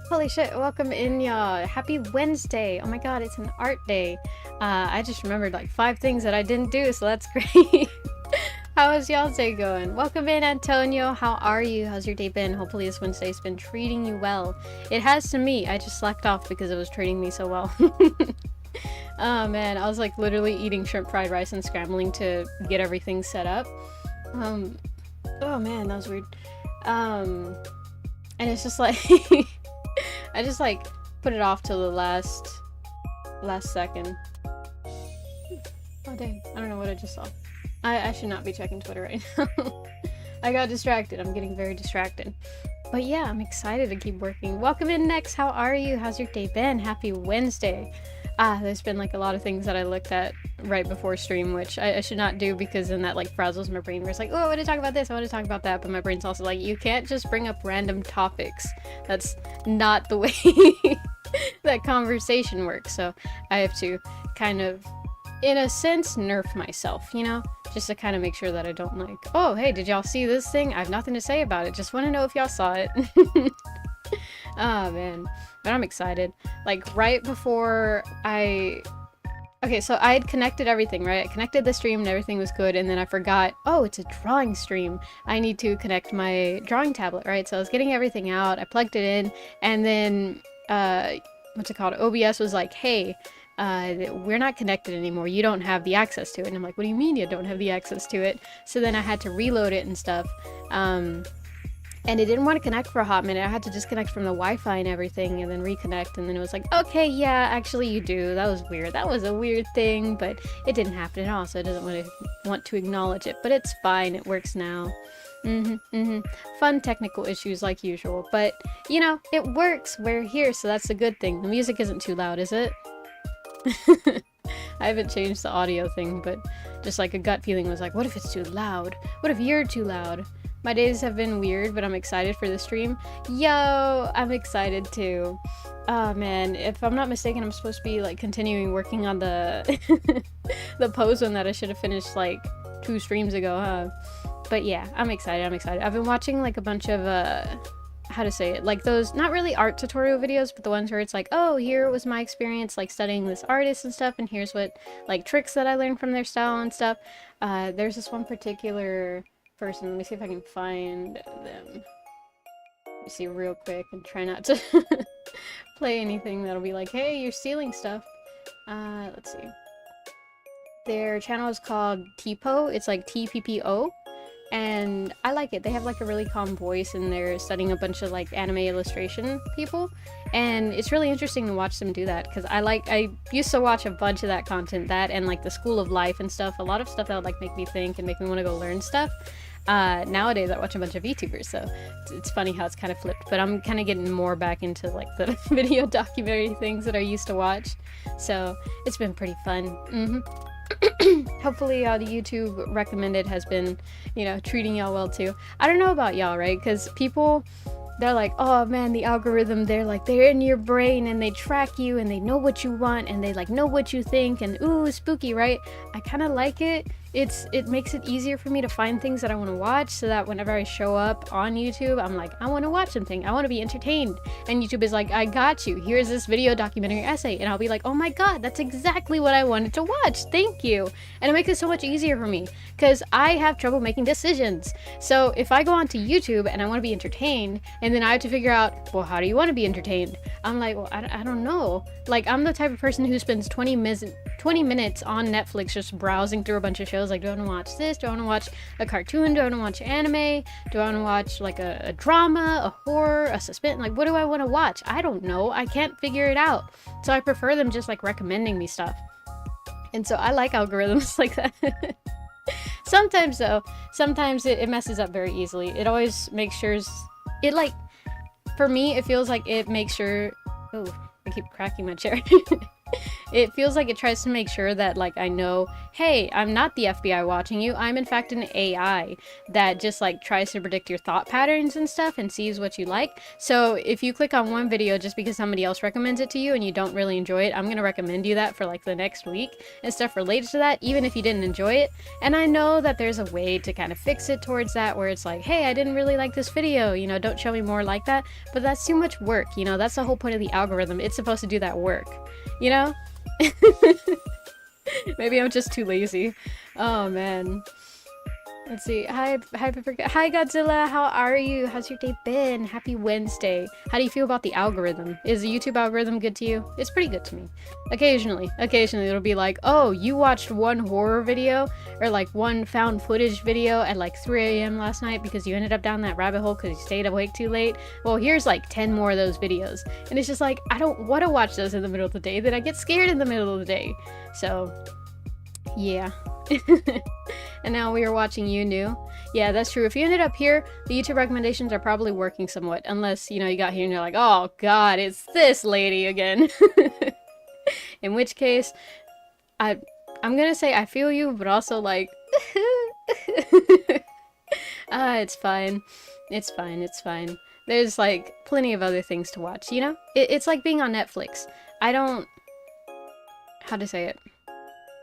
Holy shit, welcome in, y'all. Happy Wednesday. Oh my god, it's an art day. I just remembered like 5 things that I didn't do, so that's great. How is y'all's day going? Welcome in, Antonio. How are you? How's your day been? Hopefully this Wednesday's been treating you well. It has to me. I just slacked off because it was treating me so well. Oh man, I was like literally eating shrimp fried rice and scrambling to get everything set up. Um, oh man, that was weird. And it's just like I just like put it off till the last second. Oh dang, I don't know what I just saw. I should not be checking Twitter right now. I got distracted. I'm getting very distracted. But yeah, I'm excited to keep working. Welcome in next. How are you? How's your day been? Happy Wednesday. There's been like a lot of things that I looked at right before stream, which I should not do because then that like frazzles my brain where it's like, oh, I want to talk about this, I want to talk about that, but my brain's also like, you can't just bring up random topics. That's not the way that conversation works. So I have to kind of, in a sense, nerf myself, you know? Just to kind of make sure that I don't like, oh, hey, did y'all see this thing? I have nothing to say about it. Just want to know if y'all saw it. Oh, man. But I'm excited. Like, right before okay, so I had connected everything, right? I connected the stream and everything was good, and then I forgot, oh, it's a drawing stream. I need to connect my drawing tablet, right? So I was getting everything out, I plugged it in, and then, what's it called? OBS was like, hey, we're not connected anymore. You don't have the access to it. And I'm like, what do you mean you don't have the access to it? So then I had to reload it and stuff. And it didn't want to connect for a hot minute. I had to disconnect from the Wi-Fi and everything and then reconnect. And then it was like, okay, yeah, actually you do. That was weird. That was a weird thing, but it didn't happen at all. So it doesn't want to acknowledge it, but it's fine. It works now. Fun technical issues like usual, but you know, it works. We're here, so that's a good thing. The music isn't too loud, is it? I haven't changed the audio thing, but just like a gut feeling was like, what if it's too loud? What if you're too loud? My days have been weird, but I'm excited for the stream. Yo, I'm excited too. Oh man, if I'm not mistaken, I'm supposed to be like continuing working on the the pose one that I should have finished like 2 streams ago, huh? But yeah, I'm excited. I've been watching like a bunch of how to say it, like those not really art tutorial videos, but the ones where it's like, oh, here was my experience like studying this artist and stuff, and here's what like tricks that I learned from their style and stuff. There's this one particular person. Let me see if I can find them. Let me see real quick and try not to play anything that'll be like, hey, you're stealing stuff. Let's see. Their channel is called TPO. It's like TPPO. And I like it. They have like a really calm voice and they're studying a bunch of like anime illustration people. And it's really interesting to watch them do that because I used to watch a bunch of that content, that and like the School of Life and stuff. A lot of stuff that would like make me think and make me want to go learn stuff. Nowadays I watch a bunch of VTubers, so it's funny how it's kind of flipped, but I'm kind of getting more back into like the video documentary things that I used to watch. So it's been pretty fun. Hopefully the YouTube recommended has been, you know, treating y'all well too. I don't know about y'all, right? Because people, they're like, oh man, the algorithm, they're in your brain and they track you and they know what you want and they like know what you think and ooh, spooky, right? I kind of like it. It makes it easier for me to find things that I want to watch so that whenever I show up on YouTube, I'm like, I want to watch something. I want to be entertained. And YouTube is like, I got you. Here's this video documentary essay. And I'll be like, oh my God, that's exactly what I wanted to watch. Thank you. And it makes it so much easier for me because I have trouble making decisions. So if I go onto YouTube and I want to be entertained and then I have to figure out, well, how do you want to be entertained? I'm like, well, I don't know. Like, I'm the type of person who spends 20 minutes on Netflix just browsing through a bunch of shows. Like, do I want to watch this? Do I want to watch a cartoon? Do I want to watch anime? Do I want to watch like a drama, a horror, a suspense? Like, what do I want to watch? I don't know. I can't figure it out. So I prefer them just like recommending me stuff. And so I like algorithms like that. Sometimes though, it messes up very easily. It always makes sure it like, for me, it feels like it makes sure, oh, I keep cracking my chair. It feels like it tries to make sure that, like, I know, hey, I'm not the FBI watching you. I'm in fact an AI that just like tries to predict your thought patterns and stuff and sees what you like. So if you click on one video just because somebody else recommends it to you and you don't really enjoy it, I'm gonna recommend you that for like the next week and stuff related to that, even if you didn't enjoy it. And I know that there's a way to kind of fix it towards that, where it's like, hey, I didn't really like this video, you know, don't show me more like that. But that's too much work, you know, that's the whole point of the algorithm. It's supposed to do that work, you know? Maybe I'm just too lazy. Oh man. Let's see. Hi Godzilla. How are you? How's your day been? Happy Wednesday. How do you feel about the algorithm? Is the YouTube algorithm good to you? It's pretty good to me. Occasionally it'll be like, oh, you watched one horror video or like one found footage video at like 3 a.m. last night because you ended up down that rabbit hole because you stayed awake too late. Well, here's like 10 more of those videos. And it's just like, I don't want to watch those in the middle of the day. Then I get scared in the middle of the day. So, yeah. And now we are watching You New. Yeah, that's true. If you ended up here, the YouTube recommendations are probably working somewhat. Unless, you know, you got here and you're like, oh god, it's this lady again. In which case, I'm gonna say I feel you, but also like... it's fine. It's fine, it's fine. There's like plenty of other things to watch, you know? It's like being on Netflix. I don't... How to say it?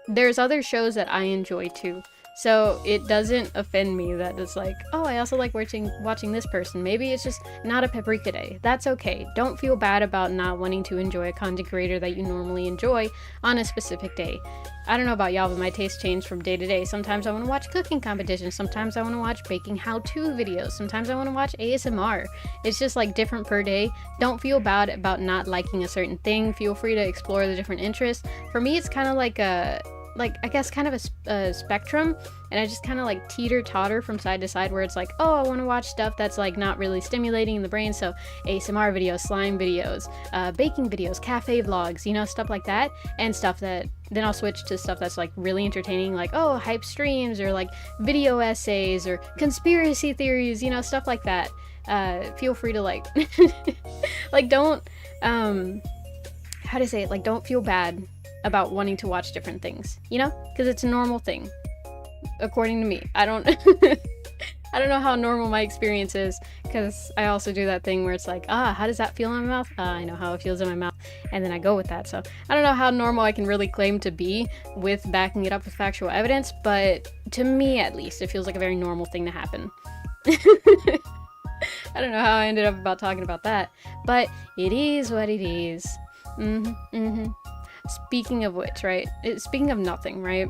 There's other shows that I enjoy too. So it doesn't offend me that it's like, oh, I also like watching this person. Maybe it's just not a paprika day. That's okay. Don't feel bad about not wanting to enjoy a content creator that you normally enjoy on a specific day. I don't know about y'all, but my tastes change from day to day. Sometimes I want to watch cooking competitions. Sometimes I want to watch baking how-to videos. Sometimes I want to watch ASMR. It's just like different per day. Don't feel bad about not liking a certain thing. Feel free to explore the different interests. For me, it's kind of like a... I guess kind of a spectrum, and I just kind of like teeter-totter from side to side, where it's like, oh, I want to watch stuff that's like not really stimulating the brain, so ASMR videos, slime videos, baking videos, cafe vlogs, you know, stuff like that, and stuff that then I'll switch to stuff that's like really entertaining, like, oh, hype streams, or like video essays, or conspiracy theories, you know, stuff like that. Feel free to like like don't how to say it, like, don't feel bad about wanting to watch different things, you know, because it's a normal thing, according to me. I don't I don't know how normal my experience is, because I also do that thing where it's like, how does that feel in my mouth? I know how it feels in my mouth, and then I go with that. So I don't know how normal I can really claim to be with backing it up with factual evidence, but to me at least it feels like a very normal thing to happen. I don't know how I ended up talking about that, but it is what it is. Speaking of which, right? Speaking of nothing, right?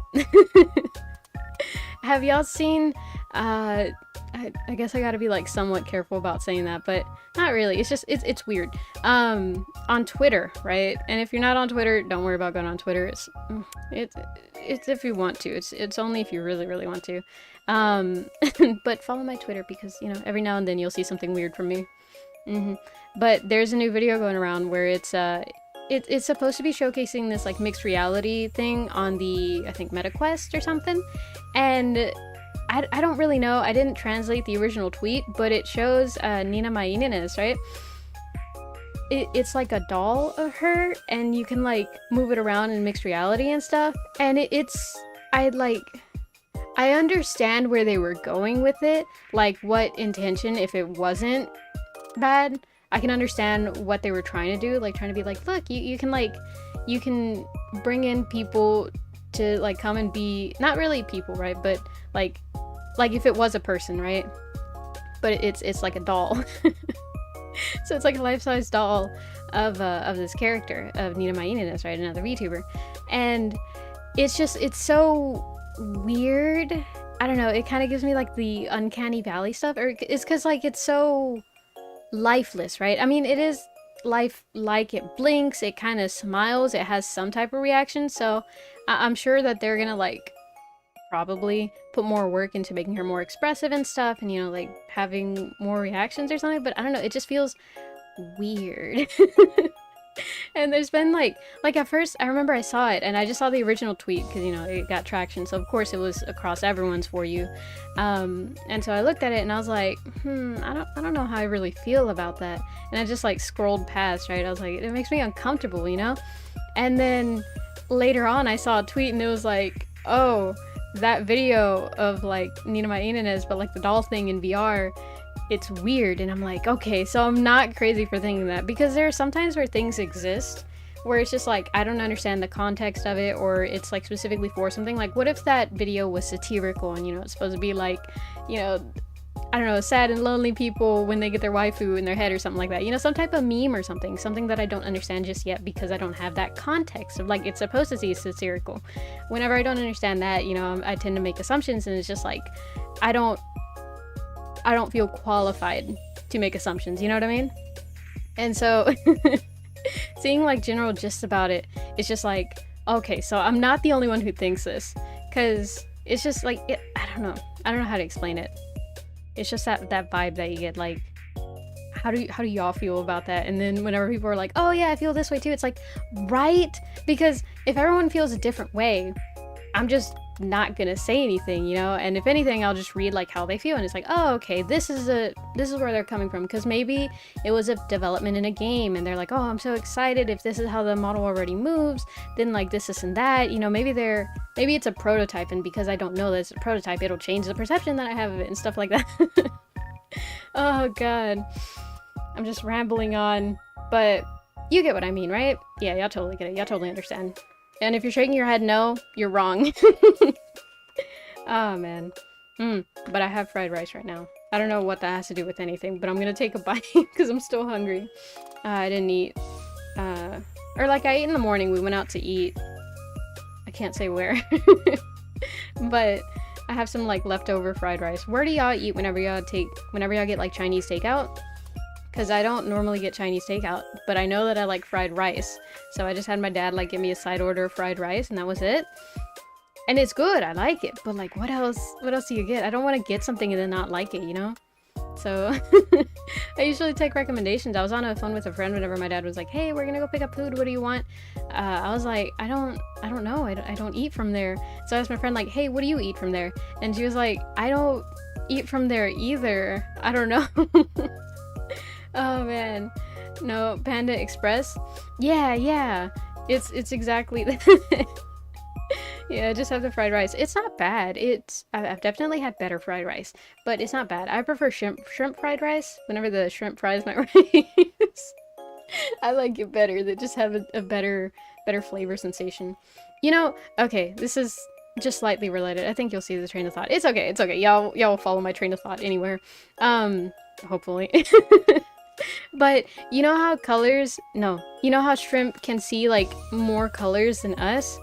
Have y'all seen, I guess I gotta be like somewhat careful about saying that, but not really. It's just, it's weird. On Twitter, right? And if you're not on Twitter, don't worry about going on Twitter. It's if you want to. It's only if you really, really want to. But follow my Twitter, because, you know, every now and then you'll see something weird from me. But there's a new video going around where it's supposed to be showcasing this like mixed reality thing on the, I think, MetaQuest or something, and I don't really know. I didn't translate the original tweet, but it shows Nina Maínez, right? It's like a doll of her, and you can like move it around in mixed reality and stuff, and I understand where they were going with it, like what intention, if it wasn't bad. I can understand what they were trying to do, like trying to be like, look, you can bring in people to like come and be, not really people, right, but like if it was a person, right, but it's like a doll. So it's like a life-size doll of this character of Nina Maínez, right, another VTuber, and it's so weird. I don't know, it kind of gives me like the uncanny valley stuff, or it's because like it's so lifeless, right? I mean, it is life-like. It blinks, it kind of smiles, it has some type of reaction, so I'm sure that they're gonna like probably put more work into making her more expressive and stuff, and, you know, like having more reactions or something, but I don't know, it just feels weird. And there's been like at first I remember I saw it and I just saw the original tweet because, you know, it got traction, so of course it was across everyone's For You, and so I looked at it and I was like, I don't know how I really feel about that, and I just like scrolled past, right? I was like, it makes me uncomfortable, you know, And then later on I saw a tweet and it was like, oh, that video of like Nina Ma Inez, but like the doll thing in VR, it's weird. And I'm like, okay, so I'm not crazy for thinking that, because there are sometimes where things exist where it's just like I don't understand the context of it, or it's like specifically for something. Like, what if that video was satirical and, you know, it's supposed to be like, you know, I don't know, sad and lonely people when they get their waifu in their head or something like that, you know, some type of meme or something that I don't understand just yet because I don't have that context of like it's supposed to be satirical. Whenever I don't understand that, you know, I tend to make assumptions, and it's just like I don't feel qualified to make assumptions, you know what I mean? And so seeing like general gist about it, it's just like, okay, so I'm not the only one who thinks this, because it's just like I don't know how to explain it. It's just that vibe that you get, like, how do y'all feel about that? And then whenever people are like, oh yeah, I feel this way too, it's like, right? Because if everyone feels a different way, I'm just not gonna say anything, you know? And if anything, I'll just read like how they feel, and it's like, oh, okay, this is where they're coming from, because maybe it was a development in a game and they're like, oh, I'm so excited, if this is how the model already moves, then like this and that, you know, maybe it's a prototype, and because I don't know that it's a prototype, it'll change the perception that I have of it and stuff like that. Oh god, I'm just rambling on, but you get what I mean, right? Yeah, y'all totally get it, y'all totally understand. And if you're shaking your head no, you're wrong. Oh man. But I have fried rice right now. I don't know what that has to do with anything, but I'm gonna take a bite because I'm still hungry. I didn't eat, or like I ate in the morning. We went out to eat. I can't say where. But I have some like leftover fried rice. Where do y'all eat whenever y'all get like Chinese takeout? Because I don't normally get Chinese takeout, but I know that I like fried rice. So I just had my dad like give me a side order of fried rice, and that was it. And it's good, I like it, but like what else do you get? I don't want to get something and then not like it, you know? So I usually take recommendations. I was on a phone with a friend whenever my dad was like, hey, we're gonna go pick up food, what do you want? I was like, I don't know, I don't eat from there. So I asked my friend like, hey, what do you eat from there? And she was like, I don't eat from there either, I don't know. Oh man, no, Panda Express? Yeah, it's exactly that. Yeah, just have the fried rice. It's not bad. I've definitely had better fried rice, but it's not bad. I prefer shrimp fried rice whenever the shrimp fries my rice. I like it better. They just have a better flavor sensation. You know, okay, this is just slightly related. I think you'll see the train of thought. It's okay. Y'all will follow my train of thought anywhere. Hopefully. But you know how you know how shrimp can see like more colors than us?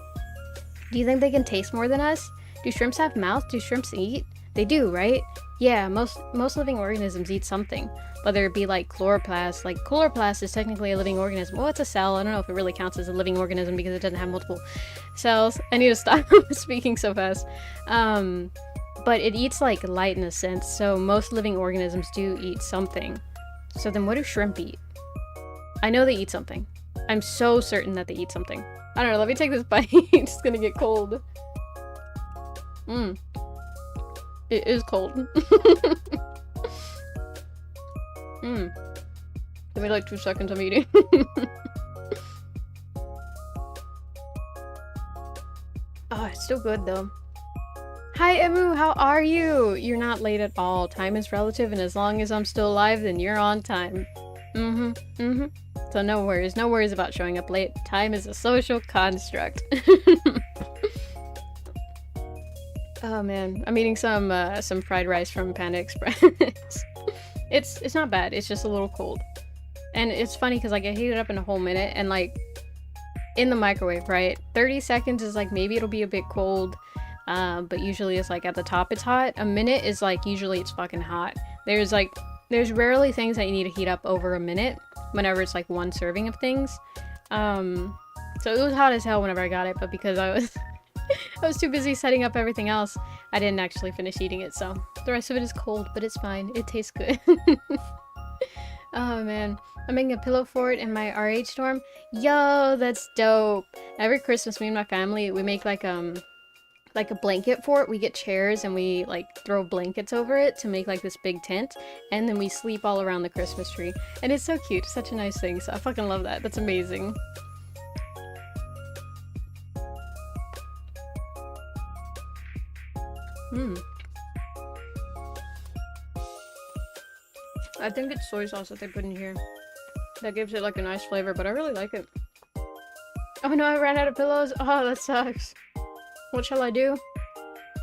Do you think they can taste more than us? Do shrimps have mouths? Do shrimps eat? They do, right? Yeah, most living organisms eat something. Whether it be like chloroplast. Like chloroplast is technically a living organism. Well, it's a cell. I don't know if it really counts as a living organism because it doesn't have multiple cells. I need to stop speaking so fast. But it eats like light in a sense. So most living organisms do eat something. So then what do shrimp eat? I know they eat something. I'm so certain that they eat something. I don't know, let me take this bite. It's gonna get cold. It is cold. Give me like 2 seconds, I'm eating. Oh, it's still good though. Hi Emu, how are you? You're not late at all. Time is relative, and as long as I'm still alive, then you're on time. So no worries about showing up late. Time is a social construct. Oh man, I'm eating some fried rice from Panda Express. It's not bad, it's just a little cold. And it's funny because like I heat it up in a whole minute, and like in the microwave, right? 30 seconds is like maybe it'll be a bit cold. But usually it's like at the top it's hot. A minute is like usually it's fucking hot. There's rarely things that you need to heat up over a minute whenever it's like one serving of things. So it was hot as hell whenever I got it, but because I was too busy setting up everything else, I didn't actually finish eating it, so the rest of it is cold, but it's fine. It tastes good. Oh man, I'm making a pillow fort in my RH dorm. Yo, that's dope. Every Christmas, me and my family, we make like a blanket fort. We get chairs and we like throw blankets over it to make like this big tent, and then we sleep all around the Christmas tree, and it's so cute. Such a nice thing, so I fucking love that. That's amazing. Hmm. I think it's soy sauce that they put in here. That gives it like a nice flavor, but I really like it. Oh no, I ran out of pillows. Oh, that sucks. What shall I do?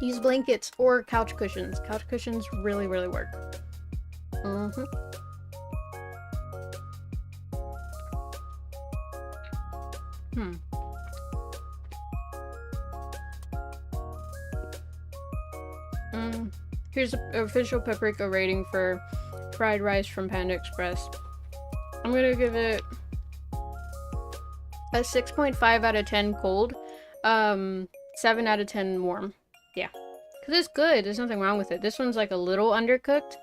Use blankets or couch cushions. Couch cushions really, really work. Mm-hmm. Hmm. Here's an official paprika rating for fried rice from Panda Express. I'm gonna give it a 6.5 out of 10 cold. 7 out of 10 warm. Yeah. Because it's good. There's nothing wrong with it. This one's like a little undercooked.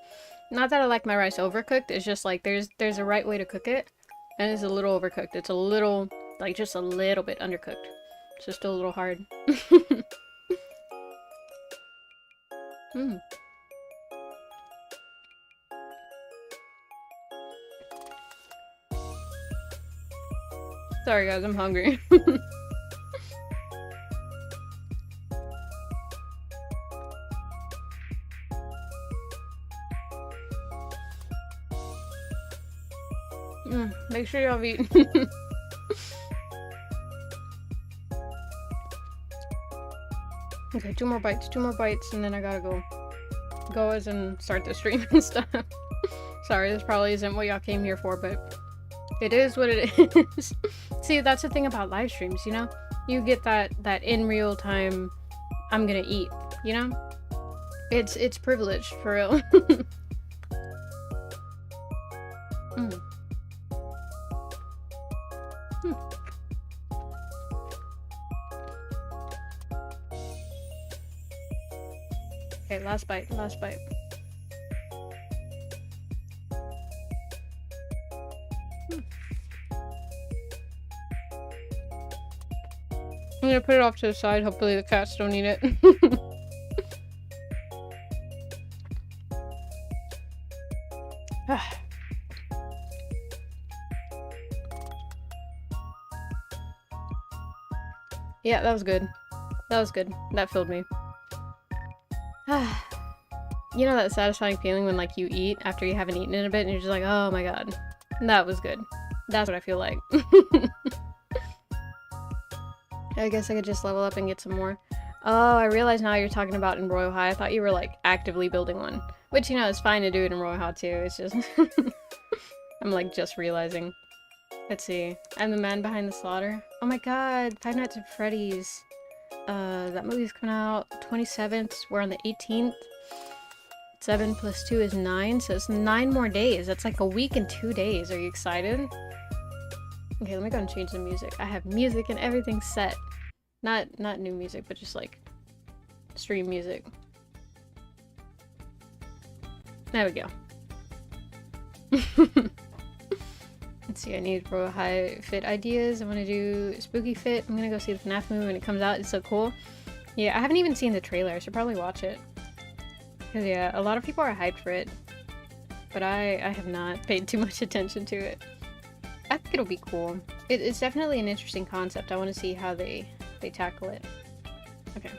Not that I like my rice overcooked. It's just like there's a right way to cook it. And it's a little overcooked. It's a little, like just a little bit undercooked. It's just still a little hard. Mm. Sorry guys, I'm hungry. Make sure y'all eat. Okay, two more bites, and then I gotta go as in start the stream and stuff. Sorry, this probably isn't what y'all came here for, but it is what it is. See, that's the thing about live streams, you know? You get that in real time, I'm gonna eat, you know? It's privileged, for real. Okay, last bite. I'm gonna put it off to the side, hopefully the cats don't eat it. Yeah, that was good. That filled me. You know that satisfying feeling when like you eat after you haven't eaten in a bit and you're just like, oh my god, that was good. That's what I feel like. I guess I could just level up and get some more. Oh, I realize now you're talking about in Royal High. I thought you were like actively building one. Which, you know, it's fine to do it in Royal High too. It's just... I'm like just realizing. Let's see. I'm the man behind the slaughter. Oh my god, Five Nights at Freddy's. That movie's coming out 27th. We're on the 18th. 7 plus 2 is 9, so it's 9 more days. That's like a week and 2 days. Are you excited? Okay, let me go and change the music. I have music and everything set. Not new music, but just like stream music. There we go. Let's see, I need Royal High fit ideas. I want to do Spooky Fit. I'm gonna go see the FNAF movie when it comes out. It's so cool. Yeah, I haven't even seen the trailer. I should probably watch it. Because yeah, a lot of people are hyped for it. But I have not paid too much attention to it. I think it'll be cool. It's definitely an interesting concept. I want to see how they tackle it. Okay.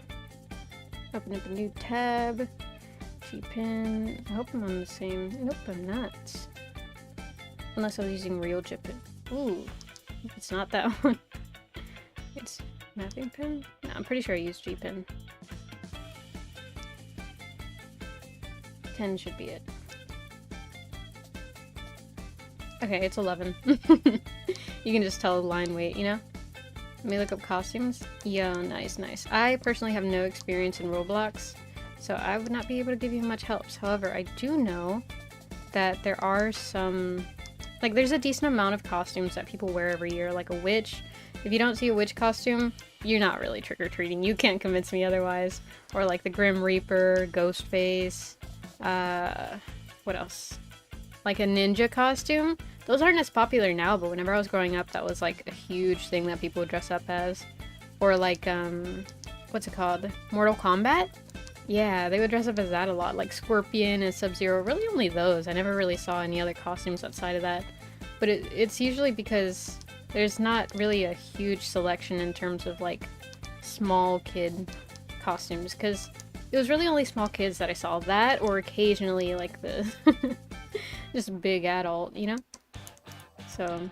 Open up a new tab. G-Pin. I hope I'm on the same... Nope, I'm not. Unless I was using real G-Pin. Ooh. It's not that one. It's mapping pin? No, I'm pretty sure I used G-Pin. 10 should be it. Okay, it's 11. You can just tell the line weight, you know? Let me look up costumes. Yo, nice. I personally have no experience in Roblox, so I would not be able to give you much help. However, I do know that there are some... Like, there's a decent amount of costumes that people wear every year, like a witch. If you don't see a witch costume, you're not really trick-or-treating. You can't convince me otherwise. Or like the Grim Reaper, Ghostface, what else? Like a ninja costume. Those aren't as popular now, but whenever I was growing up, that was like a huge thing that people would dress up as. Or like, what's it called? Mortal Kombat? Yeah, they would dress up as that a lot, like Scorpion and Sub-Zero. Really only those. I never really saw any other costumes outside of that. But it's usually because there's not really a huge selection in terms of like small kid costumes. Because It was really only small kids that I saw. That, or occasionally, like, the just big adult, you know? So,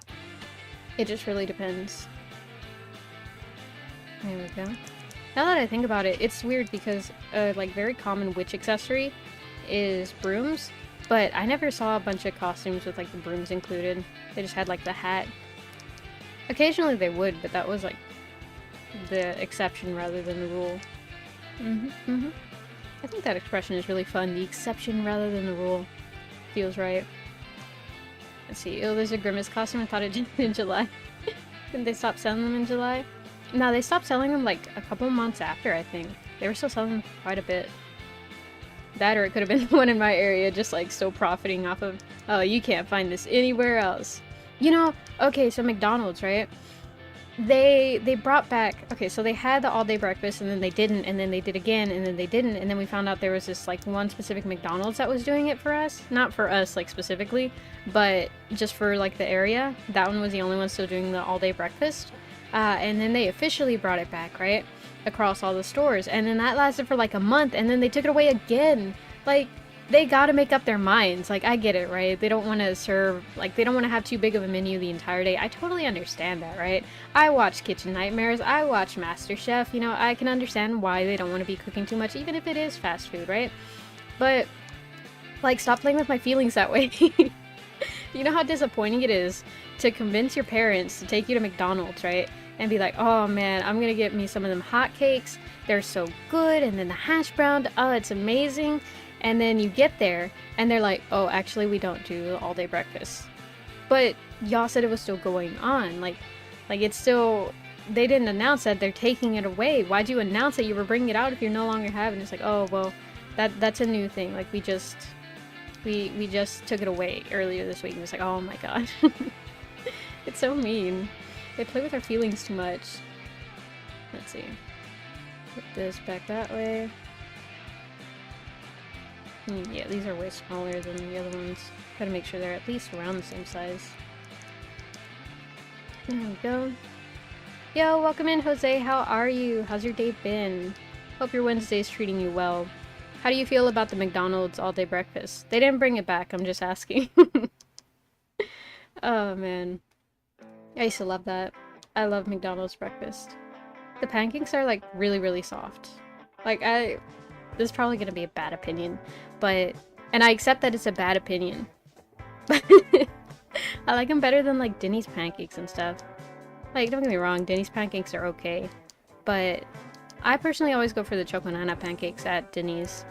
it just really depends. There we go. Now that I think about it, it's weird because, like, very common witch accessory is brooms, but I never saw a bunch of costumes with, like, the brooms included. They just had, like, the hat. Occasionally they would, but that was, like, the exception rather than the rule. I think that expression is really fun. The exception rather than the rule. Feels right. Let's see. Oh, there's a Grimace costume. I thought it did in July. Didn't they stop selling them in July? No, they stopped selling them like a couple months after, I think. They were still selling them quite a bit. That, or it could have been the one in my area, just like still profiting off of, oh, you can't find this anywhere else. You know, okay, so McDonald's, right? They brought back, okay, so they had the all-day breakfast, and then they didn't, and then they did again, and then they didn't, and then we found out there was this, like, one specific McDonald's that was doing it for us. Not for us, like, specifically, but just for, like, the area. That one was the only one still doing the all-day breakfast. And then they officially brought it back, right? Across all the stores, and then that lasted for, like, a month, and then they took it away again. Like, they gotta make up their minds. Like, I get it, right? They don't want to serve, like, they don't want to have too big of a menu the entire day. I totally understand that, right? I watch Kitchen Nightmares, I watch MasterChef, you know, I can understand why they don't want to be cooking too much, even if it is fast food, right? But, like, stop playing with my feelings that way. You know how disappointing it is to convince your parents to take you to McDonald's, right? And be like, oh man, I'm gonna get me some of them hotcakes, they're so good, and then the hash brown, oh, it's amazing. And then you get there, and they're like, oh, actually, we don't do all-day breakfast. But y'all said it was still going on. Like it's still, they didn't announce that they're taking it away. Why'd you announce that you were bringing it out if you're no longer having it? It's like, oh, well, that's a new thing. Like, we just took it away earlier this week. And it's like, oh my god. It's so mean. They play with our feelings too much. Let's see. Put this back that way. Yeah, these are way smaller than the other ones. Gotta make sure they're at least around the same size. There we go. Yo, welcome in, Jose. How are you? How's your day been? Hope your Wednesday's treating you well. How do you feel about the McDonald's all-day breakfast? They didn't bring it back, I'm just asking. Oh, man. I used to love that. I love McDonald's breakfast. The pancakes are, like, really, really soft. Like, this is probably gonna be a bad opinion, but... And I accept that it's a bad opinion. I like them better than, like, Denny's pancakes and stuff. Like, don't get me wrong, Denny's pancakes are okay. But I personally always go for the chocolate banana pancakes at Denny's.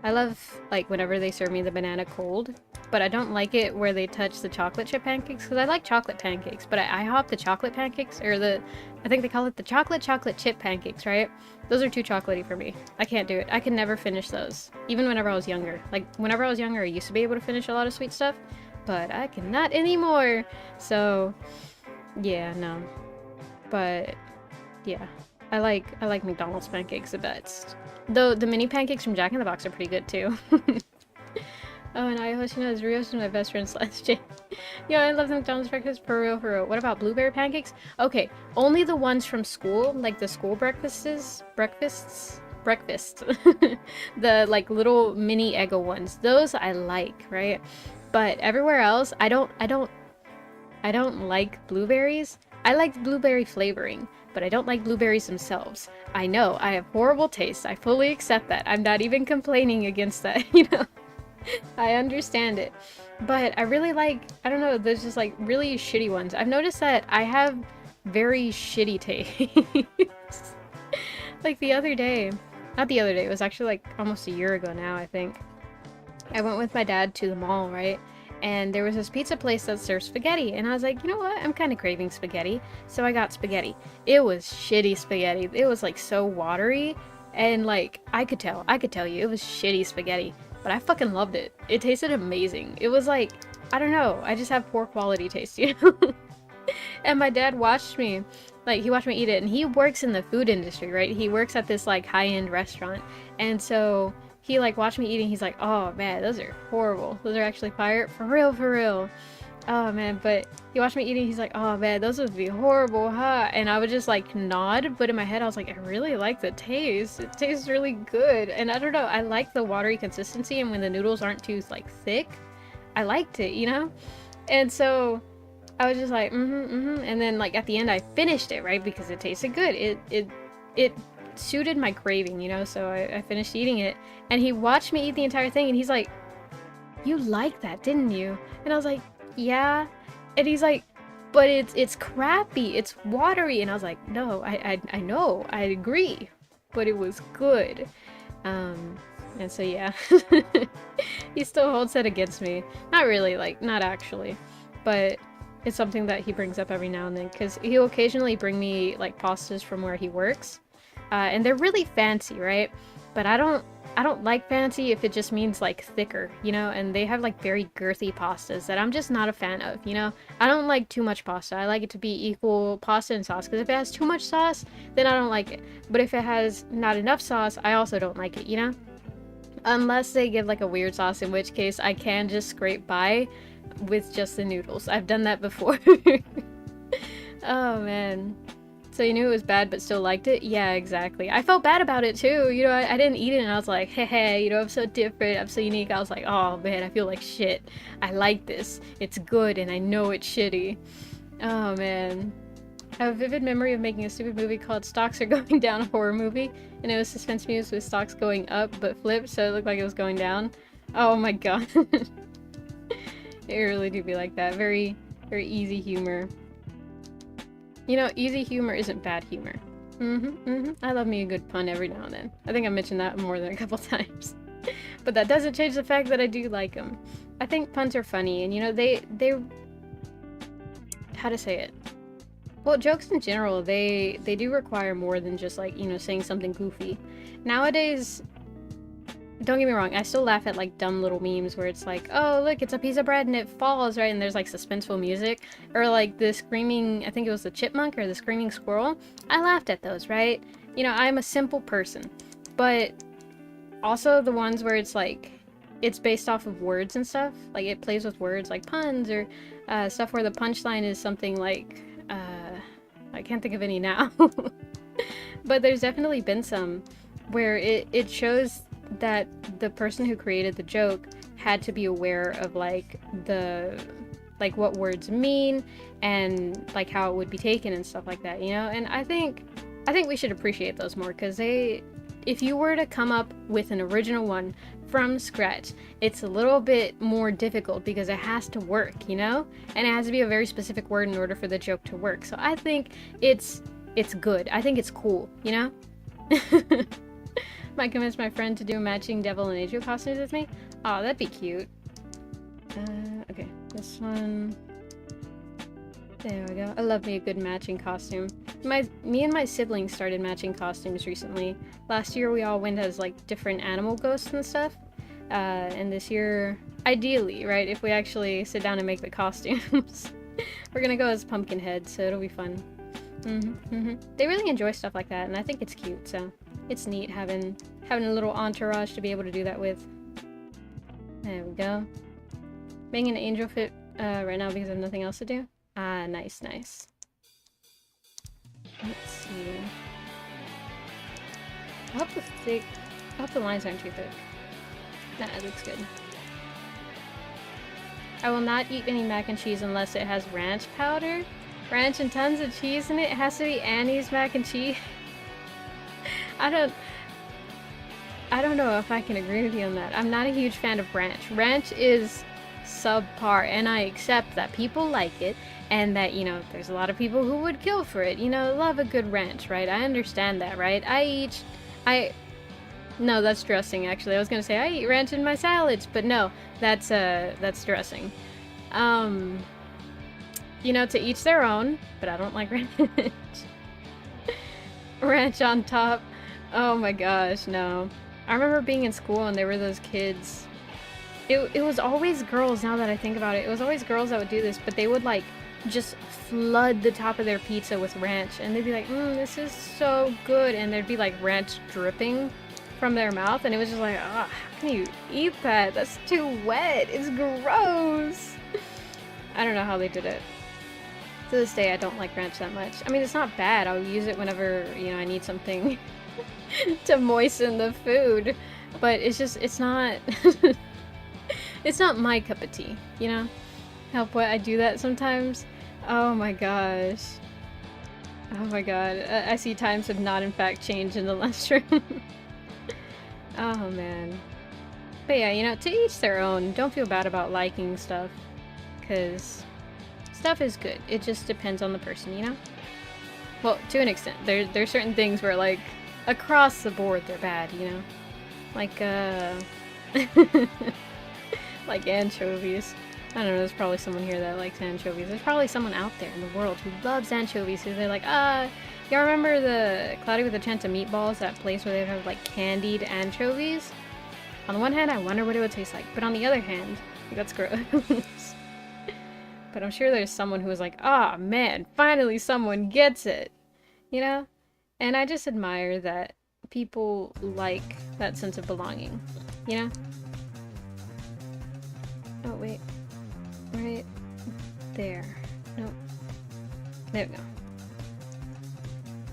I love, like, whenever they serve me the banana cold. But I don't like it where they touch the chocolate chip pancakes, because I like chocolate pancakes, but I hop the chocolate pancakes, or I think they call it the chocolate chip pancakes, right? Those are too chocolatey for me. I can't do it. I can never finish those, even whenever I was younger. Like, whenever I was younger, I used to be able to finish a lot of sweet stuff, but I cannot anymore. So, yeah, no. But, yeah. I like McDonald's pancakes the best. Though, the mini pancakes from Jack in the Box are pretty good, too. Oh, and I host, you know, Rio's my best friend / Jay. Yeah, I love the McDonald's breakfast, for real, for real. What about blueberry pancakes? Okay, only the ones from school, like the school breakfasts. The, like, little mini Eggo ones. Those I like, right? But everywhere else, I don't like blueberries. I like blueberry flavoring, but I don't like blueberries themselves. I know, I have horrible taste. I fully accept that. I'm not even complaining against that, you know? I understand it. But I really like, I don't know, there's just like really shitty ones. I've noticed that I have very shitty taste. Like the other day, not the other day, it was actually like almost a year ago now, I think. I went with my dad to the mall, right? And there was this pizza place that serves spaghetti. And I was like, you know what? I'm kind of craving spaghetti. So I got spaghetti. It was shitty spaghetti. It was like so watery. And like, I could tell you, it was shitty spaghetti. But I fucking loved it. It tasted amazing. It was like, I don't know, I just have poor quality taste, you know? And my dad watched me, like, he watched me eat it, and he works in the food industry, right? He works at this, like, high-end restaurant. And so, he, like, watched me eating, he's like, oh, man, those are horrible. Those are actually fire. For real, for real. Oh man, but he watched me eating, he's like, oh man, those would be horrible, huh? And I would just like nod, but in my head I was like, I really like the taste. It tastes really good. And I don't know, I like the watery consistency, and when the noodles aren't too like thick, I liked it, you know? And so I was just like, and then like at the end I finished it, right? Because it tasted good. It suited my craving, you know? So I finished eating it, and he watched me eat the entire thing, and he's like, you liked that, didn't you? And I was like, yeah. And he's like, but it's crappy, it's watery. And I was like, no, I know, I agree, but it was good. And so yeah. He still holds that against me. Not really, like, not actually, but it's something that he brings up every now and then, because he'll occasionally bring me like pastas from where he works, and they're really fancy, right? But I don't like fancy if it just means like thicker, you know? And they have like very girthy pastas that I'm just not a fan of, you know? I don't like too much pasta. I like it to be equal pasta and sauce, because if it has too much sauce, then I don't like it. But if it has not enough sauce, I also don't like it, you know? Unless they give like a weird sauce, in which case I can just scrape by with just the noodles. I've done that before. Oh man. So you knew it was bad but still liked it? Yeah, exactly. I felt bad about it too. You know, I didn't eat it and I was like, hey, you know, I'm so different, I'm so unique. I was like, oh man, I feel like shit. I like this. It's good and I know it's shitty. Oh man. I have a vivid memory of making a stupid movie called Stocks Are Going Down, a horror movie. And it was suspense music with stocks going up but flipped, so it looked like it was going down. Oh my god. It really do be like that. Very, very easy humor. You know, easy humor isn't bad humor. I love me a good pun every now and then. I think I mentioned that more than a couple times. But that doesn't change the fact that I do like them. I think puns are funny, and you know, they how to say it? Well, jokes in general, they do require more than just like, you know, saying something goofy. Nowadays, don't get me wrong, I still laugh at like dumb little memes where it's like, oh look, it's a piece of bread and it falls, right? And there's like suspenseful music, or like the screaming, I think it was the chipmunk or the screaming squirrel. I laughed at those, right? You know, I'm a simple person. But also the ones where it's like, it's based off of words and stuff, like it plays with words like puns, or stuff where the punchline is something like, I can't think of any now. But there's definitely been some where it shows that the person who created the joke had to be aware of like what words mean and like how it would be taken and stuff like that, you know? And I think we should appreciate those more, because if you were to come up with an original one from scratch, it's a little bit more difficult because it has to work, you know? And it has to be a very specific word in order for the joke to work. So I think it's good. I think it's cool, you know? Might convince my friend to do matching devil and angel costumes with me. Oh, that'd be cute. Okay, this one. There we go. I love me a good matching costume. Me and my siblings started matching costumes recently. Last year we all went as like different animal ghosts and stuff. And this year, ideally, right, if we actually sit down and make the costumes, we're gonna go as Pumpkinhead, so it'll be fun. They really enjoy stuff like that, and I think it's cute, so it's neat having a little entourage to be able to do that with. There we go. Being an angel fit right now because I have nothing else to do. Ah, nice. Let's see. I hope the lines aren't too thick. Nah, it looks good. I will not eat any mac and cheese unless it has ranch powder. Ranch and tons of cheese in it. It has to be Annie's mac and cheese. I don't know if I can agree with you on that. I'm not a huge fan of ranch. Ranch is subpar, and I accept that people like it, and that, you know, there's a lot of people who would kill for it, you know, love a good ranch, right? I understand that, right? No, that's dressing, actually. I was gonna say I eat ranch in my salads, but no, that's dressing. You know, to each their own, but I don't like ranch. Ranch on top. Oh my gosh, no. I remember being in school and there were those kids. It was always girls, now that I think about it. It was always girls that would do this, but they would like just flood the top of their pizza with ranch, and they'd be like, this is so good, and there'd be like ranch dripping from their mouth, and it was just like, how can you eat that? That's too wet. It's gross. I don't know how they did it. To this day, I don't like ranch that much. I mean, it's not bad. I'll use it whenever, you know, I need something to moisten the food. But it's just, it's not... it's not my cup of tea, you know? How what I do that sometimes? Oh my gosh. Oh my god. I see times have not in fact changed in the last room. Oh man. But yeah, you know, to each their own. Don't feel bad about liking stuff. Because stuff is good. It just depends on the person, you know? Well, to an extent. There's certain things where, like, across the board they're bad, you know? Like, like anchovies. I don't know, there's probably someone here that likes anchovies. There's probably someone out there in the world who loves anchovies, who they're like, y'all remember the Cloudy with a Chance of Meatballs, that place where they have, like, candied anchovies? On the one hand, I wonder what it would taste like, but on the other hand, that's gross. But I'm sure there's someone who was like, ah, man, finally someone gets it, you know? And I just admire that people like that sense of belonging, you know? Oh, wait. Right there. No. There we go.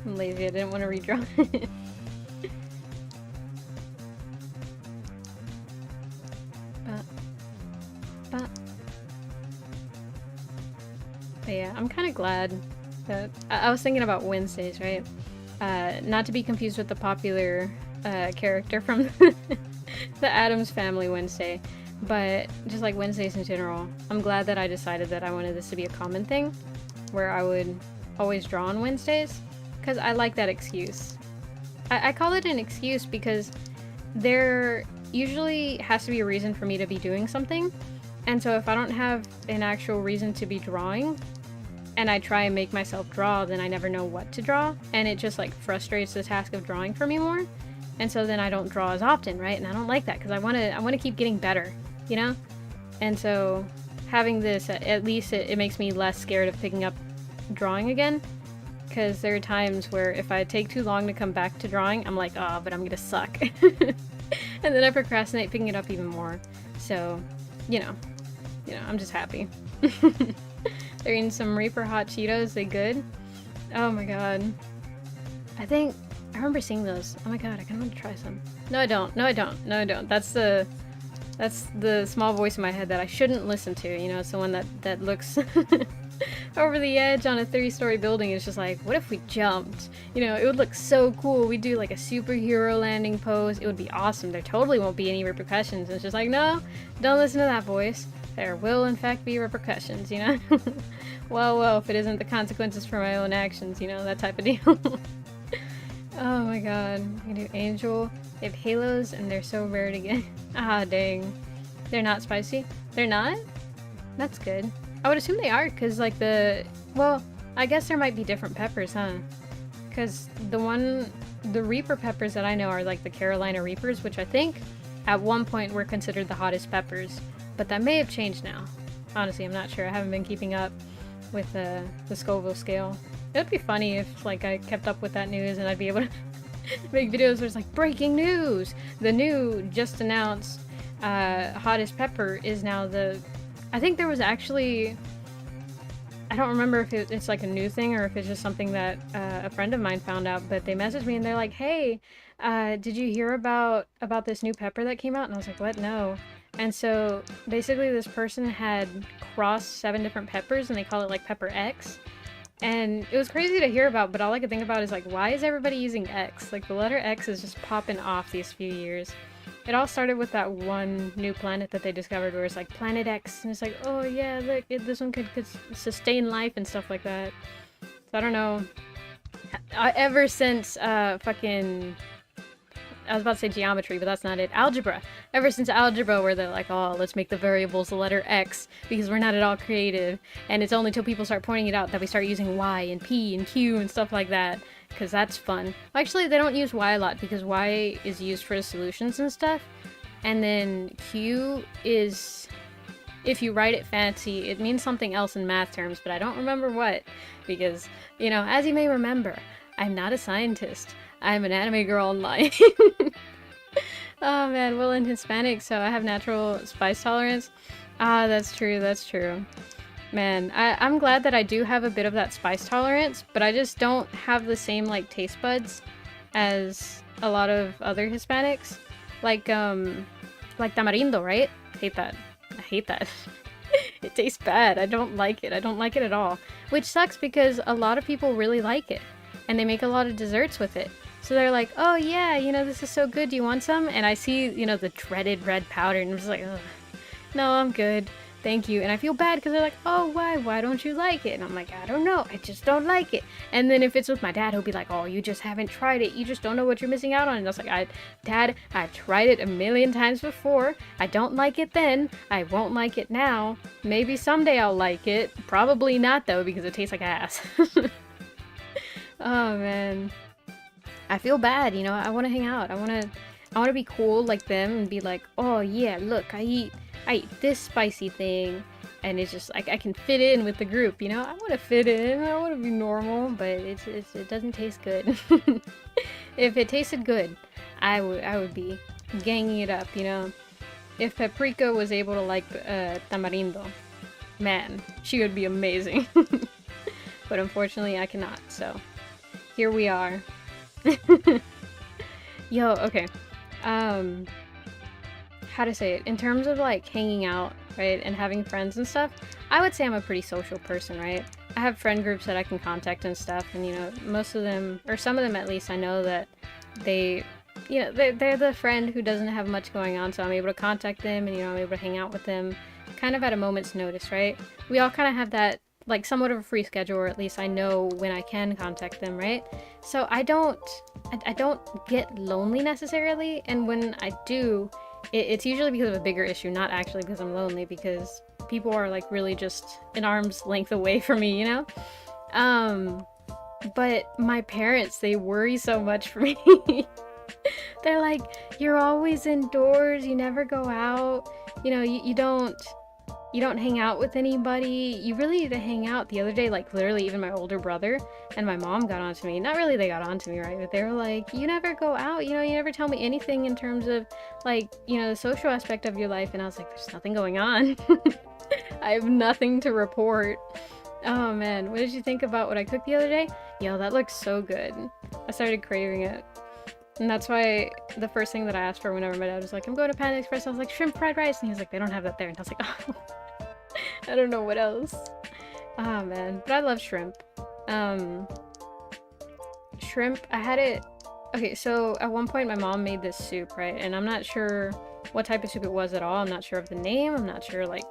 I'm lazy, I didn't want to redraw it. But yeah, I'm kind of glad that... I was thinking about Wednesdays, right? Not to be confused with the popular character from the Addams Family Wednesday, but just like Wednesdays in general. I'm glad that I decided that I wanted this to be a common thing, where I would always draw on Wednesdays, because I like that excuse. I call it an excuse because there usually has to be a reason for me to be doing something, and so if I don't have an actual reason to be drawing, and I try and make myself draw, then I never know what to draw, and it just like frustrates the task of drawing for me more, and so then I don't draw as often, right? And I don't like that because I want to keep getting better, you know? And so having this, at least it makes me less scared of picking up drawing again, because there are times where if I take too long to come back to drawing, I'm like, oh, but I'm gonna suck. And then I procrastinate picking it up even more. So, you know, I'm just happy. They're eating some Reaper hot Cheetos. They good? Oh my god. I remember seeing those. Oh my god, I kinda want to try some. No, I don't. No, I don't. No, I don't. That's the small voice in my head that I shouldn't listen to. You know, it's the one that looks over the edge on a 3-story building. It's just like, what if we jumped? You know, it would look so cool. We'd do like a superhero landing pose. It would be awesome. There totally won't be any repercussions. It's just like, no, don't listen to that voice. There will in fact be repercussions, you know? Well, if it isn't the consequences for my own actions, you know, that type of deal. Oh my god. I do Angel. They have halos and they're so rare to get. Ah, dang. They're not spicy? They're not? That's good. I would assume they are, because like well, I guess there might be different peppers, huh? Because the Reaper peppers that I know are like the Carolina Reapers, which I think at one point were considered the hottest peppers. But that may have changed now. Honestly, I'm not sure. I haven't been keeping up with the Scoville scale. It would be funny if like I kept up with that news and I'd be able to make videos where it's like, breaking news! The new, just announced, hottest pepper is now the... I think there was actually... I don't remember if it's like a new thing or if it's just something that a friend of mine found out, but they messaged me and they're like, hey, did you hear about this new pepper that came out? And I was like, what? No. And so basically this person had crossed 7 different peppers and they call it like Pepper X. And it was crazy to hear about, but all I could think about is like, why is everybody using X? Like the letter X is just popping off these few years. It all started with that one new planet that they discovered where it's like Planet X, and it's like, oh yeah, look, this one could sustain life and stuff like that. So I don't know. Ever since fucking... I was about to say geometry, but that's not it. Algebra. Ever since algebra, where they're like, oh, let's make the variables the letter X because we're not at all creative. And it's only till people start pointing it out that we start using Y and P and Q and stuff like that, because that's fun. Well, actually, they don't use Y a lot because Y is used for the solutions and stuff. And then Q is, if you write it fancy, it means something else in math terms, but I don't remember what. Because, you know, as you may remember, I'm not a scientist. I'm an anime girl online. Oh man, well, in Hispanic, so I have natural spice tolerance. Ah, that's true, that's true. Man, I'm glad that I do have a bit of that spice tolerance, but I just don't have the same, like, taste buds as a lot of other Hispanics. Like tamarindo, right? Hate that. I hate that. It tastes bad. I don't like it. I don't like it at all. Which sucks because a lot of people really like it. And they make a lot of desserts with it. So they're like, oh yeah, you know, this is so good. Do you want some? And I see, you know, the dreaded red powder and I'm just like, ugh. No, I'm good. Thank you. And I feel bad because they're like, oh, why? Why don't you like it? And I'm like, I don't know. I just don't like it. And then if it's with my dad, he'll be like, oh, you just haven't tried it. You just don't know what you're missing out on. And I was like, Dad, I've tried it a million times before. I don't like it then. I won't like it now. Maybe someday I'll like it. Probably not, though, because it tastes like ass. Oh, man. I feel bad, you know? I want to hang out. I want to be cool like them and be like, oh, yeah, look, I eat this spicy thing, and it's just like I can fit in with the group, you know. I want to fit in. I want to be normal, but it doesn't taste good. If it tasted good, I would be ganging it up, you know. If Paprika was able to like tamarindo, man, she would be amazing. But unfortunately, I cannot. So here we are. Yo, okay. How to say it, in terms of like hanging out, right, and having friends and stuff, I would say I'm a pretty social person, right? I have friend groups that I can contact and stuff, and you know, most of them, or some of them at least, I know that they, you know, they're the friend who doesn't have much going on, so I'm able to contact them, and you know, I'm able to hang out with them kind of at a moment's notice, right? We all kind of have that, like, somewhat of a free schedule, or at least I know when I can contact them, right? So I don't get lonely necessarily, and when I do, it's usually because of a bigger issue, not actually because I'm lonely, because people are like really just an arm's length away from me, you know? But my parents, they worry so much for me. They're like, you're always indoors, you never go out, you know, you don't hang out with anybody. You really need to hang out. The other day, like literally even my older brother and my mom got onto me. Not really they got onto me, right? But they were like, you never go out, you know, you never tell me anything in terms of like, you know, the social aspect of your life. And I was like, there's nothing going on. I have nothing to report. Oh man, what did you think about what I cooked the other day? Yo, that looks so good. I started craving it. And that's why the first thing that I asked for whenever my dad was like, I'm going to Panda Express, I was like, shrimp fried rice. And he was like, they don't have that there. And I was like, oh, I don't know what else. Oh man, but I love shrimp. Shrimp, I had it, okay, so at one point my mom made this soup, right? And I'm not sure what type of soup it was at all. I'm not sure of the name. I'm not sure like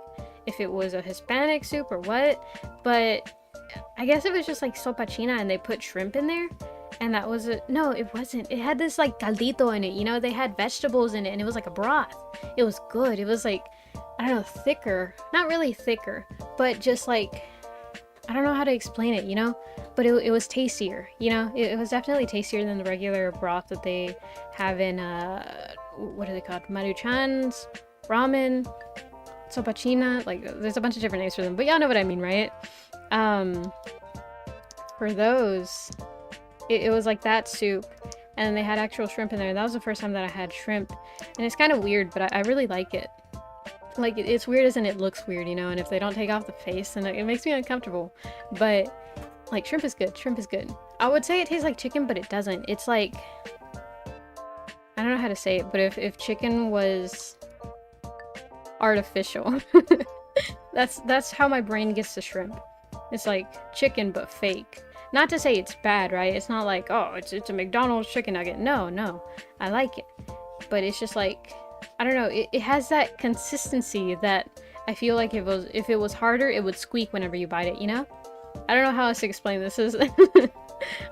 if it was a Hispanic soup or what, but I guess it was just like sopa china and they put shrimp in there. And that was it. No, it wasn't. It had this like caldito in it, you know? They had vegetables in it and it was like a broth. It was good. It was like, I don't know, thicker. Not really thicker, but just like, I don't know how to explain it, you know? But it was tastier, you know? It was definitely tastier than the regular broth that they have in, what are they called? Maruchan's, ramen, sopachina. Like, there's a bunch of different names for them, but y'all know what I mean, right? For those, it was like that soup, and they had actual shrimp in there. That was the first time that I had shrimp, and it's kind of weird, but I really like it. Like, it's weird as in it looks weird, you know, and if they don't take off the face, then it makes me uncomfortable. But, like, shrimp is good. Shrimp is good. I would say it tastes like chicken, but it doesn't. It's like, I don't know how to say it, but if chicken was artificial, that's how my brain gets to shrimp. It's like chicken, but fake. Not to say it's bad, right? It's not like, oh, it's a McDonald's chicken nugget. No, I like it. But it's just like, I don't know, it has that consistency that I feel like if it was harder, it would squeak whenever you bite it, you know? I don't know how else to explain this. Is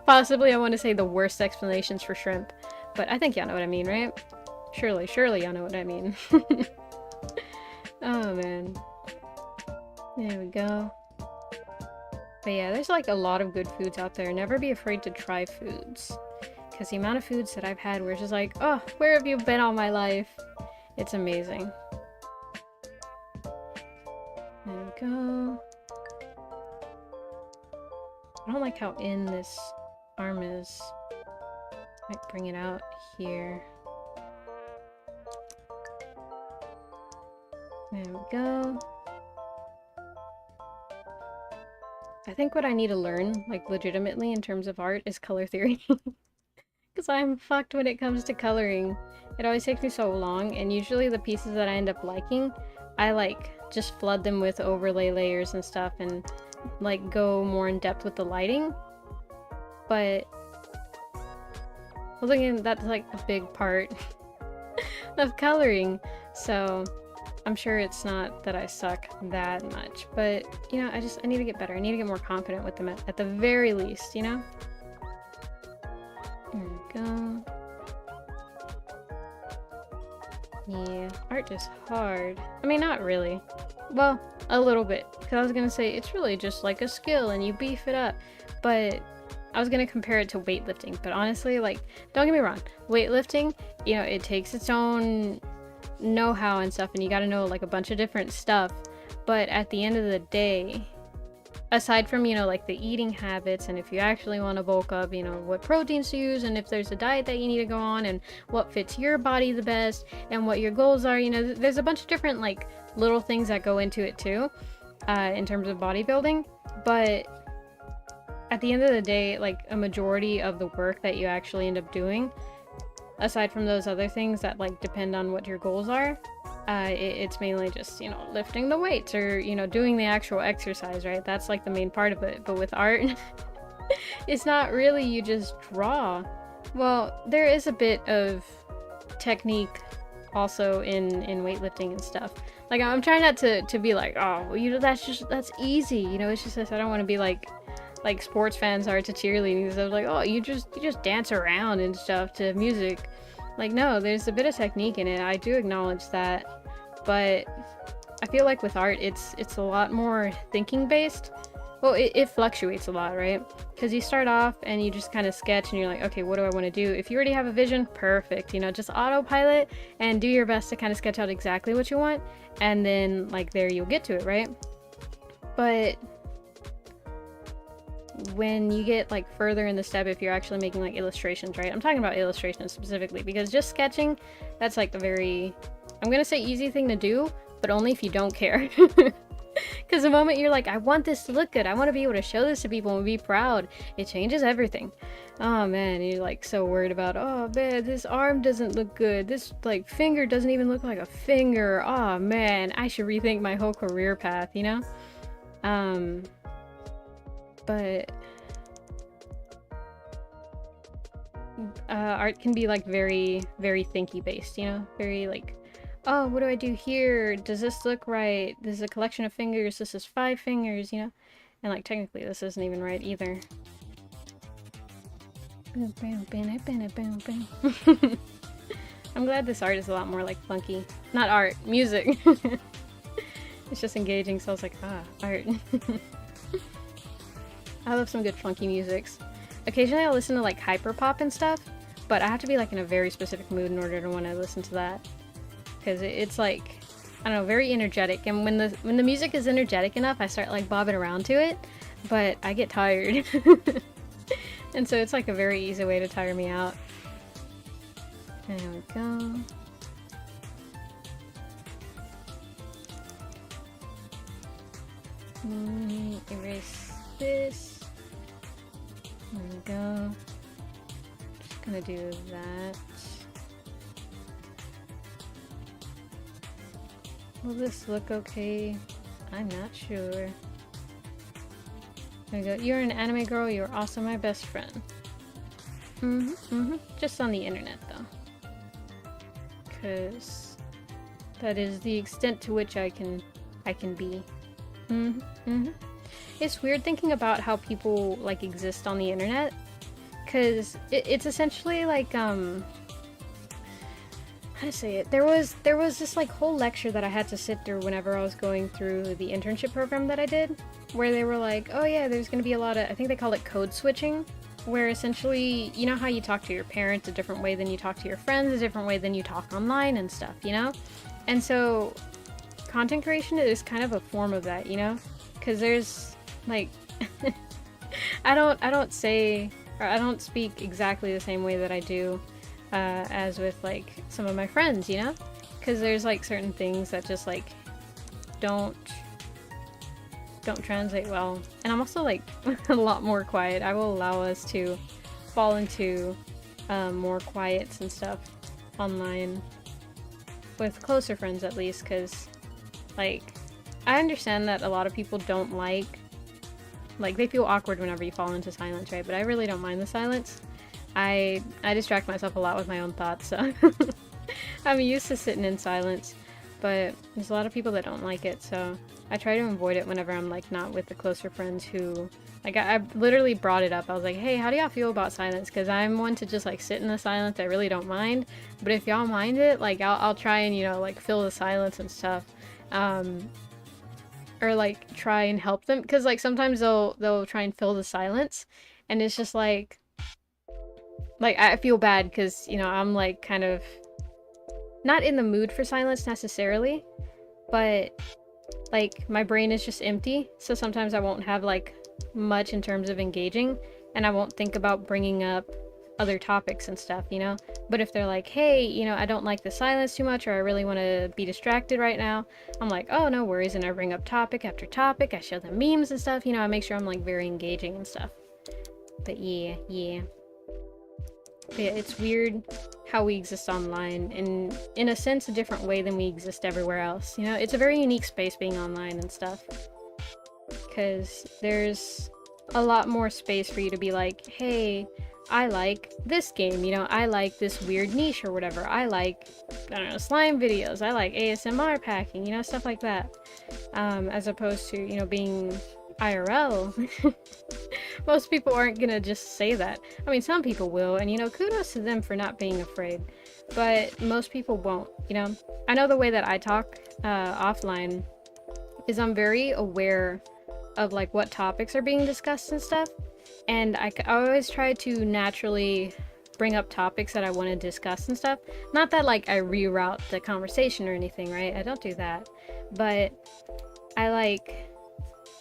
possibly I want to say the worst explanations for shrimp, but I think y'all know what I mean, right? Surely y'all know what I mean. Oh man. There we go. But yeah, there's like a lot of good foods out there. Never be afraid to try foods. Because the amount of foods that I've had where it's just like, oh, where have you been all my life? It's amazing. There we go. I don't like how in this arm is. Might bring it out here. There we go. I think what I need to learn, like legitimately in terms of art, is color theory. Because I'm fucked when it comes to coloring. It always takes me so long, and usually the pieces that I end up liking, I like just flood them with overlay layers and stuff and like go more in depth with the lighting. But well, again, that's like a big part of coloring, so I'm sure it's not that I suck that much, but you know, I need to get better. I need to get more confident with them at the very least, you know? There we go. Yeah, art is hard. I mean, not really. Well, a little bit. Because I was gonna say, it's really just like a skill and you beef it up. But I was gonna compare it to weightlifting. But honestly, like, don't get me wrong. Weightlifting, you know, it takes its own know-how and stuff. And you gotta know, like, a bunch of different stuff. But at the end of the day, aside from, you know, like the eating habits and if you actually want to bulk up, you know, what proteins to use and if there's a diet that you need to go on and what fits your body the best and what your goals are, you know, there's a bunch of different like little things that go into it too, in terms of bodybuilding. But at the end of the day, like a majority of the work that you actually end up doing, aside from those other things that like depend on what your goals are, it's mainly just, you know, lifting the weights or, you know, doing the actual exercise, right? That's like the main part of it. But with art, it's not really you just draw. Well, there is a bit of technique also in weightlifting and stuff. Like, I'm trying not to be like, oh, well, you know, that's easy. You know, it's just I don't want to be like sports fans are to cheerleading. So like, oh, you just dance around and stuff to music. Like, no, there's a bit of technique in it. I do acknowledge that, but I feel like with art, it's a lot more thinking based. Well, it fluctuates a lot, right? Because you start off and you just kind of sketch and you're like, okay, what do I want to do? If you already have a vision, perfect. You know, just autopilot and do your best to kind of sketch out exactly what you want, and then like there you'll get to it, right? But when you get like further in the step, if you're actually making like illustrations, right? I'm talking about illustrations specifically because just sketching, that's like the very, I'm gonna say easy thing to do, but only if you don't care. Because the moment you're like, I want this to look good, I want to be able to show this to people and be proud, it changes everything. Oh man, you're like so worried about, oh man, this arm doesn't look good, this like finger doesn't even look like a finger, oh man, I should rethink my whole career path, you know? But art can be like very, very thinky based, you know? Very like, oh, what do I do here? Does this look right? This is a collection of fingers. This is 5 fingers, you know? And like technically this isn't even right either. I'm glad this art is a lot more like funky. Not art, music. It's just engaging, so I was like, art. I love some good funky musics. Occasionally I'll listen to like hyperpop and stuff, but I have to be like in a very specific mood in order to want to listen to that. Because it's like, I don't know, very energetic. And when the music is energetic enough, I start like bobbing around to it, but I get tired. And so it's like a very easy way to tire me out. There we go. Erase this. There we go. Just gonna do that. Will this look okay? I'm not sure. There we go. You're an anime girl, you're also my best friend. Just on the internet though. Cause that is the extent to which I can be. It's weird thinking about how people like exist on the internet, because it's essentially like how to say it, there was this like whole lecture that I had to sit through whenever I was going through the internship program that I did, where they were like, oh yeah, there's gonna be a lot of, I think they call it code switching, where essentially, you know how you talk to your parents a different way than you talk to your friends, a different way than you talk online and stuff, you know? And so content creation is kind of a form of that, you know? Because there's like I don't say, or I don't speak exactly the same way that I do as with like some of my friends, you know? Because there's like certain things that just like don't don't translate well. And I'm also like a lot more quiet. I will allow us to fall into more quiets and stuff online with closer friends at least, because like I understand that a lot of people don't like they feel awkward whenever you fall into silence, right? But I really don't mind the silence. I distract myself a lot with my own thoughts, so I'm used to sitting in silence, but there's a lot of people that don't like it, so I try to avoid it whenever I'm like not with the closer friends who like I literally brought it up. I was like, hey, how do y'all feel about silence? Because I'm one to just like sit in the silence. I really don't mind, but if y'all mind it, like I'll try and, you know, like fill the silence and stuff, or like try and help them, because like sometimes they'll try and fill the silence, and it's just like I feel bad because, you know, I'm like kind of not in the mood for silence necessarily, but like my brain is just empty, so sometimes I won't have like much in terms of engaging, and I won't think about bringing up other topics and stuff, you know? But if they're like, hey, you know, I don't like the silence too much, or I really want to be distracted right now, I'm like, oh, no worries, and I bring up topic after topic, I show them memes and stuff, you know, I make sure I'm like very engaging and stuff. But yeah. But yeah, it's weird how we exist online, and in a sense a different way than we exist everywhere else, you know? It's a very unique space being online and stuff, because there's a lot more space for you to be like, hey, I like this game, you know, I like this weird niche or whatever, I like, I don't know, slime videos, I like ASMR packing, you know, stuff like that, as opposed to, you know, being IRL. Most people aren't gonna just say that. I mean, some people will, and you know, kudos to them for not being afraid, but most people won't, you know? I know the way that I talk offline is I'm very aware of like what topics are being discussed and stuff, and I always try to naturally bring up topics that I want to discuss and stuff. Not that like I reroute the conversation or anything, right? I don't do that, but I like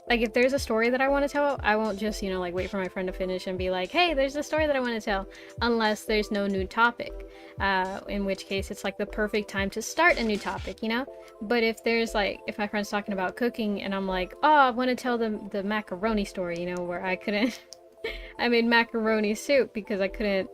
if there's a story that I want to tell, I won't just, you know, like wait for my friend to finish and be like, hey, there's a story that I want to tell, unless there's no new topic, in which case it's like the perfect time to start a new topic, you know? But if there's like, if my friend's talking about cooking and I'm like, oh, I want to tell them the macaroni story, you know, where I couldn't I made macaroni soup because I couldn't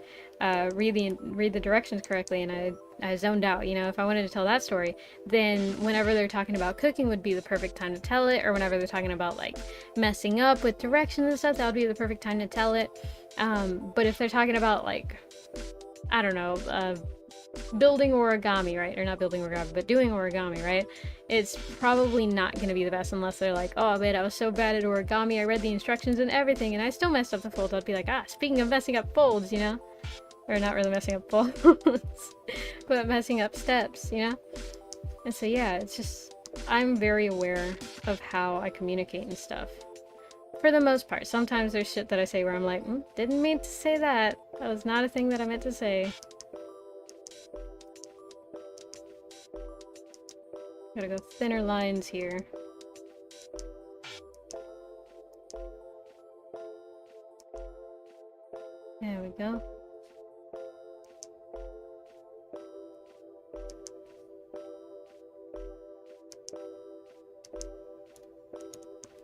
read the directions correctly, and I zoned out, you know? If I wanted to tell that story, then whenever they're talking about cooking would be the perfect time to tell it, or whenever they're talking about like messing up with directions and stuff, that would be the perfect time to tell it. But if they're talking about like, I don't know, building origami, right? Or not building origami, but doing origami, right? It's probably not going to be the best unless they're like, oh man, I was so bad at origami, I read the instructions and everything, and I still messed up the folds. I'd be like, speaking of messing up folds, you know? Or not really messing up folds, but messing up steps, you know? And so yeah, it's just, I'm very aware of how I communicate and stuff. For the most part. Sometimes there's shit that I say where I'm like, didn't mean to say that. That was not a thing that I meant to say. Gotta go thinner lines here. There we go.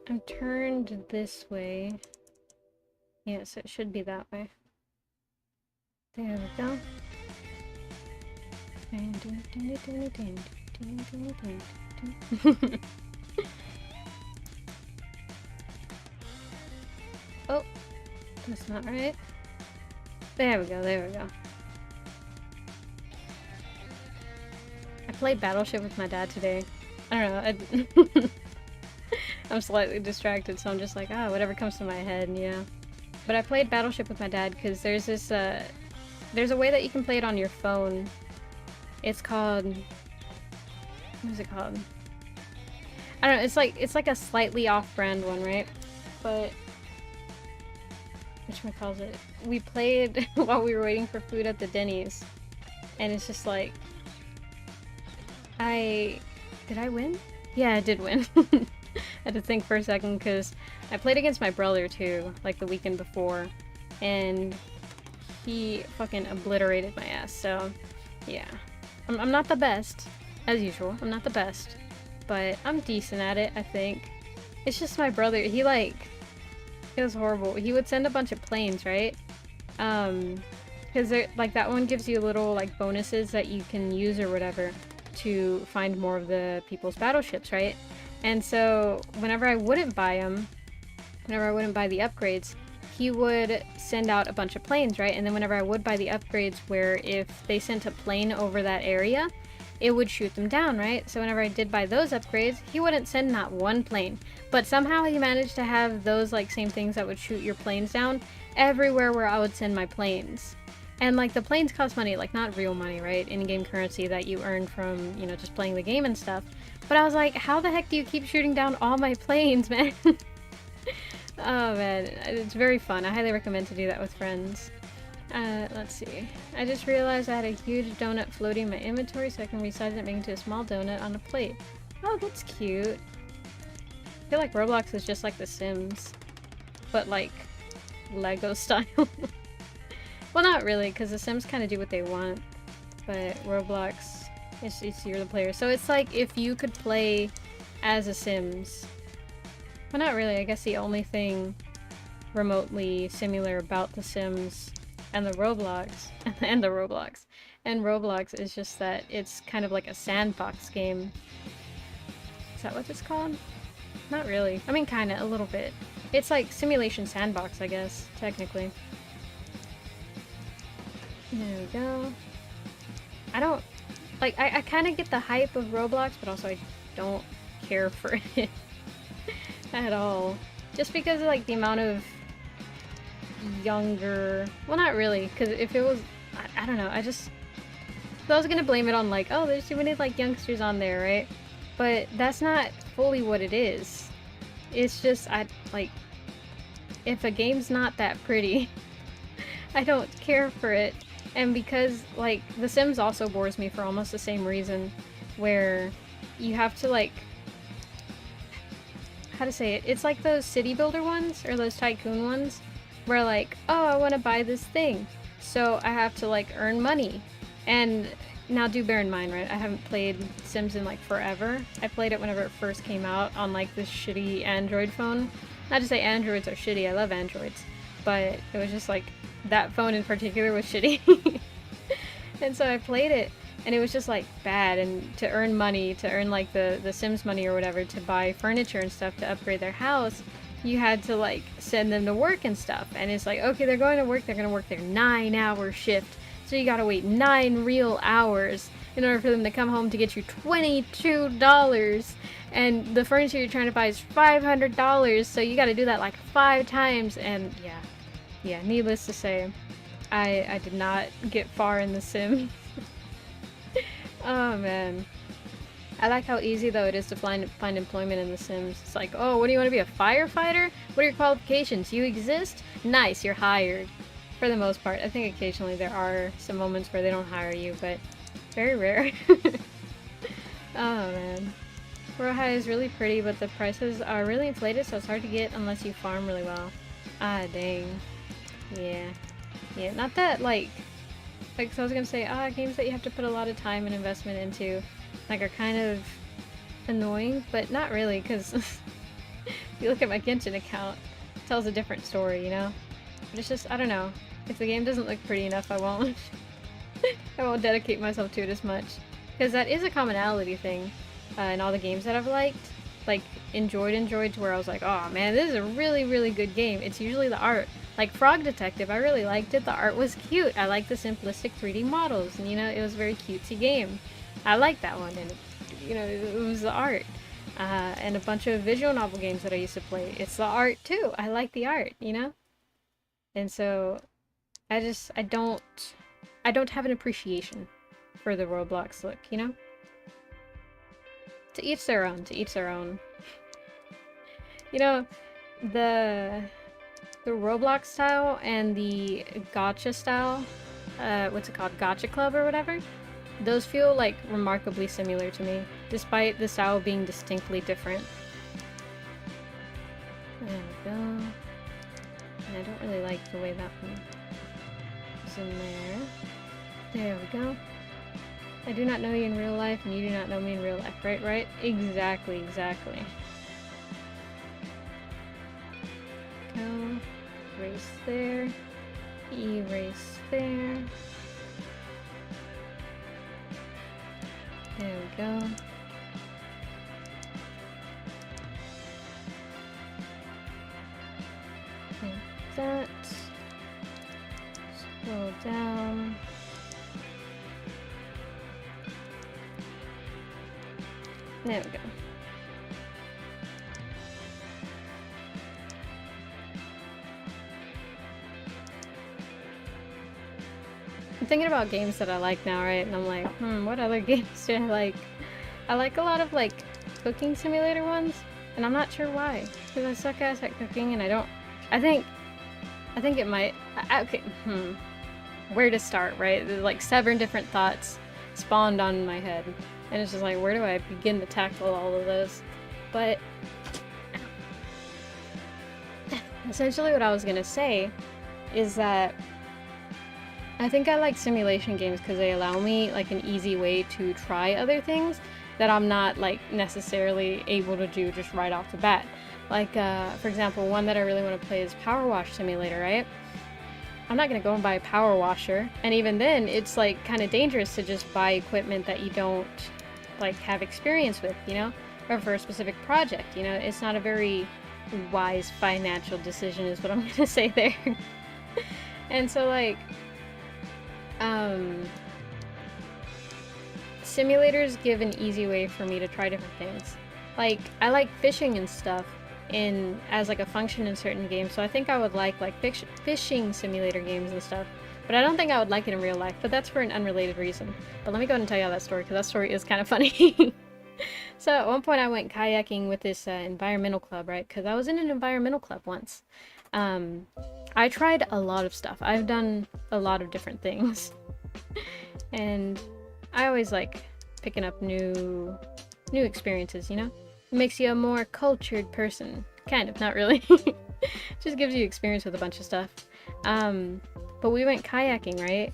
I'm turned this way. Yeah, so it should be that way. There we go. Oh, that's not right. There we go, there we go. I played Battleship with my dad today. I don't know, I'm slightly distracted, so I'm just like, whatever comes to my head, you know? But I played Battleship with my dad because there's this, there's a way that you can play it on your phone. It's called, what is it called? I don't know, it's like a slightly off-brand one, right? But, whatchamacallit? We played while we were waiting for food at the Denny's, and it's just like, did I win? Yeah, I did win. I had to think for a second because I played against my brother too, like the weekend before, and he fucking obliterated my ass, so yeah. I'm not the best, as usual, I'm not the best, but I'm decent at it, I think. It's just my brother. He like, it was horrible. He would send a bunch of planes, right? Because like that one gives you little like bonuses that you can use or whatever to find more of the people's battleships, right? And so whenever I wouldn't buy them, whenever I wouldn't buy the upgrades, he would send out a bunch of planes, right? And then whenever I would buy the upgrades, where if they sent a plane over that area, it would shoot them down, right? So whenever I did buy those upgrades, he wouldn't send not one plane. But somehow he managed to have those like same things that would shoot your planes down everywhere where I would send my planes. And like the planes cost money, like not real money, right? In-game currency that you earn from, you know, just playing the game and stuff. But I was like, how the heck do you keep shooting down all my planes, man? Oh man, it's very fun. I highly recommend to do that with friends. Let's see. I just realized I had a huge donut floating in my inventory, so I can resize it and make it into a small donut on a plate. Oh, that's cute. I feel like Roblox is just like The Sims, but like Lego style. Well, not really, because The Sims kind of do what they want, but Roblox, it's you're the player. So it's like if you could play as a Sims. Well, not really. I guess the only thing remotely similar about The Sims and the Roblox and Roblox is just that it's kind of like a sandbox game. Is that what it's called? Not really. I mean, kind of, a little bit. It's like simulation sandbox, I guess, technically. There we go. I don't... Like, I kind of get the hype of Roblox, but also I don't care for it at all. Just because of, like, the amount of younger... Well, not really, because if it was... I don't know, I just... So I was gonna blame it on, like, oh, there's too many, like, youngsters on there, right? But that's not fully what it is. It's just, like... If a game's not that pretty, I don't care for it. And because, like, The Sims also bores me for almost the same reason, where you have to, like... How to say it? It's like those city builder ones, or those tycoon ones, where like, oh, I want to buy this thing, so I have to like earn money. And now do bear in mind, right, I haven't played Sims in like forever. I played it whenever it first came out on like this shitty Android phone. Not to say Androids are shitty, I love Androids, but it was just like, that phone in particular was shitty. And so I played it, and it was just like bad, and to earn money, to earn like the Sims money or whatever, to buy furniture and stuff to upgrade their house, you had to like send them to work and stuff. And it's like, okay, they're going to work, they're gonna work their 9-hour shift, so you gotta wait 9 real hours in order for them to come home to get you $22, and the furniture you're trying to buy is $500, so you gotta do that like 5 times. And yeah, needless to say, I did not get far in The Sims. Oh man. I like how easy though it is to find employment in The Sims. It's like, oh, what do you want to be, a firefighter? What are your qualifications? You exist? Nice, you're hired. For the most part. I think occasionally there are some moments where they don't hire you, but very rare. Oh man. World High is really pretty, but the prices are really inflated, so it's hard to get unless you farm really well. Ah, dang. Yeah. Yeah, not that, like, so I was gonna say, games that you have to put a lot of time and investment into, like, are kind of annoying, but not really, because if you look at my Genshin account, it tells a different story, you know? But it's just, I don't know. If the game doesn't look pretty enough, I won't I won't dedicate myself to it as much. Because that is a commonality thing in all the games that I've liked. Like, enjoyed to where I was like, oh man, this is a really, really good game. It's usually the art. Like Frog Detective, I really liked it. The art was cute. I liked the simplistic 3D models, and you know, it was a very cutesy game. I liked that one, and you know, it was the art. And a bunch of visual novel games that I used to play. It's the art too. I like the art, you know? And so, I don't have an appreciation for the Roblox look, you know? To each their own, to each their own. You know, the Roblox style and the gacha style, what's it called, gacha club or whatever, those feel like remarkably similar to me, despite the style being distinctly different. There we go. And I don't really like the way that one is in there. There we go. I do not know you in real life, and you do not know me in real life. Right? Exactly. go. Erase there. Erase there. There we go. Like that. Scroll down. There we go. I'm thinking about games that I like now, right? And I'm like, what other games do I like? I like a lot of like cooking simulator ones, and I'm not sure why. Because I suck ass at cooking, and I think it might. Okay, where to start, right? There's like 7 different thoughts spawned on my head, and it's just like, where do I begin to tackle all of those? But essentially what I was gonna say is that I think I like simulation games because they allow me like an easy way to try other things that I'm not like necessarily able to do just right off the bat. Like for example, one that I really want to play is Power Wash Simulator, right? I'm not gonna go and buy a power washer, and even then it's like kind of dangerous to just buy equipment that you don't like have experience with, you know, or for a specific project, you know. It's not a very wise financial decision is what I'm gonna say there. And so like simulators give an easy way for me to try different things. Like I like fishing and stuff as like a function in certain games, so I think I would like fishing simulator games and stuff, but I don't think I would like it in real life, but that's for an unrelated reason. But let me go ahead and tell you that story, because that story is kind of funny. So at one point I went kayaking with this environmental club, right? Because I was in an environmental club once. I tried a lot of stuff. I've done a lot of different things. And I always like picking up new experiences, you know? It makes you a more cultured person. Kind of, not really. Just gives you experience with a bunch of stuff. But we went kayaking, right?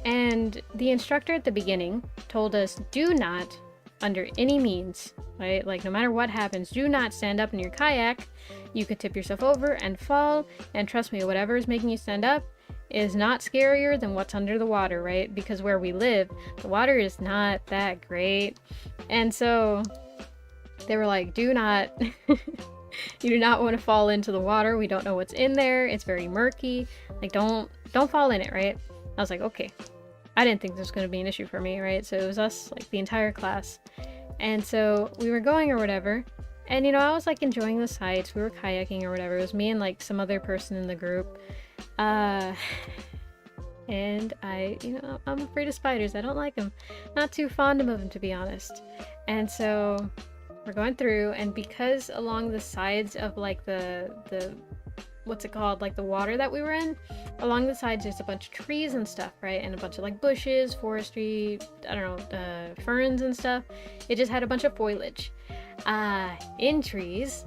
And the instructor at the beginning told us, do not, under any means, right? Like no matter what happens, do not stand up in your kayak. You could tip yourself over and fall, and trust me, whatever is making you stand up is not scarier than what's under the water, right? Because where we live, the water is not that great. And so they were like, do not, you do not want to fall into the water. We don't know what's in there. It's very murky. Like don't fall in it, right? I was like, okay. I didn't think this was going to be an issue for me, right? So it was us, like the entire class. And so we were going or whatever. And, you know, I was like enjoying the sights. We were kayaking or whatever. It was me and like some other person in the group. And I'm afraid of spiders. I don't like them. Not too fond of them, to be honest. And so we're going through, and because along the sides of like the what's it called, like the water that we were in, along the sides there's a bunch of trees and stuff, right? And a bunch of like bushes, forestry, I don't know, ferns and stuff. It just had a bunch of foliage. In trees,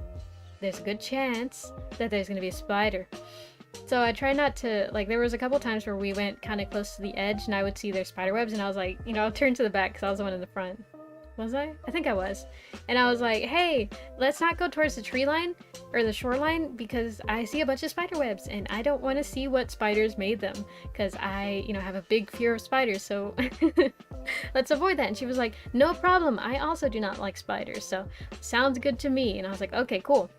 there's a good chance that there's gonna be a spider. So I try not to, like, there was a couple times where we went kind of close to the edge and I would see their spider webs, and I was like, you know, I'll turn to the back because I was the one in the front. Was I? I think I was. And I was like, hey, let's not go towards the tree line or the shoreline because I see a bunch of spider webs and I don't want to see what spiders made them because I, you know, have a big fear of spiders. So let's avoid that. And she was like, no problem. I also do not like spiders. So sounds good to me. And I was like, okay, cool.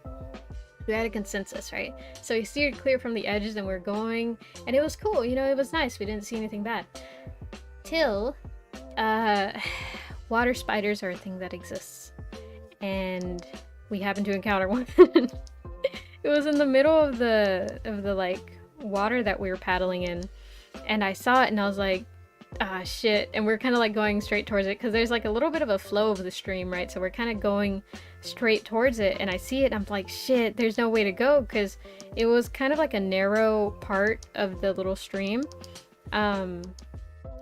We had a consensus, right? So we steered clear from the edges and we're going, and it was cool. You know, it was nice. We didn't see anything bad. Till, water spiders are a thing that exists, and we happened to encounter one. It was in the middle of the like water that we were paddling in, and I saw it and I was like, ah, shit. And we're kind of like going straight towards it because there's like a little bit of a flow of the stream, right? So we're kind of going straight towards it, and I see it and I'm like, shit, there's no way to go because it was kind of like a narrow part of the little stream.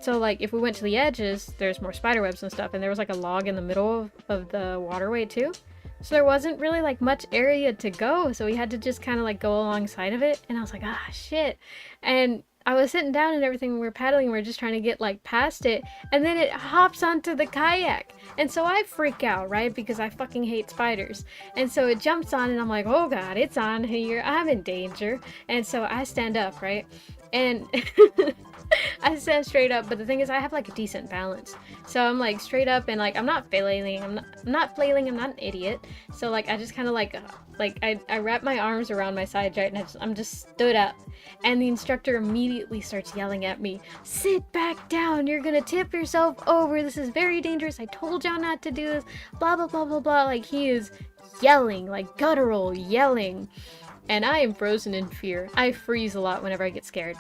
So like if we went to the edges, there's more spider webs and stuff, and there was like a log in the middle of the waterway too. So there wasn't really like much area to go, so we had to just kind of like go alongside of it, and I was like, ah, shit. And I was sitting down and everything, we were paddling, we were just trying to get like past it, and then it hops onto the kayak. And so I freak out, right? Because I fucking hate spiders. And so it jumps on and I'm like, oh god, it's on here, I'm in danger. And so I stand up, right? And I stand straight up, but the thing is I have like a decent balance. So I'm like straight up and like I'm not flailing, I'm not flailing, I'm not an idiot. So like I just kind of like I wrap my arms around my sides, right? And I'm just stood up. And the instructor immediately starts yelling at me, sit back down, you're gonna tip yourself over, this is very dangerous, I told y'all not to do this, blah blah blah blah blah. Like he is yelling, like guttural yelling. And I am frozen in fear. I freeze a lot whenever I get scared.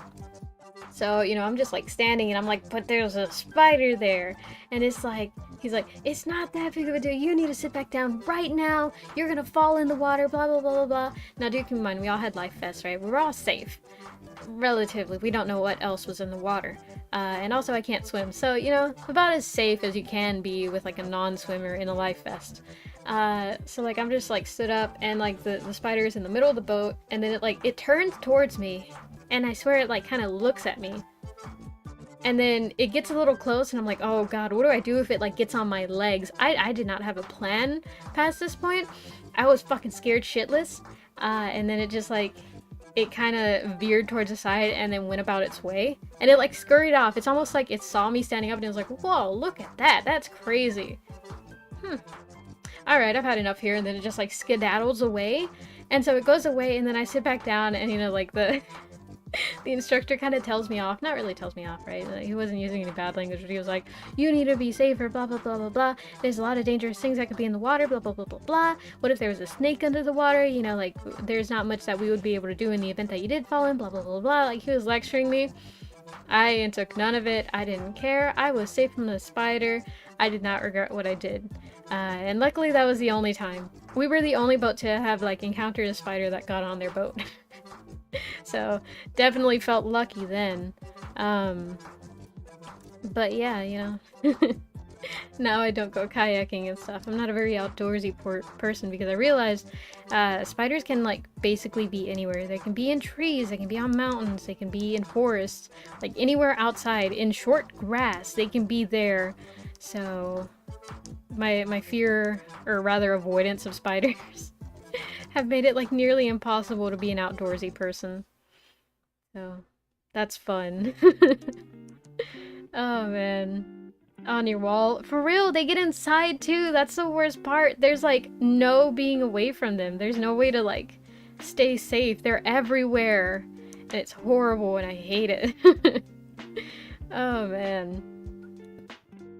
So, you know, I'm just like standing and I'm like, but there's a spider there. And it's like, he's like, it's not that big of a deal. You need to sit back down right now. You're gonna fall in the water, blah, blah, blah, blah, blah. Now, do keep in mind, we all had life vests, right? We were all safe. Relatively. We don't know what else was in the water. And also, I can't swim. So, you know, about as safe as you can be with like a non-swimmer in a life vest. So like I'm just like stood up and like the spider is in the middle of the boat and then it turns towards me and I swear it like kind of looks at me and then it gets a little close and I'm like, oh god, what do I do if it like gets on my legs? I did not have a plan past this point. I was fucking scared shitless, and then it just like it kind of veered towards the side and then went about its way and it like scurried off. It's almost like it saw me standing up and it was like, whoa, look at that, that's crazy. Alright, I've had enough here, and then it just like skedaddles away, and so it goes away, and then I sit back down, and you know, like the instructor kind of tells me off, not really tells me off, right? Like, he wasn't using any bad language, but he was like, you need to be safer, blah blah blah blah blah, there's a lot of dangerous things that could be in the water, blah blah blah blah blah, what if there was a snake under the water, you know, like, there's not much that we would be able to do in the event that you did fall in, blah blah blah blah, like, he was lecturing me. I took none of it, I didn't care, I was safe from the spider, I did not regret what I did. And luckily that was the only time. We were the only boat to have like encountered a spider that got on their boat. So definitely felt lucky then. But yeah, you know. Now I don't go kayaking and stuff. I'm not a very outdoorsy person because I realized spiders can like basically be anywhere. They can be in trees, they can be on mountains, they can be in forests, like anywhere outside, in short grass, they can be there. So my fear, or rather avoidance of spiders have made it like nearly impossible to be an outdoorsy person. So that's fun. Oh man. On your wall. For real, they get inside too. That's the worst part. There's like no being away from them. There's no way to like stay safe. They're everywhere. And it's horrible and I hate it. Oh man.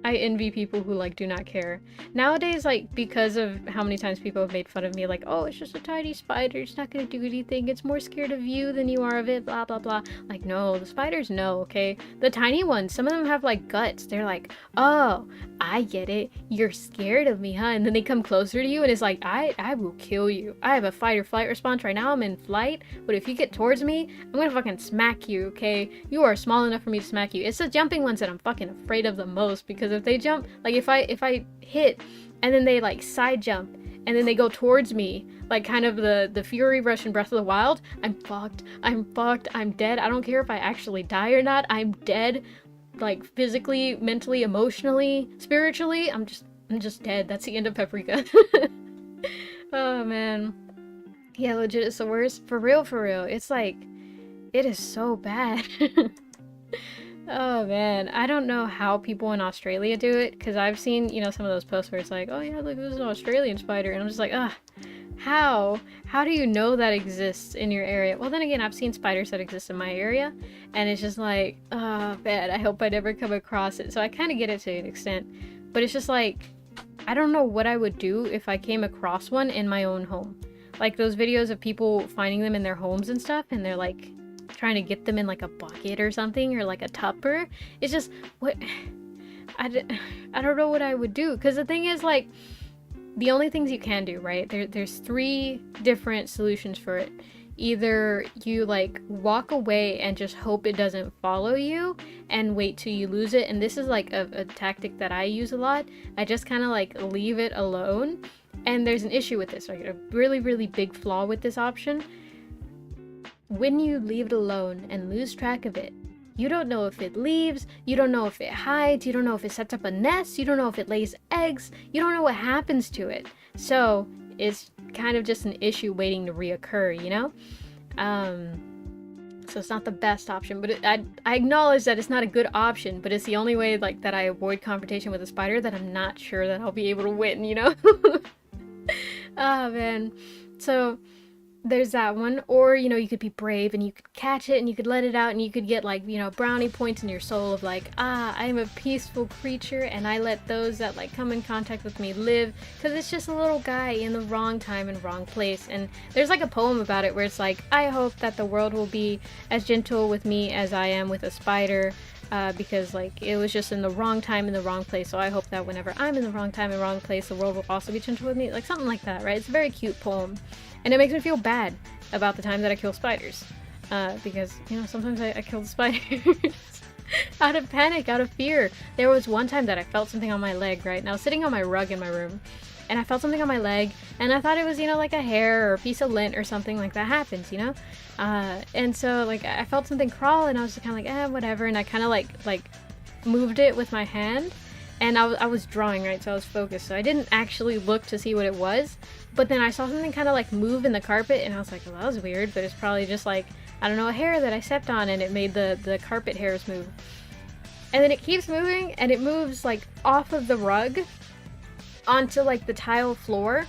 I envy people who like do not care. Nowadays, like, because of how many times people have made fun of me, like, oh, it's just a tiny spider, it's not gonna do anything, it's more scared of you than you are of it, blah blah blah. Like, no, the spiders know, okay? The tiny ones, some of them have like guts. They're like, oh, I get it, you're scared of me, huh? And then they come closer to you and it's like, I will kill you. I have a fight or flight response right now, I'm in flight, but if you get towards me, I'm gonna fucking smack you, okay? You are small enough for me to smack you. It's the jumping ones that I'm fucking afraid of the most, because if they jump, like if I hit and then they like side jump and then they go towards me, like kind of the Fury Rush in Breath of the Wild, I'm fucked, I'm dead. I don't care if I actually die or not, I'm dead, like physically, mentally, emotionally, spiritually, I'm just dead. That's the end of Paprika. Oh man. Yeah, legit, it's the worst. For real, it's like, it is so bad. Oh man, I don't know how people in Australia do it, because I've seen, you know, some of those posts where it's like, oh yeah, look, this is an Australian spider, and I'm just like, ugh, how do you know that exists in your area? Well, then again, I've seen spiders that exist in my area, and it's just like, oh man, I hope I never come across it. So I kind of get it to an extent, but it's just like, I don't know what I would do if I came across one in my own home. Like those videos of people finding them in their homes and stuff, and they're like trying to get them in like a bucket or something, or like a tupper. It's just, what, I don't know what I would do, because the thing is, like, the only things you can do, right, there's 3 different solutions for it. Either you like walk away and just hope it doesn't follow you and wait till you lose it, and this is like a tactic that I use a lot. I just kind of like leave it alone, and there's an issue with this, right? A really big flaw with this option. when you leave it alone and lose track of it, you don't know if it leaves, you don't know if it hides, you don't know if it sets up a nest, you don't know if it lays eggs, you don't know what happens to it. So it's kind of just an issue waiting to reoccur, you know? So it's not the best option, but I acknowledge that it's not a good option, but it's the only way like that I avoid confrontation with a spider that I'm not sure that I'll be able to win, you know? Oh man. So there's that one. Or, you know, you could be brave and you could catch it and you could let it out and you could get like, you know, brownie points in your soul of like, I'm a peaceful creature and I let those that like come in contact with me live, because it's just a little guy in the wrong time and wrong place. And there's like a poem about it where it's like, I hope that the world will be as gentle with me as I am with a spider, because like it was just in the wrong time in the wrong place, so I hope that whenever I'm in the wrong time and wrong place, the world will also be gentle with me, like something like that, right? It's a very cute poem. And it makes me feel bad about the time that I kill spiders. Because, you know, sometimes I kill the spiders out of panic, out of fear. There was one time that I felt something on my leg, right? And I was sitting on my rug in my room, and I felt something on my leg, and I thought it was, you know, like a hair or a piece of lint or something like that happens, you know? And so, like, I felt something crawl, and I was kind of like, whatever, and I kind of, like, moved it with my hand. And I was drawing, right, so I was focused, so I didn't actually look to see what it was, but then I saw something kind of like move in the carpet, and I was like, well, that was weird, but it's probably just like, I don't know, a hair that I stepped on, and it made the carpet hairs move. And then it keeps moving, and it moves like off of the rug onto like the tile floor,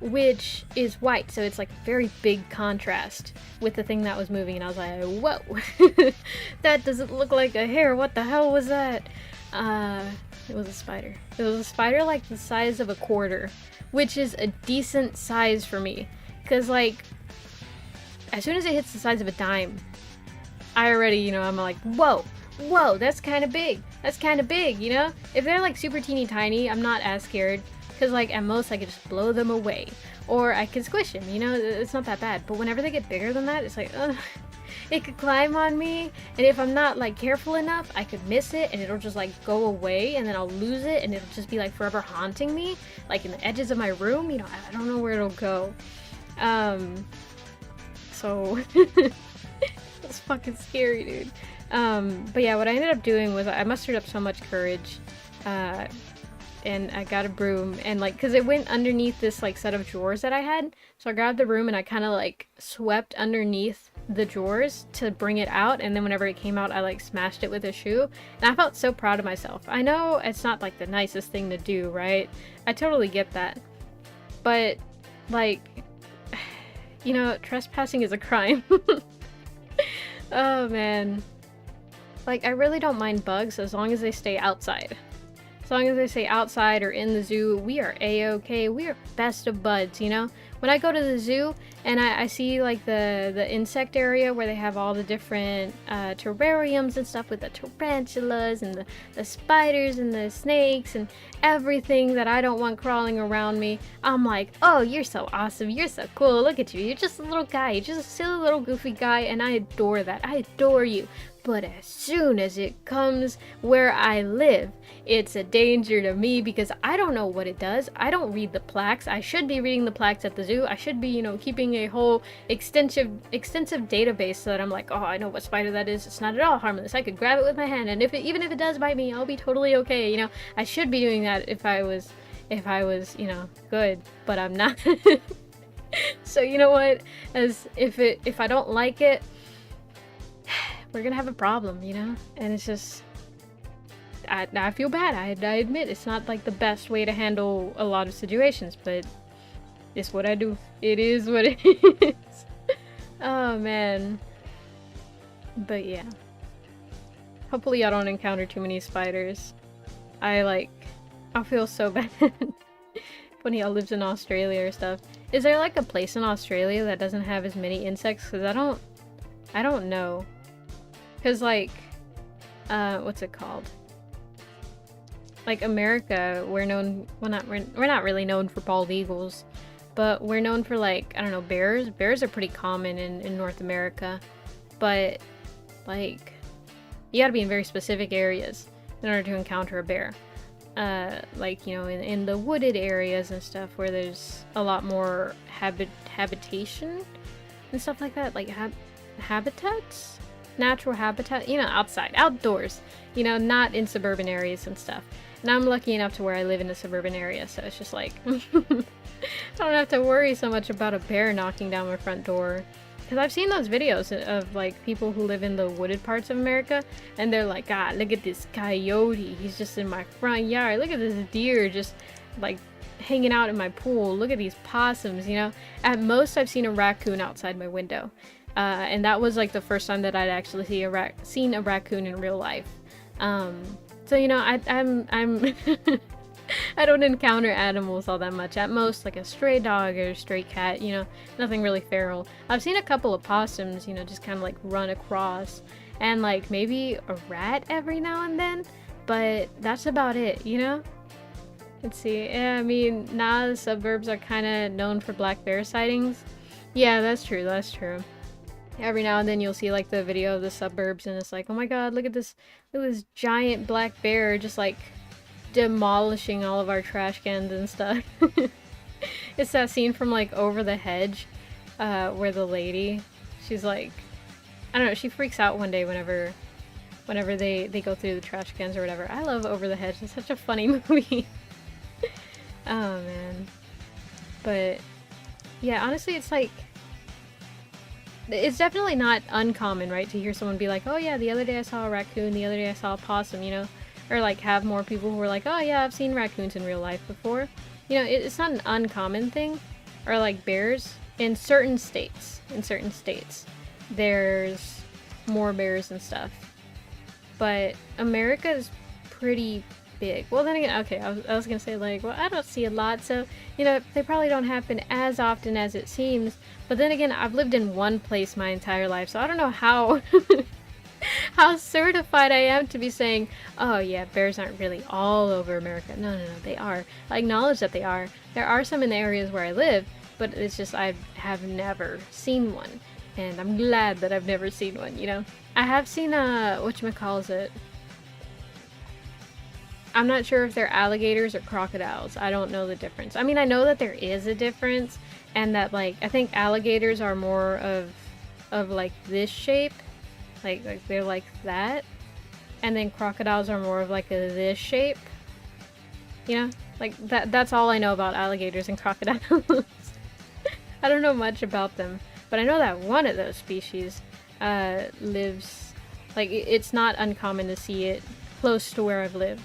which is white, so it's like very big contrast with the thing that was moving, and I was like, whoa, that doesn't look like a hair, what the hell was that? It was a spider. It was a spider like the size of a quarter, which is a decent size for me. Because, like, as soon as it hits the size of a dime, I already, you know, I'm like, whoa, that's kind of big. That's kind of big, you know? If they're, like, super teeny tiny, I'm not as scared. Because, like, at most, I could just blow them away. Or I could squish them, you know? It's not that bad. But whenever they get bigger than that, it's like, ugh. It could climb on me, and if I'm not like careful enough, I could miss it and it'll just like go away, and then I'll lose it and it'll just be like forever haunting me, like in the edges of my room, you know. I don't know where it'll go. So it's fucking scary, dude. But yeah, what I ended up doing was I mustered up so much courage, and I got a broom, and like, cause it went underneath this like set of drawers that I had, so I grabbed the broom and I kind of like swept underneath the drawers to bring it out, and then whenever it came out, I like smashed it with a shoe, and I felt so proud of myself. I know it's not like the nicest thing to do, right? I totally get that, but like, you know, trespassing is a crime. Oh man, like I really don't mind bugs as long as they stay outside. As long as they stay outside or in the zoo, we are a-okay. We are best of buds, you know? When I go to the zoo and I see like the insect area where they have all the different terrariums and stuff with the tarantulas and the spiders and the snakes and everything that I don't want crawling around me, I'm like, oh, you're so awesome. You're so cool. Look at you. You're just a little guy. You're just a silly little goofy guy, and I adore that. I adore you. But as soon as it comes where I live, it's a danger to me because I don't know what it does. I don't read the plaques. I should be reading the plaques at the zoo. I should be, you know, keeping a whole extensive database so that I'm like, oh, I know what spider that is. It's not at all harmless. I could grab it with my hand, and even if it does bite me, I'll be totally okay. You know, I should be doing that if I was, you know, good, but I'm not. So you know what? If I don't like it, we're gonna have a problem, you know? And it's just, I feel bad. I admit it's not like the best way to handle a lot of situations, but it's what I do. It is what it is. Oh man. But yeah. Hopefully I don't encounter too many spiders. I feel so bad. Funny, I lives in Australia or stuff. Is there like a place in Australia that doesn't have as many insects? Because I don't know. Because like, what's it called? Like America, we're not really known for bald eagles, but we're known for like, I don't know, bears. Bears are pretty common in North America, but like, you gotta be in very specific areas in order to encounter a bear. Like, you know, in the wooded areas and stuff where there's a lot more habitation and stuff like that. Like, habitats, natural habitat, you know, outside, outdoors, you know, not in suburban areas and stuff. And I'm lucky enough to where I live in a suburban area, so it's just like I don't have to worry so much about a bear knocking down my front door. Because I've seen those videos of like people who live in the wooded parts of America, and they're like, ah, look at this coyote, he's just in my front yard. Look at this deer just like hanging out in my pool. Look at these possums, you know. At most, I've seen a raccoon outside my window, and that was like the first time that I'd actually seen a raccoon in real life. So you know, I'm I don't encounter animals all that much. At most, like a stray dog or a stray cat, you know, nothing really feral. I've seen a couple of possums, you know, just kind of like run across, and like maybe a rat every now and then, but that's about it, you know? Let's see. Yeah, I mean, now the suburbs are kind of known for black bear sightings. Yeah, that's true, that's true. Every now and then you'll see like the video of the suburbs, and it's like, oh my god, look at this giant black bear just like demolishing all of our trash cans and stuff. It's that scene from like Over the Hedge, where the lady, she's like, I don't know, she freaks out one day whenever they go through the trash cans or whatever. I love Over the Hedge. It's such a funny movie. Oh man. But yeah, honestly, it's like, it's definitely not uncommon, right, to hear someone be like, oh yeah, the other day I saw a raccoon, the other day I saw a possum, you know? Or like have more people who are like, oh yeah, I've seen raccoons in real life before. You know, it's not an uncommon thing. Or like bears. In certain states, there's more bears and stuff. But America is pretty big. Well, then again, okay, I was gonna say like, well, I don't see a lot, so, you know, they probably don't happen as often as it seems. But then again, I've lived in one place my entire life, so I don't know how how certified I am to be saying, oh yeah, bears aren't really all over America. No, they are. I acknowledge that they are. There are some in the areas where I live, but it's just I have never seen one. And I'm glad that I've never seen one, you know? I have seen, whatchamacallit. I'm not sure if they're alligators or crocodiles. I don't know the difference. I mean, I know that there is a difference, and that, like, I think alligators are more of like this shape. Like they're like that, and then crocodiles are more of like a this shape, you know, like that's all I know about alligators and crocodiles. I don't know much about them, but I know that one of those species lives, like, it's not uncommon to see it close to where I've lived,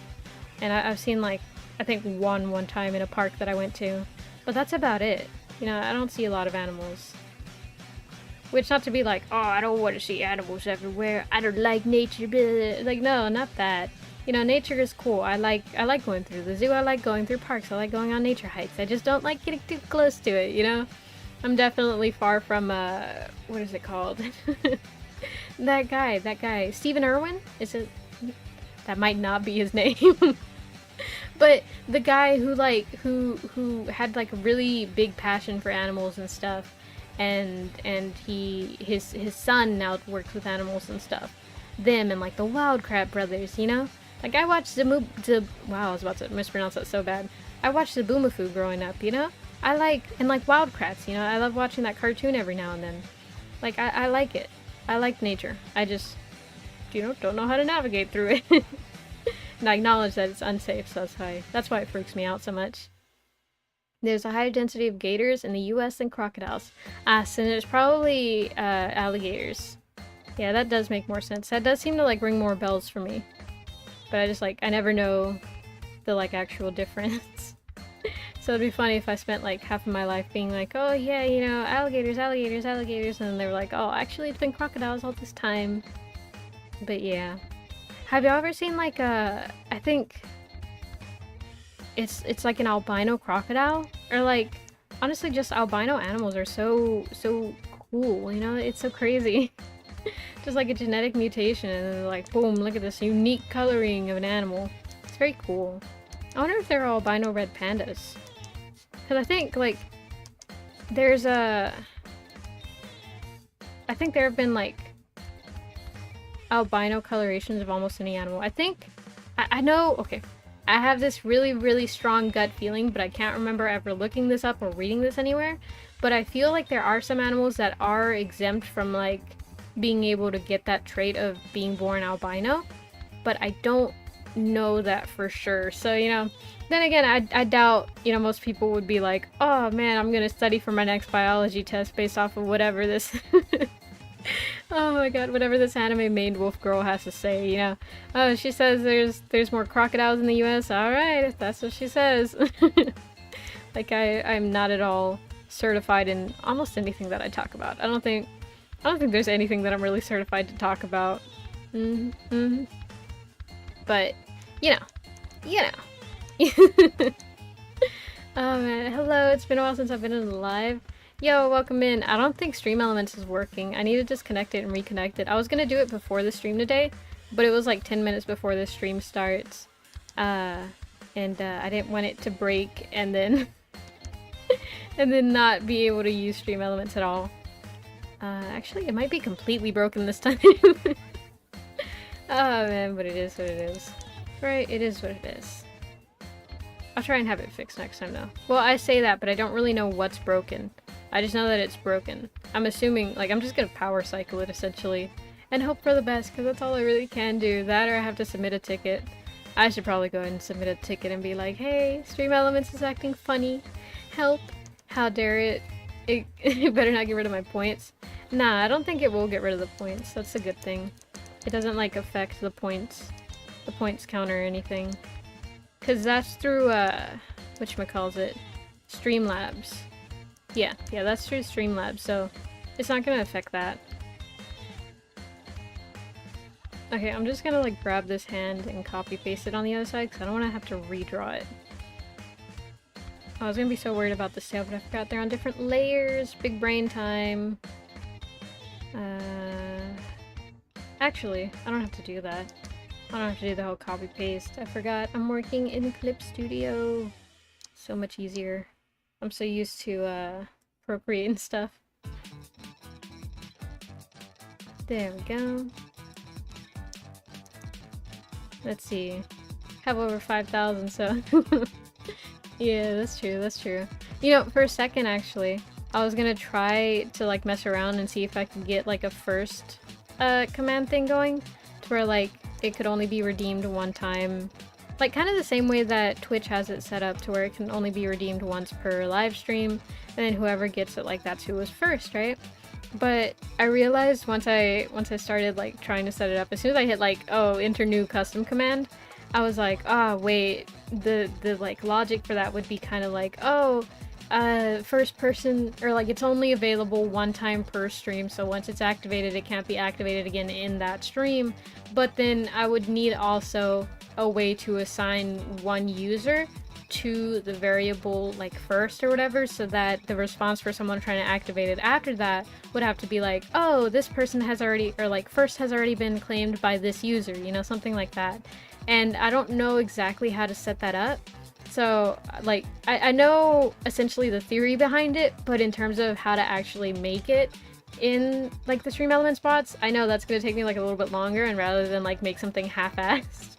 and I've seen like, I think one time in a park that I went to, but that's about it. You know, I don't see a lot of animals. Which, not to be like, oh, I don't want to see animals everywhere, I don't like nature, blah, blah. Like, no, not that. You know, nature is cool. I like going through the zoo, I like going through parks, I like going on nature hikes. I just don't like getting too close to it, you know? I'm definitely far from, what is it called? that guy, Stephen Irwin? Is it? That might not be his name. But the guy who, like, who had, like, a really big passion for animals and stuff. And his son now works with animals and stuff. Them and like the Wild Crab brothers, you know? Like, I watched wow, I was about to mispronounce that so bad. I watched the Boomafoo growing up, you know? I like Wild Kratts, you know? I love watching that cartoon every now and then. Like, I like it. I like nature. I just, you know, don't know how to navigate through it. And I acknowledge that it's unsafe, so that's why it freaks me out so much. There's a higher density of gators in the US than crocodiles. So there's probably alligators. Yeah, that does make more sense. That does seem to like ring more bells for me. But I just like, I never know the like actual difference. So it'd be funny if I spent like half of my life being like, oh yeah, you know, alligators, alligators, alligators, and then they were like, oh, actually it's been crocodiles all this time. But yeah. Have y'all ever seen like I think it's like an albino crocodile? Or like, honestly, just albino animals are so cool, you know? It's so crazy. Just like a genetic mutation, and then like, boom, look at this unique coloring of an animal. It's very cool. I wonder if they're albino red pandas. Because I think, like, there's a... I think there have been, like, albino colorations of almost any animal. I think... I know... Okay. I have this really strong gut feeling, but I can't remember ever looking this up or reading this anywhere. But I feel like there are some animals that are exempt from, like, being able to get that trait of being born albino, but I don't know that for sure. So, you know, then again, I doubt, you know, most people would be like, oh man, I'm gonna study for my next biology test based off of whatever this oh my god, whatever this anime main wolf girl has to say, you know. Oh, she says there's more crocodiles in the US. Alright, if that's what she says. Like, I'm not at all certified in almost anything that I talk about. I don't think there's anything that I'm really certified to talk about. But, you know. Oh man, hello, it's been a while since I've been in the live. Yo, welcome in. I don't think Stream Elements is working. I need to disconnect it and reconnect it. I was gonna do it before the stream today, but it was like 10 minutes before the stream starts. I didn't want it to break and then and then not be able to use Stream Elements at all. Actually, it might be completely broken this time. Oh man, but it is what it is. Right, it is what it is. I'll try and have it fixed next time though. Well, I say that, but I don't really know what's broken. I just know that it's broken. I'm assuming, like, I'm just gonna power cycle it essentially and hope for the best, because that's all I really can do. That or I have to submit a ticket. I should probably go ahead and submit a ticket and be like, hey, Stream Elements is acting funny. Help. How dare it. It better not get rid of my points. Nah, I don't think it will get rid of the points. That's a good thing. It doesn't, like, affect the points counter or anything. Because that's through, whatchamacallit, Streamlabs. Yeah, that's through Streamlabs, so it's not gonna affect that. Okay, I'm just gonna, like, grab this hand and copy-paste it on the other side, because I don't want to have to redraw it. I was gonna be so worried about the sale, but I forgot they're on different layers. Big brain time. Actually, I don't have to do that. I don't have to do the whole copy-paste. I forgot I'm working in Clip Studio. So much easier. I'm so used to, Procreate and stuff. There we go. Let's see. Have over 5,000, so... Yeah, that's true, that's true. You know, for a second, actually, I was gonna try to, like, mess around and see if I could get, like, a first, command thing going, to where, like, it could only be redeemed one time. Like, kind of the same way that Twitch has it set up, to where it can only be redeemed once per live stream, and then whoever gets it, like, that's who was first, right? But I realized once I started, like, trying to set it up, as soon as I hit, like, oh, enter new custom command, I was like, ah, wait, the like, logic for that would be kind of like, oh, first person, or like, it's only available one time per stream, so once it's activated, it can't be activated again in that stream. But then I would need also a way to assign one user to the variable, like, first or whatever, so that the response for someone trying to activate it after that would have to be like, oh, this person has already, or like, first has already been claimed by this user, you know, something like that. And I don't know exactly how to set that up. So, like, I know essentially the theory behind it, but in terms of how to actually make it in, like, the Stream Elements bots, I know that's gonna take me, like, a little bit longer, and rather than, like, make something half-assed,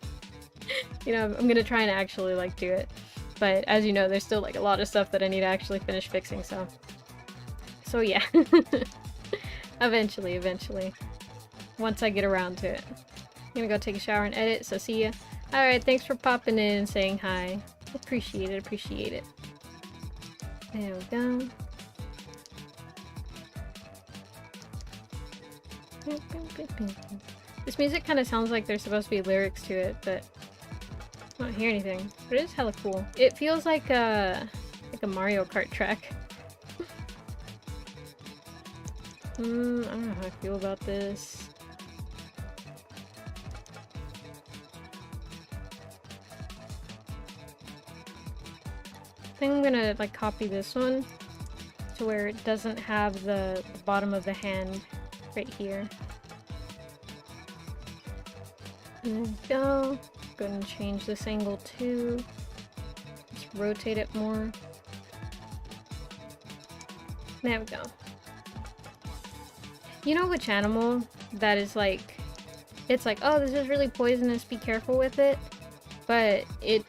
you know, I'm gonna try and actually, like, do it. But as you know, there's still, like, a lot of stuff that I need to actually finish fixing, so yeah. Eventually. Once I get around to it. I'm gonna go take a shower and edit, so see ya. Alright, thanks for popping in and saying hi. Appreciate it. There we go. This music kind of sounds like there's supposed to be lyrics to it, but I don't hear anything. But it is hella cool. It feels like a Mario Kart track. I don't know how I feel about this. I think I'm gonna, like, copy this one to where it doesn't have the bottom of the hand right here. There we go. Go ahead and change this angle too. Just rotate it more. There we go. You know which animal that is like, it's like, oh, this is really poisonous, be careful with it, but it,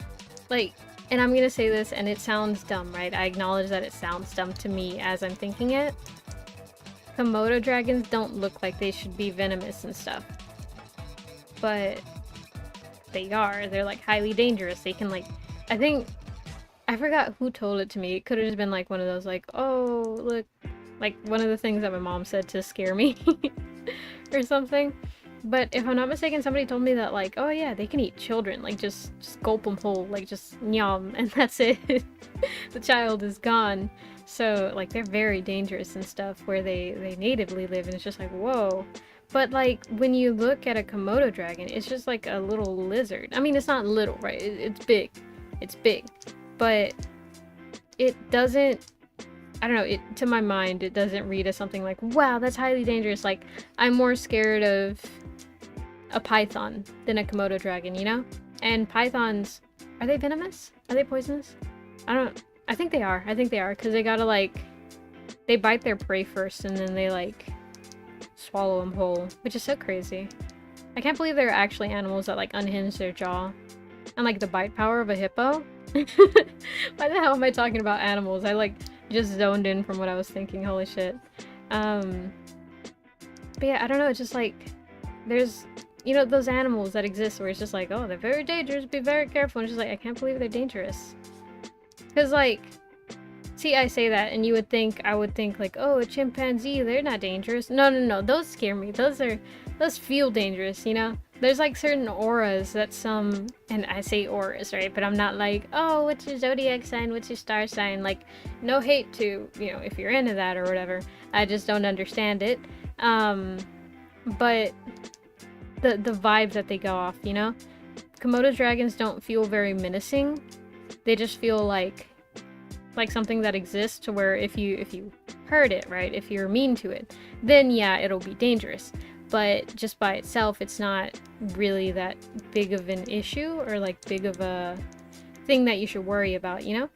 like, and I'm gonna say this and it sounds dumb, right? I acknowledge that it sounds dumb to me as I'm thinking it, Komodo dragons don't look like they should be venomous and stuff. But they are. They're like highly dangerous. They can like, I think, I forgot who told it to me. It could have just been like one of those like, oh, look, like one of the things that my mom said to scare me or something. But if I'm not mistaken, somebody told me that like, oh yeah, they can eat children, like just gulp them whole, like just nyam, and that's it. The child is gone. So like they're very dangerous and stuff where they natively live, and it's just like, whoa. But like when you look at a Komodo dragon, it's just like a little lizard. I mean, it's not little, right? It's big. It's big. But it doesn't, I don't know, it, to my mind, it doesn't read as something like, wow, that's highly dangerous. Like, I'm more scared of a python than a Komodo dragon, you know? And pythons, are they venomous? Are they poisonous? I think they are. I think they are, because they gotta, like, they bite their prey first, and then they, like, swallow them whole, which is so crazy. I can't believe there are actually animals that, like, unhinge their jaw. And, like, the bite power of a hippo? Why the hell am I talking about animals? I, like, just zoned in from what I was thinking. Holy shit. But yeah, I don't know, it's just, like, there's, you know, those animals that exist where it's just like, oh, they're very dangerous, be very careful, and it's just like, I can't believe they're dangerous. Because, like, see, I say that, and I would think, like, oh, a chimpanzee, they're not dangerous. No, those scare me. Those feel dangerous, you know? There's, like, certain auras that some, and I say auras, right? But I'm not like, oh, what's your zodiac sign? What's your star sign? Like, no hate to, you know, if you're into that or whatever. I just don't understand it. But the vibe that they go off, you know? Komodo dragons don't feel very menacing. They just feel like something that exists to where if you hurt it, right? If you're mean to it, then yeah, it'll be dangerous. But just by itself, it's not really that big of an issue or like big of a thing that you should worry about, you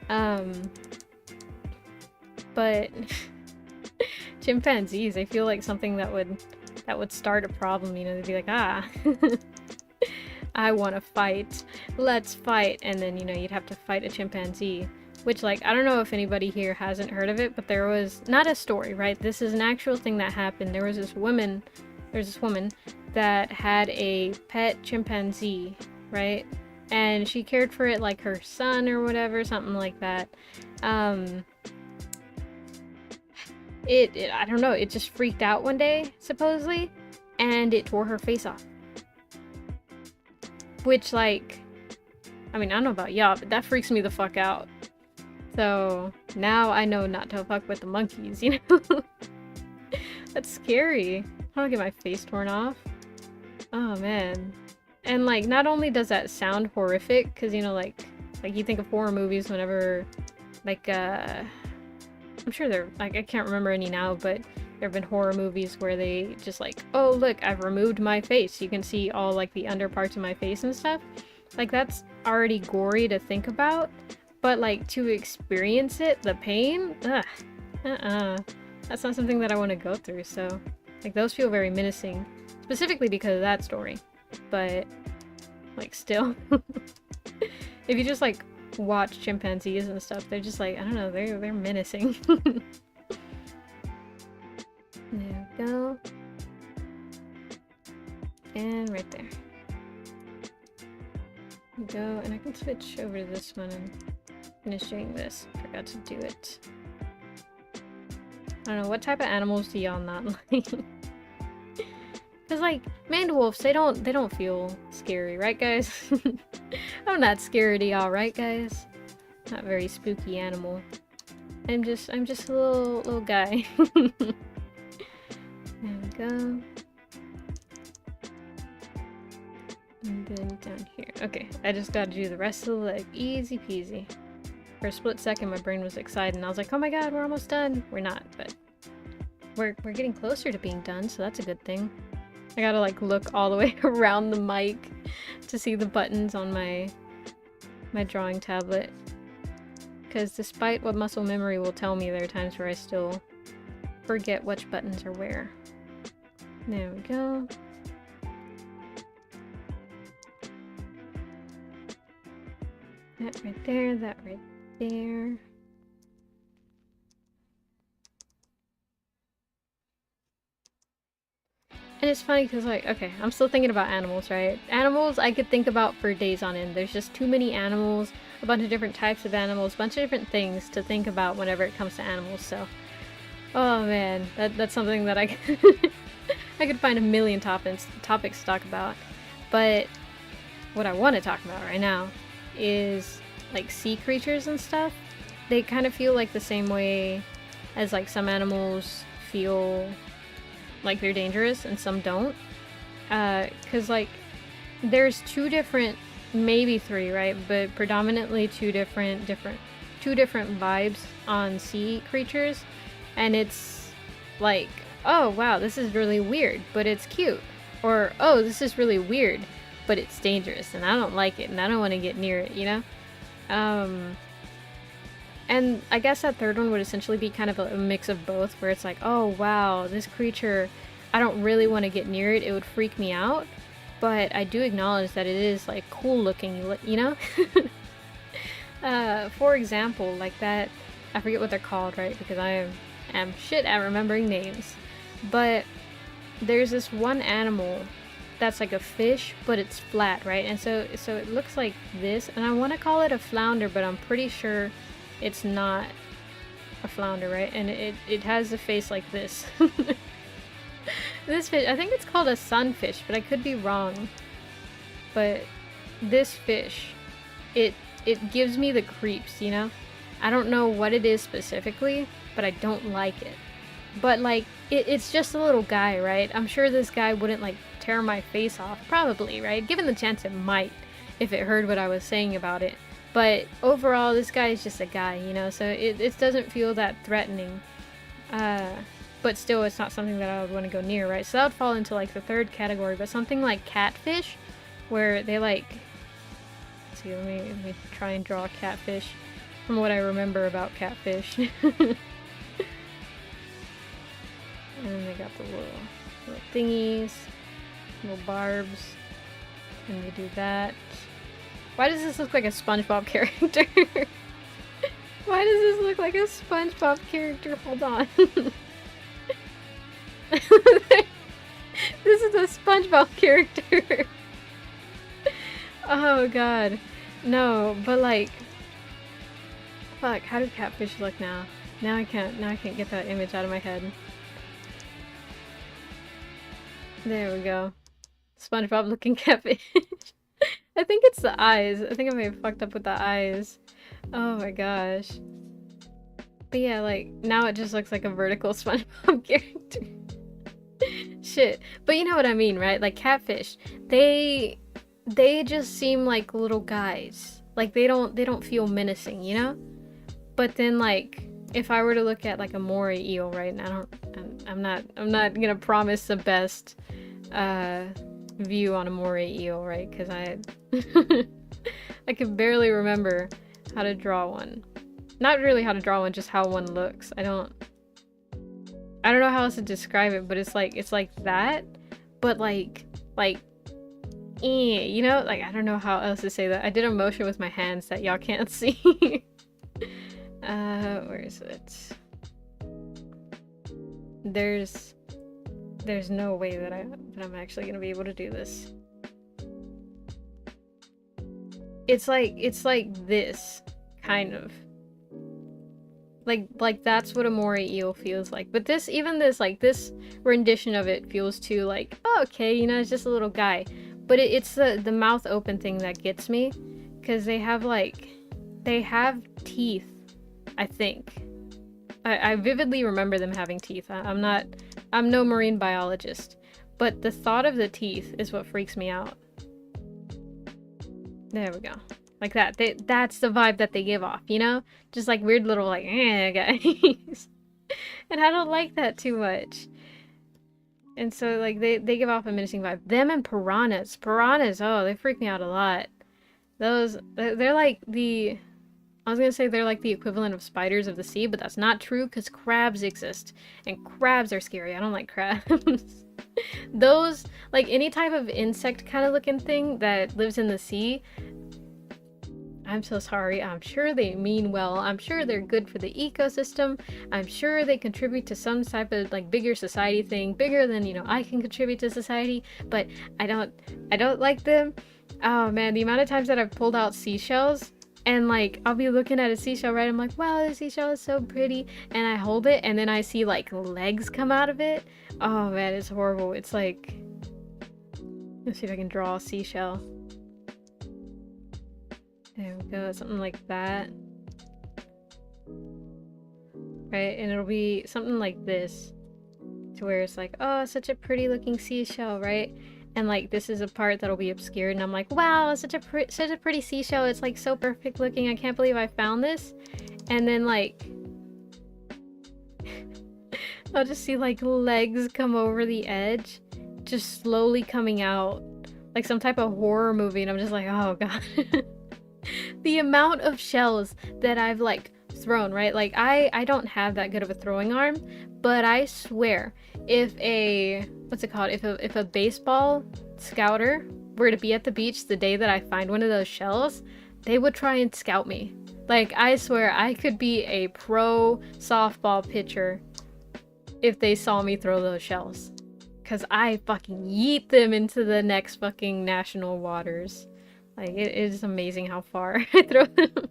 know? But chimpanzees, I feel like something that would start a problem, you know? They'd be like, ah, I want to fight, let's fight, and then, you know, you'd have to fight a chimpanzee. Which, like, I don't know if anybody here hasn't heard of it, but there was, not a story, right? This is an actual thing that happened. There's this woman that had a pet chimpanzee, right? And she cared for it like her son or whatever, something like that. I don't know, it just freaked out one day, supposedly, and it tore her face off. Which, like, I mean, I don't know about y'all, but that freaks me the fuck out. So now I know not to fuck with the monkeys, you know? That's scary. I don't get my face torn off. Oh man. And like, not only does that sound horrific, because you know, like you think of horror movies whenever, like, I'm sure they're, like, I can't remember any now, but there have been horror movies where they just like, oh look, I've removed my face. You can see all like the under parts of my face and stuff. Like, that's already gory to think about. But, like, to experience it, the pain, ugh, that's not something that I want to go through, so, like, those feel very menacing, specifically because of that story, but, like, still, if you just, like, watch chimpanzees and stuff, they're just, like, I don't know, they're menacing. There we go, and right there. There we go, and I can switch over to this one and finish doing this. Forgot to do it. I don't know, what type of animals do y'all not like? Cause like, man wolves, they don't feel scary, right guys? I'm not scared of y'all, right guys? Not very spooky animal. I'm just a little guy. There we go. And then down here. Okay, I just gotta do the rest of the leg. Easy peasy. For a split second, my brain was excited, and I was like, oh my god, we're almost done. We're not, but we're getting closer to being done, so that's a good thing. I gotta, like, look all the way around the mic to see the buttons on my drawing tablet. Because despite what muscle memory will tell me, there are times where I still forget which buttons are where. There we go. That right there, that right there. it's funny because, like, okay, I'm still thinking about animals, right? Animals I could think about for days on end. There's just too many animals, a bunch of different types of animals, a bunch of different things to think about whenever it comes to animals, so. Oh man, that's something that I I could find a million topics to talk about. But what I want to talk about right now is, like, sea creatures and stuff. They kind of feel like the same way as, like, some animals feel like they're dangerous and some don't. Cause, like, there's two different, maybe three, right? But predominantly two different vibes on sea creatures. And it's like, oh wow, this is really weird, but it's cute. Or, oh, this is really weird, but it's dangerous and I don't like it and I don't want to get near it, you know? And I guess that third one would essentially be kind of a mix of both, where it's like, oh wow, this creature, I don't really want to get near it, it would freak me out, but I do acknowledge that it is, like, cool looking, you know? For example, like that, I forget what they're called, right? Because I am shit at remembering names. But there's this one animal that's like a fish, but it's flat, right? And so it looks like this, and I want to call it a flounder, but I'm pretty sure it's not a flounder, right? And it has a face like this. This fish, I think it's called a sunfish, but I could be wrong. But this fish, it gives me the creeps, you know? I don't know what it is specifically, but I don't like it. But, like, it's just a little guy, right? I'm sure this guy wouldn't, like, tear my face off. Probably, right? Given the chance, it might, if it heard what I was saying about it. But overall, this guy is just a guy, you know? So it doesn't feel that threatening. But still, it's not something that I would want to go near, right? So that would fall into, like, the third category. But something like catfish, where they, like... Let's see, let me try and draw a catfish from what I remember about catfish. And then they got the little thingies, little barbs, and they do that. Why does this look like a SpongeBob character? Why does this look like a SpongeBob character? Hold on. This is a SpongeBob character. Oh god. No, but like... Fuck, how do catfish look now? Now I can't get that image out of my head. There we go. SpongeBob looking catfish. I think it's the eyes. I think I may have fucked up with the eyes. Oh my gosh. But yeah, like, now it just looks like a vertical SpongeBob character. Shit. But you know what I mean, right? Like, catfish. They just seem like little guys. Like, they don't feel menacing, you know? But then, like, if I were to look at, like, a moray eel, right? And I'm not gonna promise the best view on a moray eel, right? Because I can barely remember how to draw one. Not really how to draw one, just how one looks. I don't know how else to describe it, but it's like that, but like you know, like, I don't know how else to say that. I did a motion with my hands that y'all can't see. Where is it? There's no way that I'm actually gonna be able to do this. It's like this, kind of. Like that's what a moray eel feels like. But this rendition of it feels too like, oh, okay, you know, it's just a little guy. But it's the mouth open thing that gets me, because they have teeth, I think. I vividly remember them having teeth. I'm no marine biologist, but the thought of the teeth is what freaks me out. There we go. Like that. That's the vibe that they give off, you know? Just like weird little, like, guys. And I don't like that too much. And so, like, they give off a menacing vibe. Them and piranhas. Piranhas, oh, they freak me out a lot. They're like the... I was gonna say they're like the equivalent of spiders of the sea, but that's not true, because crabs exist. And crabs are scary. I don't like crabs. Those, like, any type of insect kind of looking thing that lives in the sea, I'm so sorry. I'm sure they mean well. I'm sure they're good for the ecosystem. I'm sure they contribute to some type of like bigger society thing, bigger than, you know, I can contribute to society, but I don't like them. Oh man, the amount of times that I've pulled out seashells and like I'll be looking at a seashell, right? I'm like, wow, the seashell is so pretty, and I hold it and then I see like legs come out of it. Oh man, it's horrible. It's like, let's see if I can draw a seashell. There we go, something like that. Right, and it'll be something like this, to where it's like, oh, such a pretty looking seashell, right? And like this is a part that'll be obscured, and I'm like, wow, such a pretty seashell. It's like so perfect looking. I can't believe I found this. And then like I'll just see like legs come over the edge, just slowly coming out, like some type of horror movie, and I'm just like, oh god. The amount of shells that I've like thrown, right? Like I don't have that good of a throwing arm, but I swear if a, what's it called? If a baseball scouter were to be at the beach the day that I find one of those shells, they would try and scout me. Like I swear I could be a pro softball pitcher if they saw me throw those shells. Cause I fucking yeet them into the next fucking national waters. Like, it is amazing how far I throw them.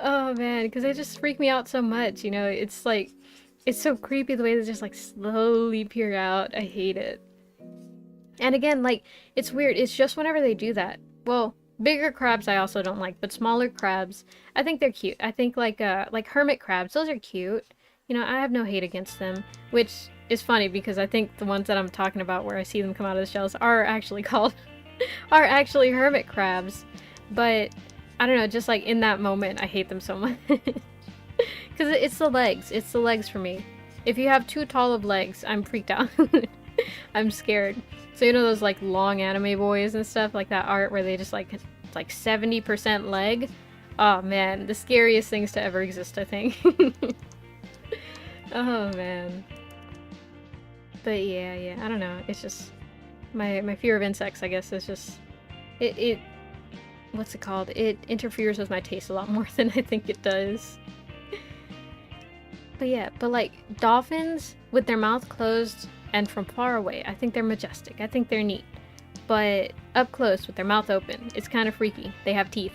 Oh man, because they just freak me out so much, you know? It's like, it's so creepy the way they just like slowly peer out. I hate it. And again, like, it's weird. It's just whenever they do that. Well, bigger crabs I also don't like, but smaller crabs, I think they're cute. I think like hermit crabs, those are cute. You know, I have no hate against them, which is funny because I think the ones that I'm talking about where I see them come out of the shells are actually called are actually hermit crabs. But I don't know, just like in that moment I hate them so much. Because it's the legs for me. If you have too tall of legs, I'm freaked out. I'm scared. So you know those like long anime boys and stuff, like that art where they just like 70% leg? Oh man, the scariest things to ever exist, I think. Oh man. But yeah, I don't know, it's just my fear of insects, I guess, is just it what's it called? It interferes with my taste a lot more than I think it does. But yeah, but like dolphins with their mouth closed and from far away, I think they're majestic. I think they're neat. But up close with their mouth open, it's kind of freaky. They have teeth.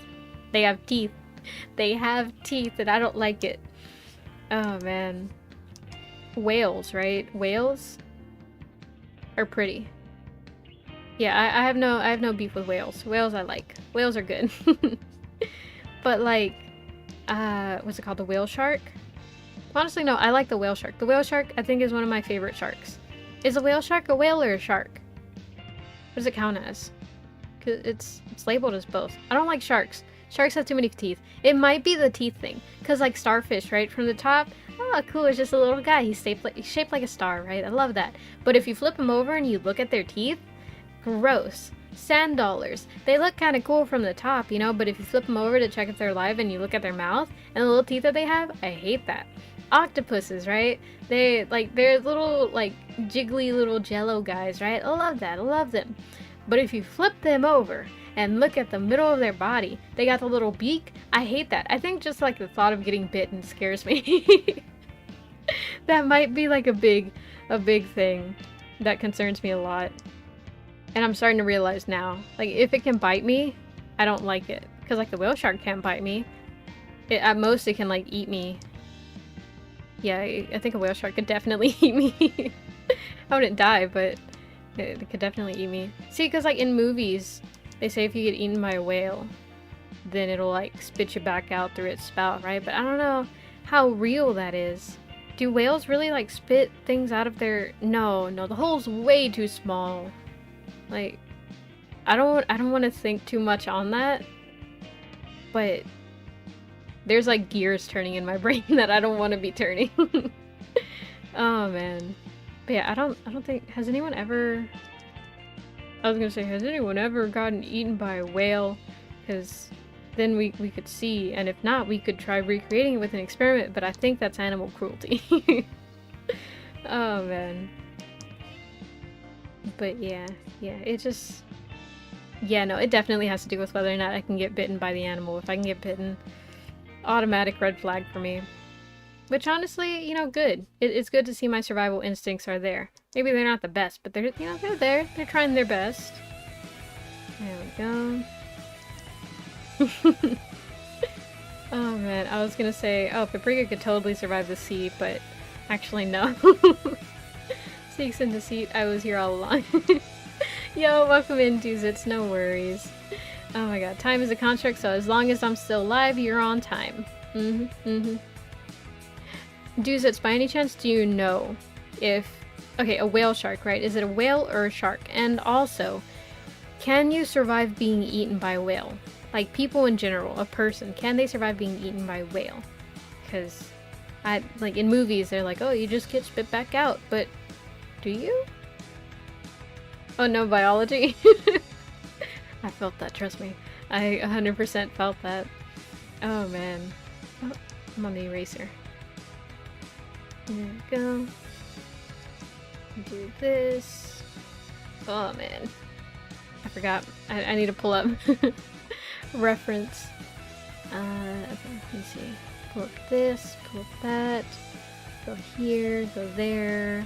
They have teeth. They have teeth, and I don't like it. Oh man. Whales, right? Whales are pretty. Yeah, I have no beef with whales. Whales I like. Whales are good. But like, what's it called? The whale shark? Honestly, no, I like the whale shark. The whale shark, I think, is one of my favorite sharks. Is a whale shark a whale or a shark? What does it count as? Cause it's labeled as both. I don't like sharks. Sharks have too many teeth. It might be the teeth thing. Cause like starfish, right? From the top, oh cool, it's just a little guy. He's shaped like a star, right? I love that. But if you flip him over and you look at their teeth, gross. Sand dollars. They look kind of cool from the top, you know, but if you flip them over to check if they're alive and you look at their mouth and the little teeth that they have, I hate that. Octopuses, right? They're little, like, jiggly little jello guys, right? I love that. I love them. But if you flip them over and look at the middle of their body, they got the little beak. I hate that. I think just, like, the thought of getting bitten scares me. That might be, like, a big thing that concerns me a lot. And I'm starting to realize now, like, if it can bite me, I don't like it. Because, like, the whale shark can't bite me. At most, it can, like, eat me. Yeah, I think a whale shark could definitely eat me. I wouldn't die, but it could definitely eat me. See, because, like, in movies, they say if you get eaten by a whale, then it'll, like, spit you back out through its spout, right? But I don't know how real that is. Do whales really, like, spit things out of their... No, the hole's way too small. Like, I don't want to think too much on that, but there's like gears turning in my brain that I don't want to be turning. Oh man. But yeah, I don't think, has anyone ever, I was gonna say, has anyone ever gotten eaten by a whale? Because then we could see, and if not, we could try recreating it with an experiment, but I think that's animal cruelty. Oh man. But yeah, it just, Yeah, no, it definitely has to do with whether or not I can get bitten by the animal. If I can get bitten, automatic red flag for me. Which honestly, you know, good. It's good to see my survival instincts are there. Maybe they're not the best, but they're, you know, they're there. They're trying their best. There we go. Oh man, I was gonna say, oh, Paprika could totally survive the sea, but actually no. Sneaks in the seat, I was here all along. Yo, welcome in, Duzits, no worries. Oh my god, time is a construct, so as long as I'm still alive, you're on time. Duzits, by any chance, do you know if... Okay, a whale shark, right? Is it a whale or a shark? And also, can you survive being eaten by a whale? Like, people in general, a person, can they survive being eaten by a whale? Because, like, in movies, they're like, oh, you just get spit back out, but do you? Oh, no, biology? I felt that, trust me. I 100% felt that. Oh, man. Oh, I'm on the eraser. There we go. Do this. Oh, man. I forgot. I need to pull up reference. Okay, let me see. Pull up this, pull up that. Go here, go there.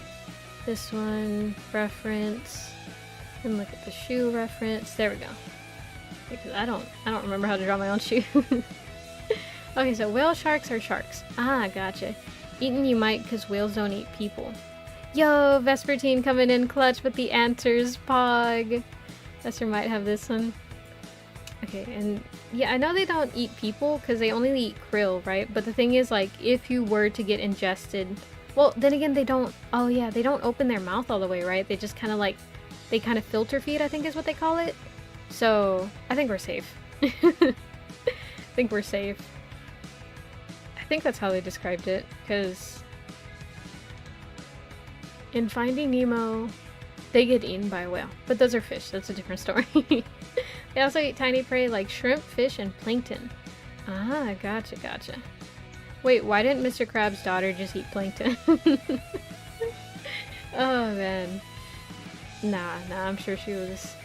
This one, reference. And look at the shoe reference. There we go. Because I don't remember how to draw my own shoe. Okay, so whale sharks are sharks. Ah, gotcha. Eaten you might because whales don't eat people. Yo, Vespertine coming in clutch with the answers, Pog. Vesper might have this one. Okay, and yeah, I know they don't eat people because they only eat krill, right? But the thing is, like, if you were to get ingested... Well, then again, they don't... Oh yeah, they don't open their mouth all the way, right? They just kind of like... They kind of filter feed, I think is what they call it. So, I think we're safe. I think we're safe. I think that's how they described it, because... In Finding Nemo, they get eaten by a whale. But those are fish, that's a different story. They also eat tiny prey like shrimp, fish, and plankton. Ah, gotcha, gotcha. Wait, why didn't Mr. Crab's daughter just eat plankton? Oh, man. Nah, I'm sure she was...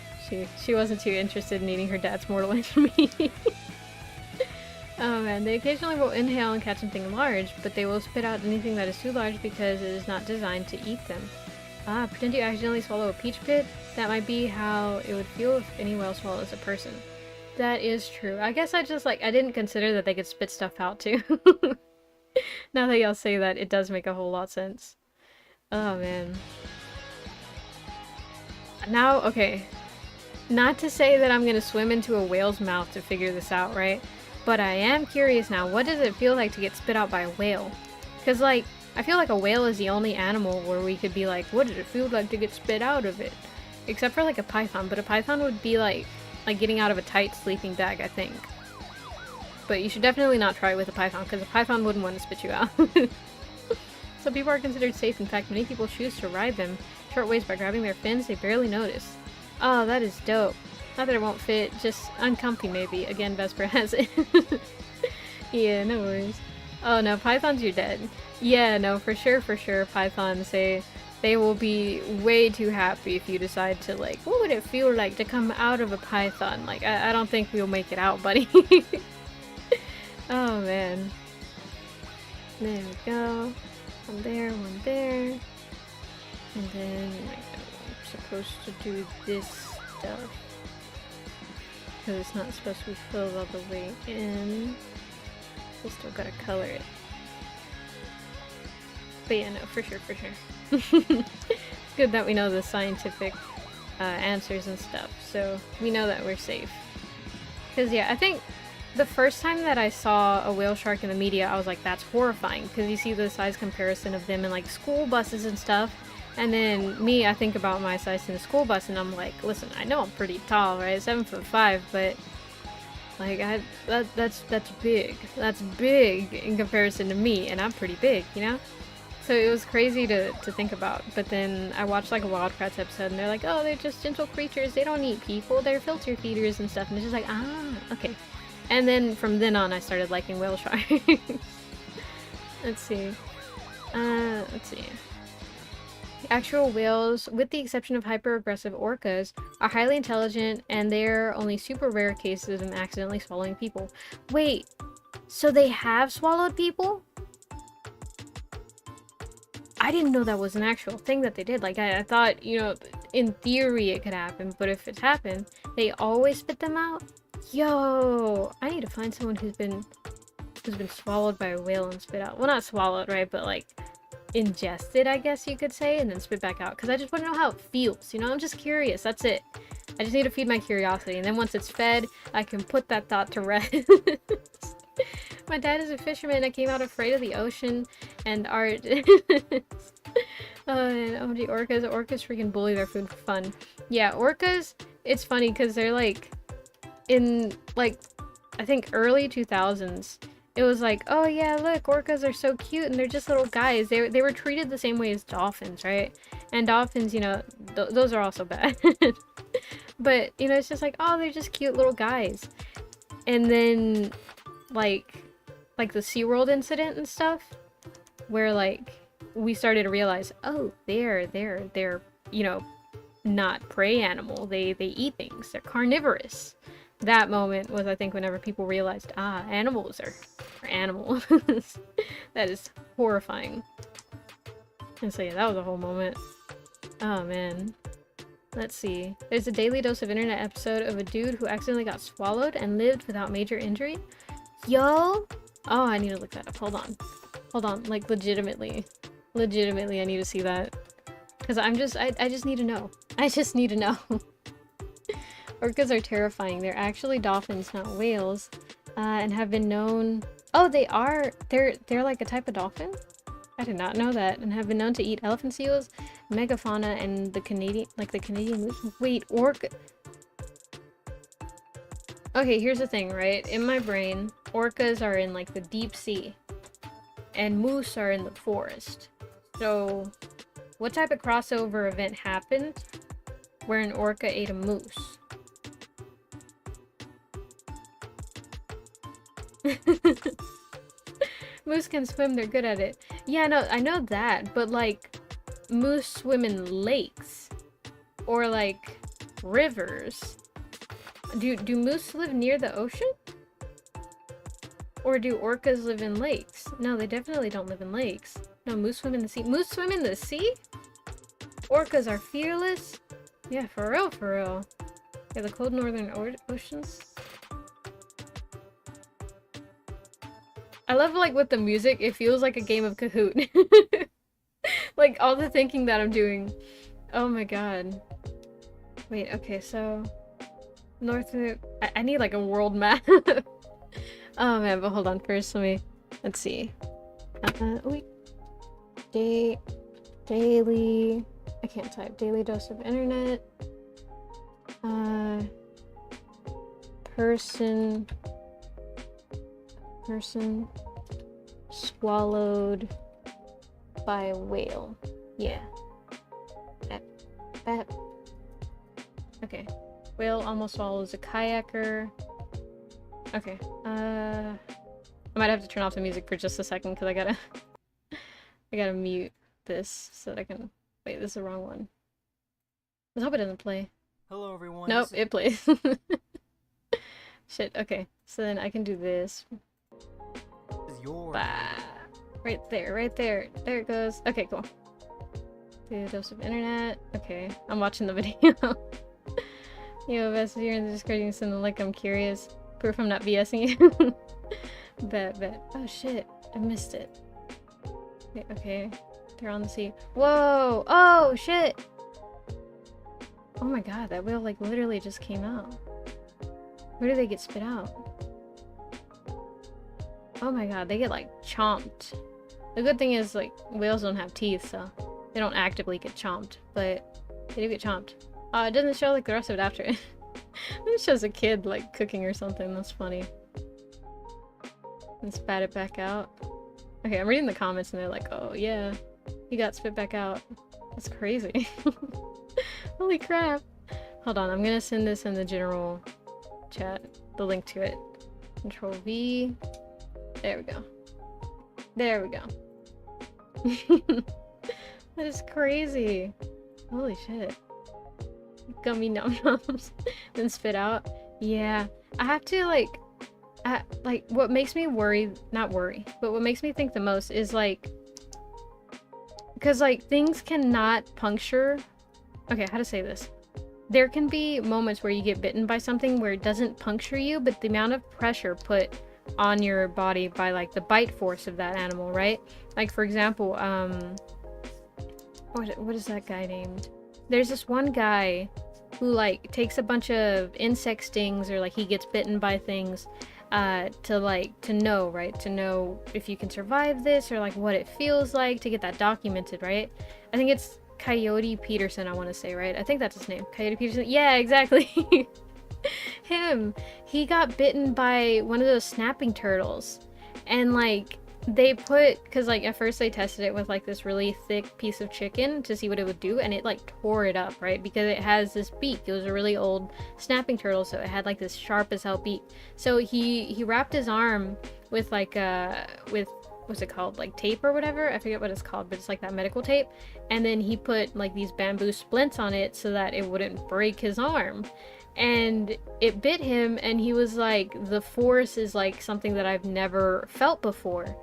She wasn't too interested in eating her dad's mortal enemy. Oh man, they occasionally will inhale and catch something large, but they will spit out anything that is too large because it is not designed to eat them. Ah, pretend you accidentally swallow a peach pit? That might be how it would feel if any whale swallows a person. That is true. I guess I just, like, I didn't consider that they could spit stuff out too. Now that y'all say that, it does make a whole lot of sense. Oh man. Now, okay. Not to say that I'm gonna swim into a whale's mouth to figure this out, right? But I am curious now, what does it feel like to get spit out by a whale? Because, like, I feel like a whale is the only animal where we could be like, what did it feel like to get spit out of it? Except for, like, a python, but a python would be like getting out of a tight sleeping bag, I think. But you should definitely not try it with a python, because a python wouldn't want to spit you out. Some people are considered safe. In fact, many people choose to ride them short ways by grabbing their fins they barely notice. Oh, that is dope. Not that it won't fit, just uncomfy maybe. Again, Vesper has it. Yeah, no worries. Oh no, pythons, you're dead. Yeah, no, for sure, pythons, they will be way too happy if you decide to, like, what would it feel like to come out of a python? Like, I don't think we'll make it out, buddy. Oh man. There we go. One there, one there. And then I'm supposed to do this stuff. Because it's not supposed to be filled all the way in. We still gotta color it. But yeah, no, for sure. Good that we know the scientific answers and stuff, so we know that we're safe. Because yeah, I think the first time that I saw a whale shark in the media, I was like, that's horrifying, because you see the size comparison of them in like school buses and stuff. And then me, I think about my size in the school bus, and I'm like, listen, I know I'm pretty tall, right? 7'5", but like that's big. That's big in comparison to me, and I'm pretty big, you know? So it was crazy to think about. But then I watched like a Wild Kratts episode, and they're like, oh, they're just gentle creatures. They don't eat people. They're filter feeders and stuff. And it's just like, ah, okay. And then from then on, I started liking whale sharks. Let's see. Actual whales, with the exception of hyper-aggressive orcas, are highly intelligent, and they're only super rare cases of them accidentally swallowing people. Wait, so they have swallowed people? I didn't know that was an actual thing that they did. Like, I thought, you know, in theory it could happen, but if it's happened, they always spit them out? Yo, I need to find someone who's been swallowed by a whale and spit out. Well, not swallowed, right? But like ingested, I guess you could say, and then spit back out. Because I just want to know how it feels. You know, I'm just curious. That's it. I just need to feed my curiosity, and then once it's fed, I can put that thought to rest. My dad is a fisherman. I came out afraid of the ocean and art. And OMG, orcas. Orcas freaking bully their food for fun. Yeah, orcas, it's funny because they're like, in like, I think early 2000s, it was like, oh yeah, look, orcas are so cute and they're just little guys. They were treated the same way as dolphins, right? And dolphins, you know, those are also bad. But, you know, it's just like, oh, they're just cute little guys. And then, like the SeaWorld incident and stuff, where, like, we started to realize, oh, they're, you know, not prey animal. They eat things. They're carnivorous. That moment was, I think, whenever people realized, animals are animals. That is horrifying. And so, yeah, that was a whole moment. Oh, man. Let's see. There's a Daily Dose of Internet episode of a dude who accidentally got swallowed and lived without major injury. Yo! Oh, I need to look that up. Hold on. Hold on. Like, legitimately. Legitimately, I need to see that. Because I just need to know. I just need to know. Orcas are terrifying. They're actually dolphins, not whales. And have been known... Oh, they are... They're like a type of dolphin? I did not know that. And have been known to eat elephant seals, megafauna, and the Canadian moose. Wait, orca... Okay, here's the thing, right? In my brain, orcas are in, like, the deep sea. And moose are in the forest. So, what type of crossover event happened where an orca ate a moose? Moose can swim, they're good at it. Yeah, no, I know that, but like, moose swim in lakes. Or like, rivers. Do moose live near the ocean? Or do orcas live in lakes? No, they definitely don't live in lakes. No, moose swim in the sea. Moose swim in the sea? Orcas are fearless? Yeah, for real, for real. Yeah, the cold northern oceans. I love, like, with the music, it feels like a game of Kahoot. Like, all the thinking that I'm doing. Oh my god. Wait, okay, so... North... I need, like, a world map. Oh man, but hold on, first let's see. Wait. Daily... I can't type. Daily Dose of Internet. Person swallowed by a whale. Yeah. That. Okay. Whale almost swallows a kayaker. Okay. I might have to turn off the music for just a second because I gotta mute this so that I can. Wait, this is the wrong one. Let's hope it doesn't play. Hello, everyone. Nope, it plays. Shit. Okay. So then I can do this. Bah. Right there, right there. There it goes. Okay, cool. Do a dose of internet. Okay, I'm watching the video. Yo, Vess, if you're in the Discord, you can send the link. I'm curious. Proof I'm not BSing you. Bet. Oh shit, I missed it. Okay. They're on the sea. Whoa! Oh shit! Oh my god, that whale like literally just came out. Where do they get spit out? Oh my god, they get like chomped. The good thing is like whales don't have teeth, so they don't actively get chomped, but they do get chomped. It doesn't show like the rest of it after it. It shows a kid like cooking or something. That's funny. And spat it back out. Okay, I'm reading the comments and they're like, oh yeah, he got spit back out. That's crazy. Holy crap. Hold on, I'm gonna send this in the general chat, the link to it. Control V. There we go. There we go. That is crazy. Holy shit. Gummy num-nums. Then spit out. Yeah. I have to, like, what makes me worry, not worry, but what makes me think the most is, like, because, like, things cannot puncture. Okay, how to say this? There can be moments where you get bitten by something where it doesn't puncture you, but the amount of pressure put on your body by, like, the bite force of that animal, right? Like, for example, what is that guy named? There's this one guy who, like, takes a bunch of insect stings, or, like, he gets bitten by things, to know, right? To know if you can survive this, or, like, what it feels like, to get that documented, right? I think it's Coyote Peterson, I want to say, right? I think that's his name. Coyote Peterson. Yeah, exactly. Him. He got bitten by one of those snapping turtles. And, like, they put, because, like, at first they tested it with, like, this really thick piece of chicken to see what it would do, and it, like, tore it up, right? Because it has this beak. It was a really old snapping turtle, so it had, like, this sharp as hell beak. So he wrapped his arm with, like, with, what's it called? Like, tape or whatever? I forget what it's called, but it's like that medical tape. And then he put, like, these bamboo splints on it so that it wouldn't break his arm. And it bit him, and he was like, the force is, like, something that I've never felt before.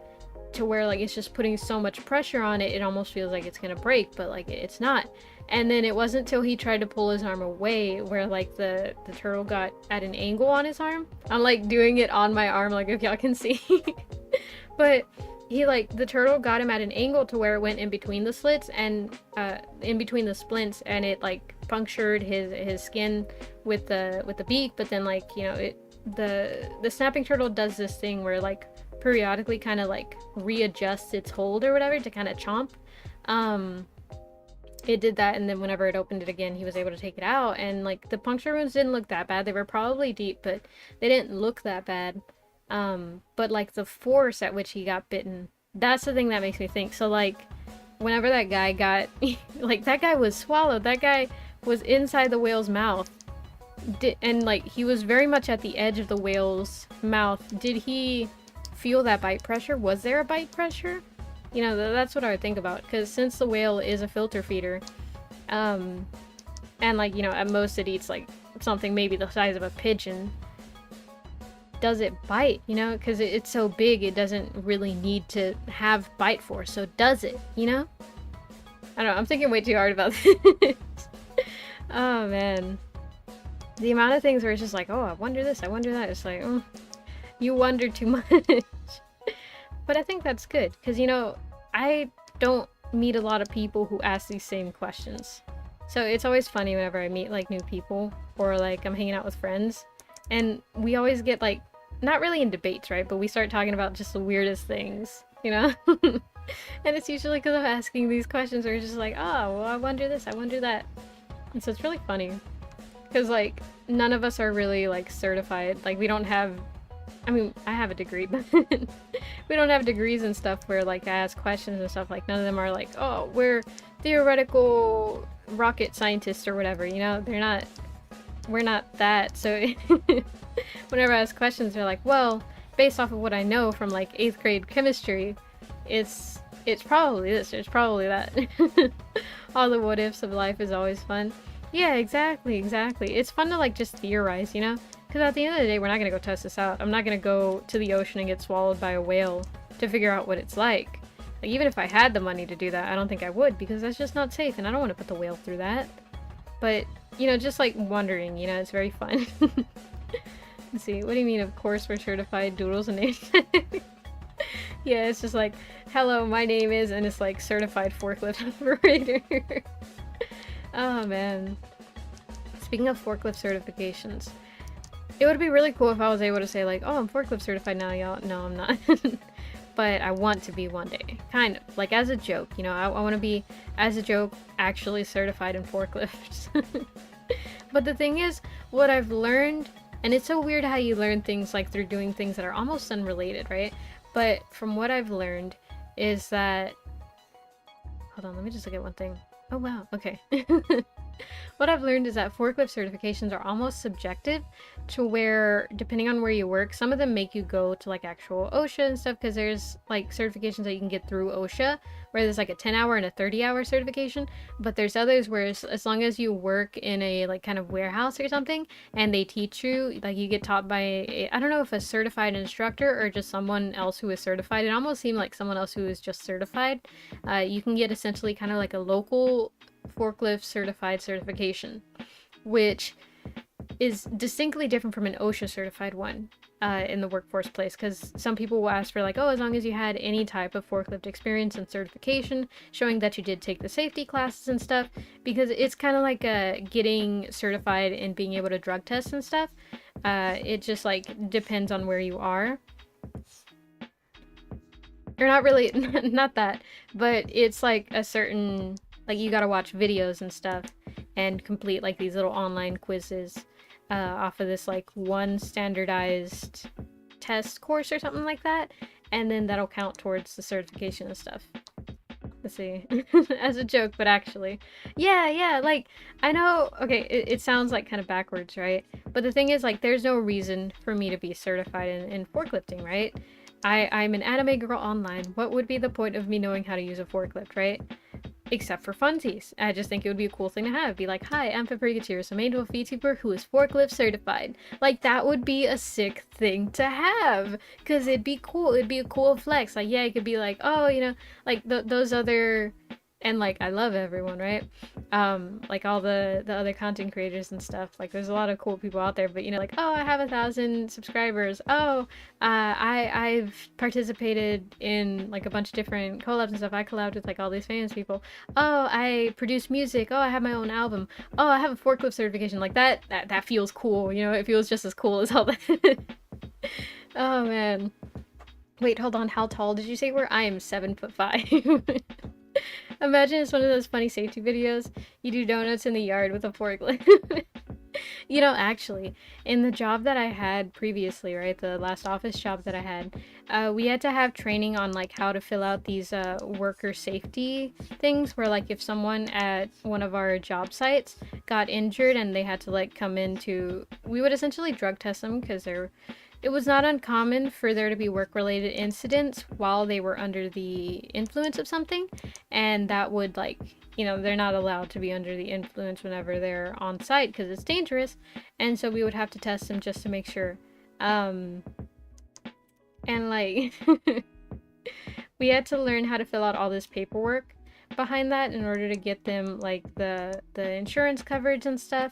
To where, like, it's just putting so much pressure on it, it almost feels like it's gonna break, but, like, it's not. And then it wasn't till he tried to pull his arm away where, like, the turtle got at an angle on his arm. I'm, like, doing it on my arm, like, if y'all can see. But he, like, the turtle got him at an angle to where it went in between the slits and in between the splints, and it, like, punctured his skin with the beak. But then, like, you know, the snapping turtle does this thing where, like, periodically kind of, like, readjusts its hold or whatever to kind of chomp. It did that, and then whenever it opened it again, he was able to take it out, and, like, the puncture wounds didn't look that bad. They were probably deep, but they didn't look that bad. But, like, the force at which he got bitten, that's the thing that makes me think. So, like, whenever that guy got like, that guy was swallowed, that guy was inside the whale's mouth, and, like, he was very much at the edge of the whale's mouth. Did he feel that bite pressure? Was there a bite pressure? You know, that's what I would think about, because since the whale is a filter feeder, and, like, you know, at most it eats, like, something maybe the size of a pigeon, does it bite? You know, because it's so big, it doesn't really need to have bite force, so does it, you know? I don't know, I'm thinking way too hard about this. Oh man, the amount of things where it's just like, oh, I wonder this, I wonder that. It's like, you wonder too much. But I think that's good, because, you know, I don't meet a lot of people who ask these same questions. So it's always funny whenever I meet, like, new people, or, like, I'm hanging out with friends, and we always get, like, not really in debates, right? But we start talking about just the weirdest things, you know? And it's usually because I'm asking these questions where it's just like, oh, well, I wonder this, I wonder that. And so it's really funny. Because, like, none of us are really, like, certified. Like, we don't have... I mean, I have a degree, but we don't have degrees and stuff where, like, I ask questions and stuff. Like, none of them are like, oh, we're theoretical rocket scientists or whatever, you know? They're not... We're not that, so whenever I ask questions, they're like, well, based off of what I know from, like, 8th grade chemistry, it's probably this, it's probably that. All the what ifs of life is always fun. Yeah, exactly. It's fun to, like, just theorize, you know? Because at the end of the day, we're not gonna go test this out. I'm not gonna go to the ocean and get swallowed by a whale to figure out what it's like. Like, even if I had the money to do that, I don't think I would, because that's just not safe, and I don't want to put the whale through that. But, you know, just, like, wondering, you know, it's very fun. Let's see, what do you mean, of course we're certified doodles and names? Yeah, it's just like, hello, my name is, and it's like, certified forklift operator. Oh, man. Speaking of forklift certifications, it would be really cool if I was able to say, like, oh, I'm forklift certified now, y'all. No, I'm not. But I want to be one day. Kind of. Like, as a joke, you know? I want to be, as a joke, actually certified in forklifts. But the thing is, what I've learned, and it's so weird how you learn things, like, through doing things that are almost unrelated, right? But from what I've learned is that... Hold on, let me just look at one thing. Oh, wow. Okay. What I've learned is that forklift certifications are almost subjective, to where depending on where you work, some of them make you go to like actual OSHA and stuff, because there's like certifications that you can get through OSHA where there's like a 10-hour and a 30-hour certification, but there's others where as long as you work in a like kind of warehouse or something and they teach you, like you get taught by I don't know if a certified instructor or just someone else who is certified. It almost seemed like someone else who is just certified. You can get essentially kind of like a local forklift certified certification, which is distinctly different from an OSHA certified one in the workforce place, because some people will ask for like, oh, as long as you had any type of forklift experience and certification showing that you did take the safety classes and stuff, because it's kind of like getting certified and being able to drug test and stuff. It just like depends on where you are. Or not really, not that, but it's like a certain, like you gotta watch videos and stuff and complete like these little online quizzes off of this like one standardized test course or something like that, and then that'll count towards the certification and stuff. Let's see. As a joke, but actually, yeah, like I know, okay, it sounds like kind of backwards, right? But the thing is, like, there's no reason for me to be certified in forklifting, right? I'm an anime girl online. What would be the point of me knowing how to use a forklift, right? Except for funsies. I just think it would be a cool thing to have. Be like, hi, I'm Paprika, a main wolf VTuber who is forklift certified. Like, that would be a sick thing to have. Because it'd be cool. It'd be a cool flex. Like, yeah, it could be like, oh, you know, like those other... And, like, I love everyone, right? Like, all the other content creators and stuff. Like, there's a lot of cool people out there. But, you know, like, oh, I have 1,000 subscribers. Oh, I've participated in, like, a bunch of different collabs and stuff. I collabed with, like, all these famous people. Oh, I produce music. Oh, I have my own album. Oh, I have a forklift certification. Like, that feels cool. You know, it feels just as cool as all that. Oh, man. Wait, hold on. How tall did you say you were? I am 7'5". Imagine it's one of those funny safety videos. You do donuts in the yard with a forklift. You know, actually, in the job that I had previously, right, the last office job that I had, we had to have training on like how to fill out these worker safety things, where like if someone at one of our job sites got injured and they had to like come into, we would essentially drug test them, because it was not uncommon for there to be work-related incidents while they were under the influence of something, and that would, like, you know, they're not allowed to be under the influence whenever they're on site because it's dangerous, and so we would have to test them just to make sure. And, like, we had to learn how to fill out all this paperwork behind that in order to get them, like, the insurance coverage and stuff,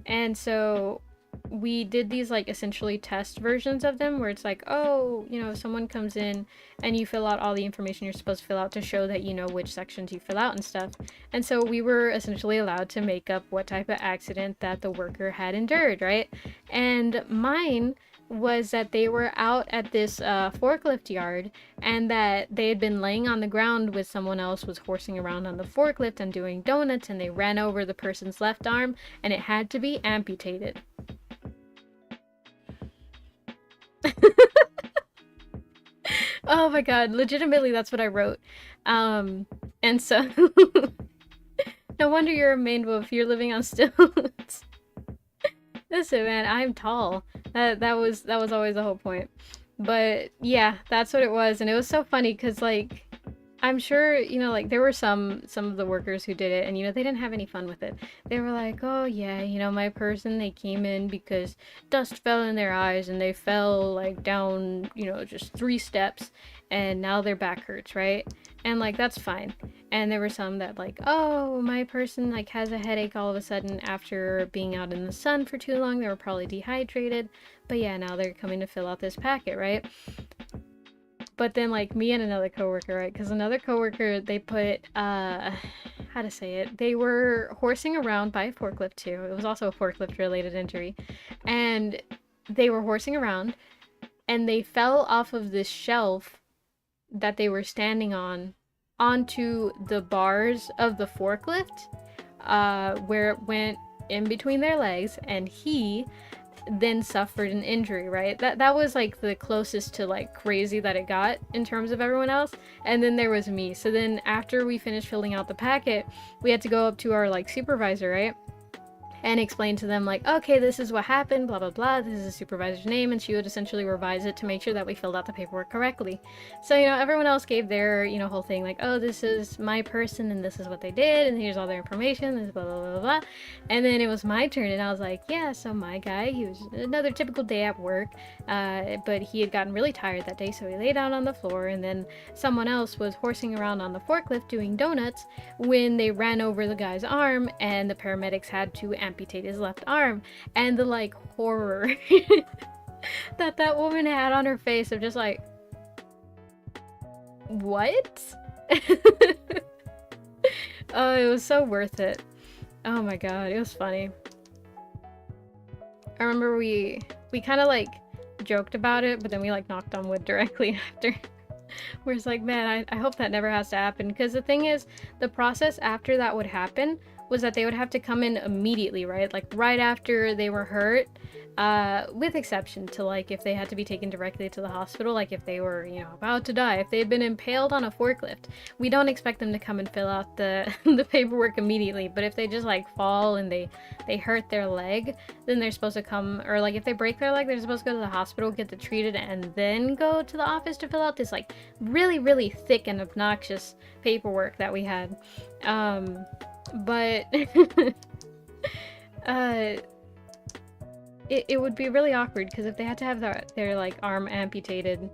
and so we did these like essentially test versions of them, where it's like, oh, you know, someone comes in and you fill out all the information you're supposed to fill out to show that you know which sections you fill out and stuff. And so we were essentially allowed to make up what type of accident that the worker had endured, right? And mine was that they were out at this forklift yard, and that they had been laying on the ground with someone else was horsing around on the forklift and doing donuts, and they ran over the person's left arm and it had to be amputated. Oh my god, legitimately that's what I wrote. And so no wonder you're a main wolf, you're living on stilts. Listen, man, I'm tall. That was always the whole point. But yeah, that's what it was, and it was so funny because, like, I'm sure, you know, like, there were some of the workers who did it, and, you know, they didn't have any fun with it. They were like, oh, yeah, you know, my person, they came in because dust fell in their eyes, and they fell, like, down, you know, just 3 steps, and now their back hurts, right? And, like, that's fine. And there were some that, like, oh, my person, like, has a headache all of a sudden after being out in the sun for too long. They were probably dehydrated. But, yeah, now they're coming to fill out this packet, right? But then, like, me and another coworker, right? Because another coworker, they put, how to say it? They were horsing around by a forklift, too. It was also a forklift-related injury. And they were horsing around, and they fell off of this shelf that they were standing on onto the bars of the forklift, where it went in between their legs, and he then suffered an injury, right? That was like the closest to like crazy that it got in terms of everyone else. And then there was me. So then after we finished filling out the packet, we had to go up to our like supervisor, right? and explain to them like, okay, this is what happened, blah blah blah, this is the supervisor's name, and she would essentially revise it to make sure that we filled out the paperwork correctly. So, you know, everyone else gave their, you know, whole thing like, oh, this is my person and this is what they did and here's all their information, this blah blah blah blah. And then it was my turn and I was like, yeah, so my guy, he was another typical day at work, but he had gotten really tired that day, so he lay down on the floor, and then someone else was horsing around on the forklift doing donuts when they ran over the guy's arm, and the paramedics had to amputate his left arm. And the like horror that woman had on her face of just like, what? Oh, it was so worth it. Oh my god, it was funny. I remember we kind of like joked about it, but then we like knocked on wood directly after. Where it's like, man, I hope that never has to happen, because the thing is, the process after that would happen was that they would have to come in immediately, right? Like right after they were hurt, with exception to like if they had to be taken directly to the hospital, like if they were, you know, about to die, if they had been impaled on a forklift, we don't expect them to come and fill out the the paperwork immediately. But if they just like fall and they hurt their leg, then they're supposed to come, or like if they break their leg, they're supposed to go to the hospital, get it treated, and then go to the office to fill out this like really thick and obnoxious paperwork that we had. But it would be really awkward, because if they had to have their like arm amputated, and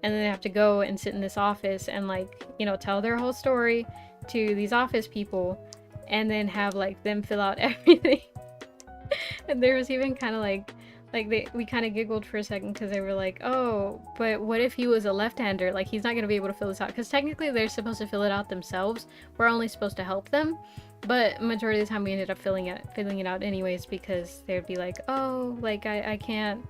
then they have to go and sit in this office and like, you know, tell their whole story to these office people, and then have like them fill out everything. And there was even kind of like we kind of giggled for a second, because they were like, oh, but what if he was a left-hander? Like, he's not going to be able to fill this out, because technically they're supposed to fill it out themselves. We're only supposed to help them, but majority of the time we ended up filling it out anyways, because they'd be like, oh, like I can't,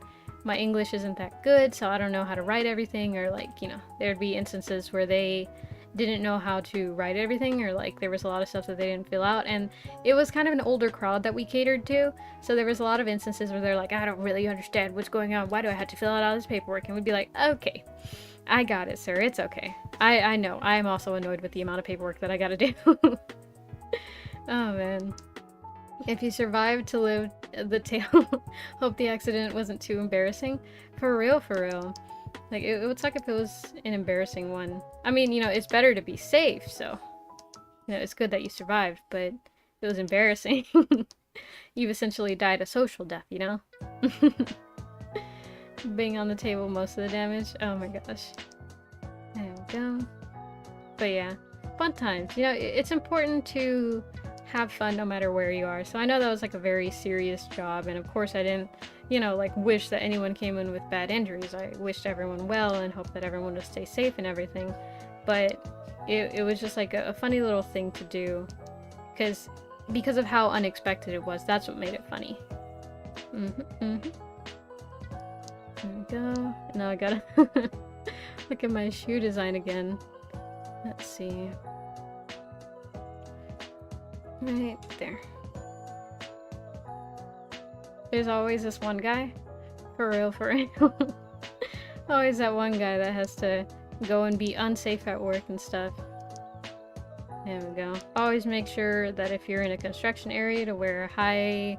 my English isn't that good, so I don't know how to write everything, or like, you know, there'd be instances where they didn't know how to write everything, or like there was a lot of stuff that they didn't fill out, and it was kind of an older crowd that we catered to, so there was a lot of instances where they're like, I don't really understand what's going on, why do I have to fill out all this paperwork? And we'd be like, okay, I got it, sir, it's okay. I know, I'm also annoyed with the amount of paperwork that I gotta do. Oh man. If you survived to live the tale, hope the accident wasn't too embarrassing. For real, for real. Like, it would suck if it was an embarrassing one. I mean, you know, it's better to be safe, so, you know, it's good that you survived, but it was embarrassing. You've essentially died a social death, you know? Being on the table most of the damage. Oh my gosh. There we go. But yeah, fun times. You know, it's important to have fun no matter where you are. So I know that was like a very serious job, and of course I didn't, you know, like wish that anyone came in with bad injuries. I wished everyone well and hoped that everyone would stay safe and everything. But it was just like a funny little thing to do, because of how unexpected it was. That's what made it funny. There we go. Now I gotta look at my shoe design again. Let's see. Right there. There's always this one guy. For real, for real. Always that one guy that has to go and be unsafe at work and stuff. There we go. Always make sure that if you're in a construction area to wear high-vis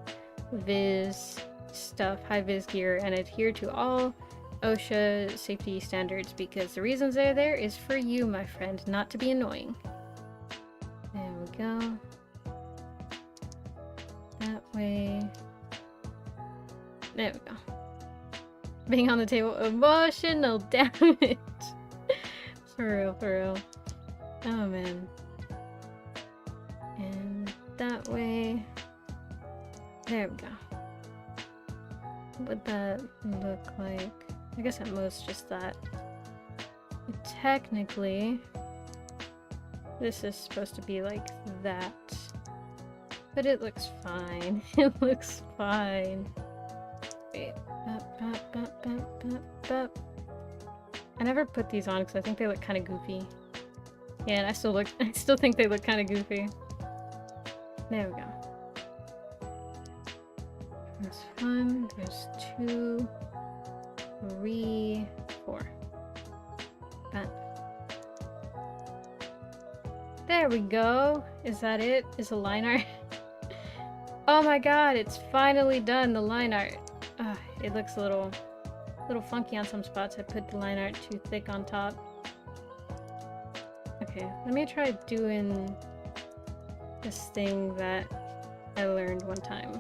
stuff, high-vis gear, and adhere to all OSHA safety standards, because the reasons they're there is for you, my friend, not to be annoying. There we go. That way. There we go. Being on the table, emotional damage. For real, for real. Oh man. And that way. There we go. What would that look like? I guess at most just that. But technically, this is supposed to be like that. But it looks fine. It looks fine. Wait. I never put these on because I think they look kind of goofy. Yeah, and I still think they look kind of goofy. There we go. There's 1, there's 2, 3, 4. There we go. Is that it? Is the line art? Oh my god, it's finally done, the line art. It looks a little funky on some spots. I put the line art too thick on top. Okay, let me try doing this thing that I learned one time.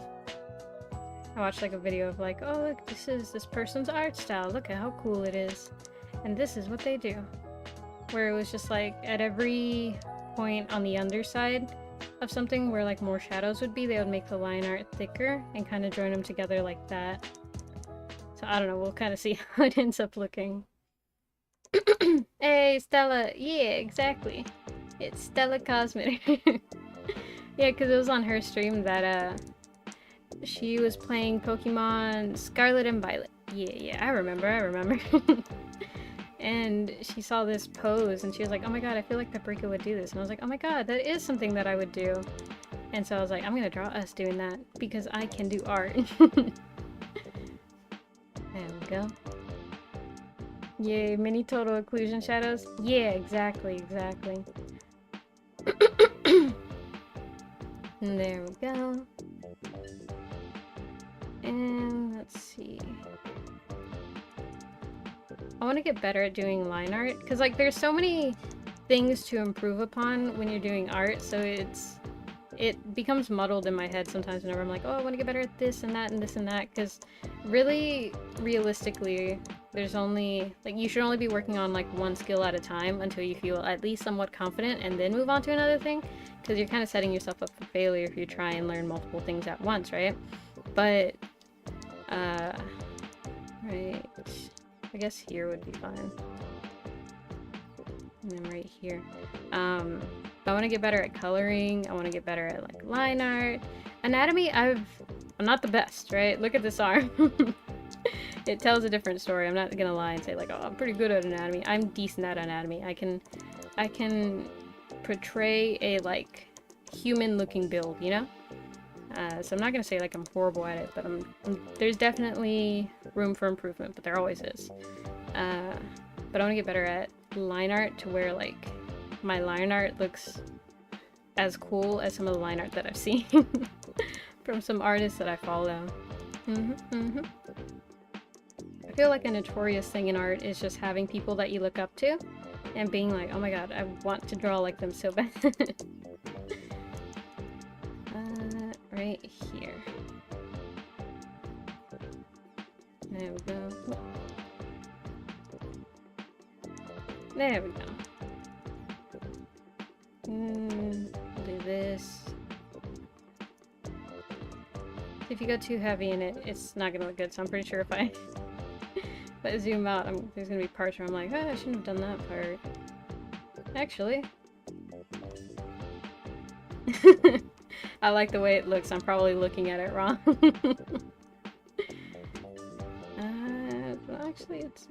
I watched like a video of like, oh look, this is this person's art style. Look at how cool it is. And this is what they do. Where it was just like at every point on the underside of something where like more shadows would be, they would make the line art thicker and kind of join them together like that. So I don't know, we'll kind of see how it ends up looking. Hey Stella, yeah, exactly. It's Stella Cosmetic. Yeah, because it was on her stream that she was playing Pokemon Scarlet and Violet. Yeah, I remember. And she saw this pose and she was like, oh my god, I feel like Paprika would do this. And I was like, oh my god, that is something that I would do. And so I was like, I'm gonna draw us doing that because I can do art. There we go. Yay, mini total occlusion shadows. Yeah, exactly. And there we go. And let's see. I want to get better at doing line art because like there's so many things to improve upon when you're doing art, so it becomes muddled in my head sometimes whenever I'm like, oh, I want to get better at this and that and this and that, because really realistically there's only like you should only be working on like one skill at a time until you feel at least somewhat confident and then move on to another thing, because you're kind of setting yourself up for failure if you try and learn multiple things at once, right? But right, I guess here would be fine. And then right here. I want to get better at coloring. I want to get better at like line art. Anatomy, I'm not the best, right? Look at this arm. It tells a different story. I'm not gonna lie and say like, oh, I'm pretty good at anatomy. I'm decent at anatomy. I can portray a like human looking build, you know? So I'm not gonna say like I'm horrible at it, but there's definitely room for improvement, but there always is. But I want to get better at line art to where like my line art looks as cool as some of the line art that I've seen from some artists that I follow. I feel like a notorious thing in art is just having people that you look up to and being like, oh my god, I want to draw like them so bad. Right here. There we go. There we go. Do this. If you go too heavy in it, it's not gonna look good, so I'm pretty sure if I zoom out, there's gonna be parts where I'm like, oh, I shouldn't have done that part. Actually. I like the way it looks. I'm probably looking at it wrong. Actually, it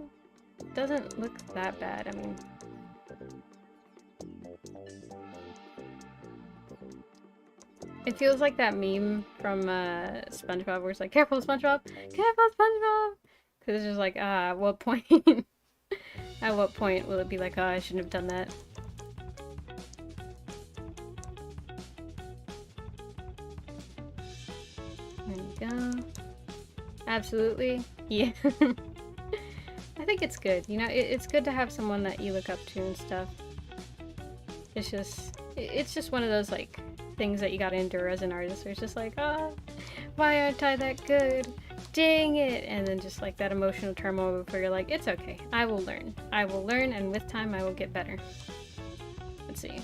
doesn't look that bad. I mean, it feels like that meme from SpongeBob where it's like, careful SpongeBob! Careful SpongeBob! Because it's just like, at what point? At what point will it be like, oh, I shouldn't have done that? There we go. Absolutely. Yeah. I think it's good. You know, it's good to have someone that you look up to and stuff. It's just one of those, like, things that you gotta endure as an artist where it's just like, oh, why aren't I that good? Dang it! And then just, like, that emotional turmoil where you're like, it's okay. I will learn. I will learn, and with time, I will get better. Let's see.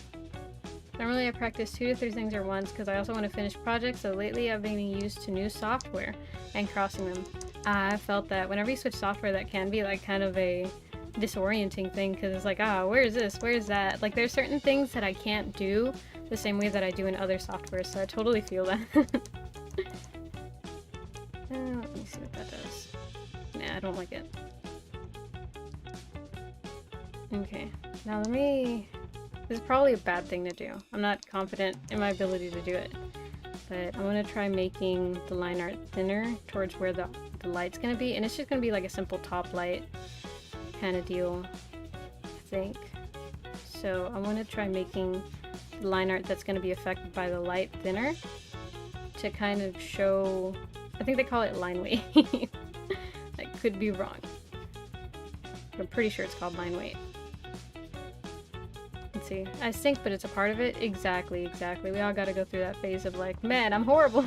Normally I practice 2 to 3 things at once because I also want to finish projects, so lately I've been used to new software and crossing them. I felt that whenever you switch software, that can be like kind of a disorienting thing because it's like, where is this? Where is that? Like there's certain things that I can't do the same way that I do in other software, so I totally feel that. Let me see what that does. Nah, I don't like it. Okay, now let me... This is probably a bad thing to do. I'm not confident in my ability to do it. But I want to try making the line art thinner towards where the light's going to be. And it's just going to be like a simple top light kind of deal, I think. So I want to try making the line art that's going to be affected by the light thinner. to kind of show, I think they call it line weight. I could be wrong. I'm pretty sure it's called line weight. Let's see. I stink, but it's a part of it. Exactly. We all gotta go through that phase of like, man, I'm horrible.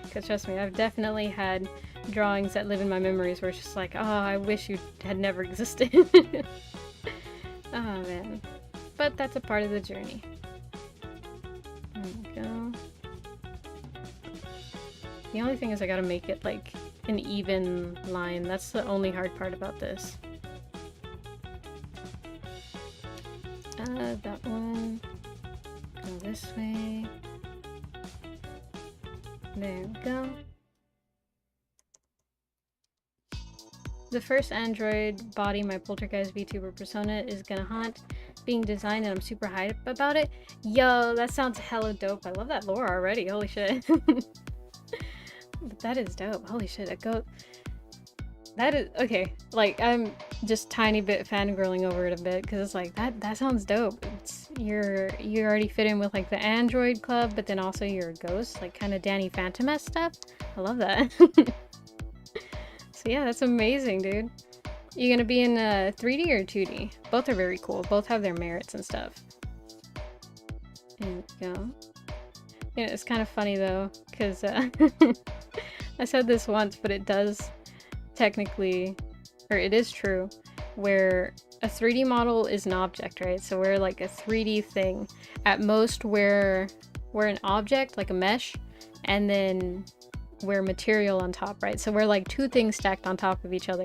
Because trust me, I've definitely had drawings that live in my memories where it's just like, oh, I wish you had never existed. Oh man. But that's a part of the journey. There we go. The only thing is I gotta make it like an even line. That's the only hard part about this. That one. Go this way. There we go. The first android body my poltergeist VTuber persona is gonna haunt being designed, and I'm super hyped about it. Yo, that sounds hella dope. I love that lore already. Holy shit. But that is dope. Holy shit. A goat. That is okay. Like, I'm just tiny bit fangirling over it a bit because it's like that sounds dope. It's you already fit in with like the android club, but then also you're a ghost, like kind of Danny Phantom-esque stuff. I love that. So yeah, that's amazing, dude. You gonna be in 3D or 2D? Both are very cool. Both have their merits and stuff. There we go. Yeah, it's kind of funny though, because I said this once, but it does technically, or it is true, where a 3D model is an object, right? So we're like a 3D thing. At most, we're an object, like a mesh, and then we're material on top, right? So we're like two things stacked on top of each other.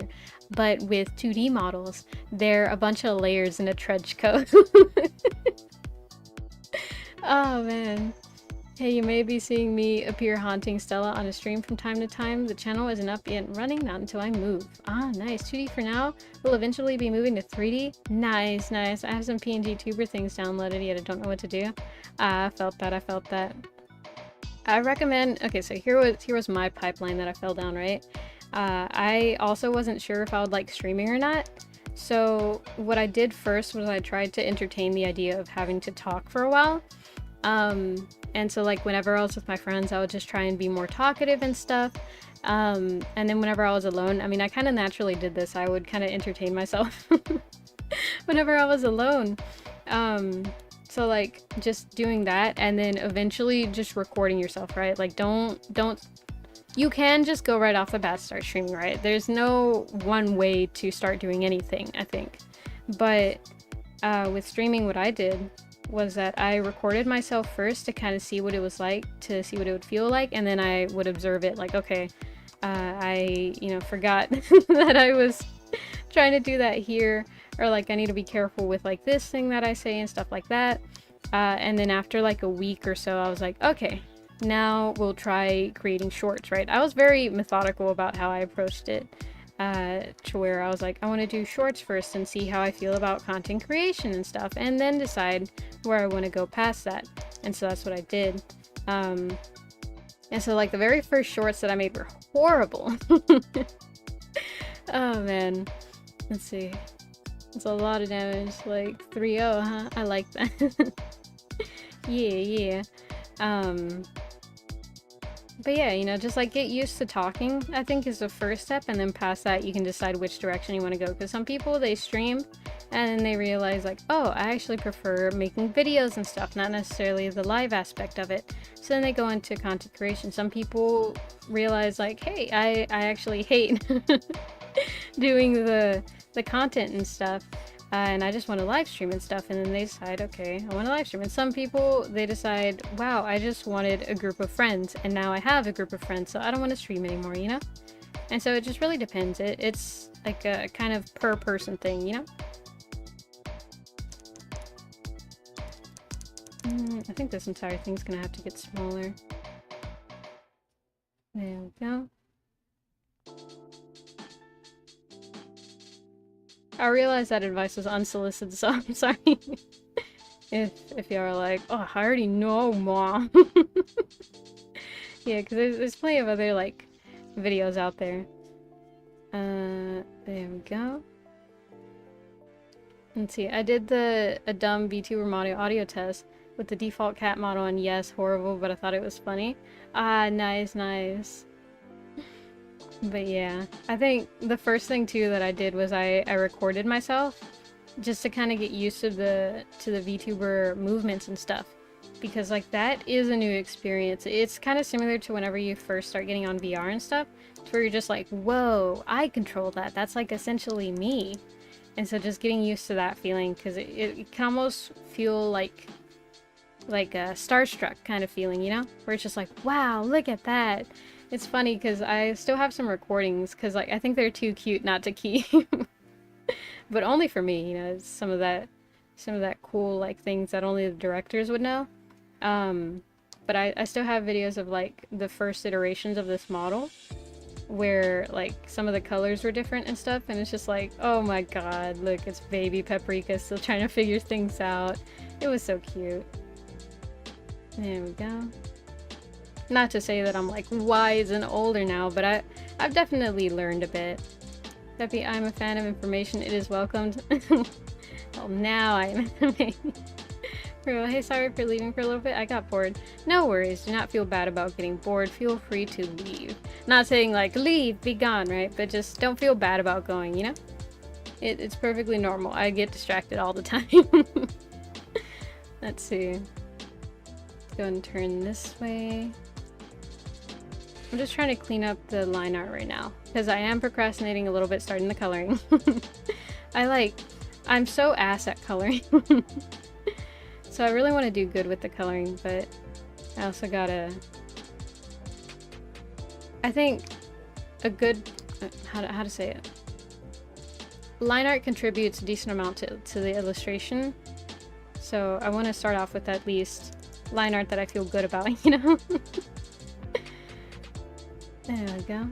But with 2D models, they're a bunch of layers in a trench coat. Oh man. Hey, you may be seeing me appear haunting Stella on a stream from time to time. The channel isn't up yet and running, not until I move. Ah, nice. 2D for now. We'll eventually be moving to 3D. Nice. I have some PNG tuber things downloaded, yet I don't know what to do. I felt that. I recommend, okay, so here was my pipeline that I fell down, right? I also wasn't sure if I would like streaming or not. So what I did first was I tried to entertain the idea of having to talk for a while. And so like whenever I was with my friends, I would just try and be more talkative and stuff. And then whenever I was alone, I mean, I kind of naturally did this. I would kind of entertain myself whenever I was alone. So like just doing that and then eventually just recording yourself, right? Like don't, you can just go right off the bat, start streaming, right? There's no one way to start doing anything, I think. But with streaming, what I did was that I recorded myself first to kind of see what it was like, to see what it would feel like, and then I would observe it like, okay, I, forgot that I was trying to do that here, or like I need to be careful with like this thing that I say and stuff like that. And then after like a week or so, I was like, okay, now we'll try creating shorts, right? I was very methodical about how I approached it. To where I was like, I want to do shorts first and see how I feel about content creation and stuff, and then decide where I want to go past that. And so that's what I did. And so like the very first shorts that I made were horrible. Oh man, let's see. It's a lot of damage, like 3-0, huh? I like that. Yeah. But yeah, just like get used to talking, I think is the first step, and then past that you can decide which direction you want to go. Because some people, they stream and then they realize like, oh, I actually prefer making videos and stuff, not necessarily the live aspect of it. So then they go into content creation. Some people realize like, hey, I actually hate doing the content and stuff. And I just want to live stream and stuff, and then they decide, okay, I want to live stream. And some people, they decide, wow, I just wanted a group of friends, and now I have a group of friends, so I don't want to stream anymore, And so it just really depends. It's like a kind of per person thing, I think this entire thing's gonna have to get smaller. There we go. I realized that advice was unsolicited, so I'm sorry if y'all are like, oh, I already know, Mom. Yeah, because there's plenty of other, like, videos out there. There we go. Let's see, I did a dumb VTuber audio test. with the default cat model, and yes, horrible, but I thought it was funny. Ah, nice, nice. But yeah, I think the first thing too that I did was I recorded myself just to kind of get used to the VTuber movements and stuff, because like that is a new experience. It's kind of similar to whenever you first start getting on VR and stuff, where you're just like, whoa, I control that. That's like essentially me. And so just getting used to that feeling, because it can almost feel like a starstruck kind of feeling, you know, where it's just like, wow, look at that. It's funny because I still have some recordings because like I think they're too cute not to keep. But only for me, you know, it's some of that cool like things that only the directors would know. But I still have videos of like the first iterations of this model where like some of the colors were different and stuff, and it's just like, oh my god, look, it's baby Paprika still trying to figure things out. It was so cute. There we go. Not to say that I'm like wise and older now, but I've definitely learned a bit. Peppy, I'm a fan of information. It is welcomed. Well, now I'm real. Hey, sorry for leaving for a little bit. I got bored. No worries. Do not feel bad about getting bored. Feel free to leave. Not saying like leave, be gone, right? But just don't feel bad about going, you know? It's perfectly normal. I get distracted all the time. Let's see. Let's go and turn this way. I'm just trying to clean up the line art right now because I am procrastinating a little bit starting the coloring. I'm so ass at coloring. So I really want to do good with the coloring, but I also gotta... I think a good... how to say it? Line art contributes a decent amount to the illustration. So I want to start off with at least line art that I feel good about, you know? There we go.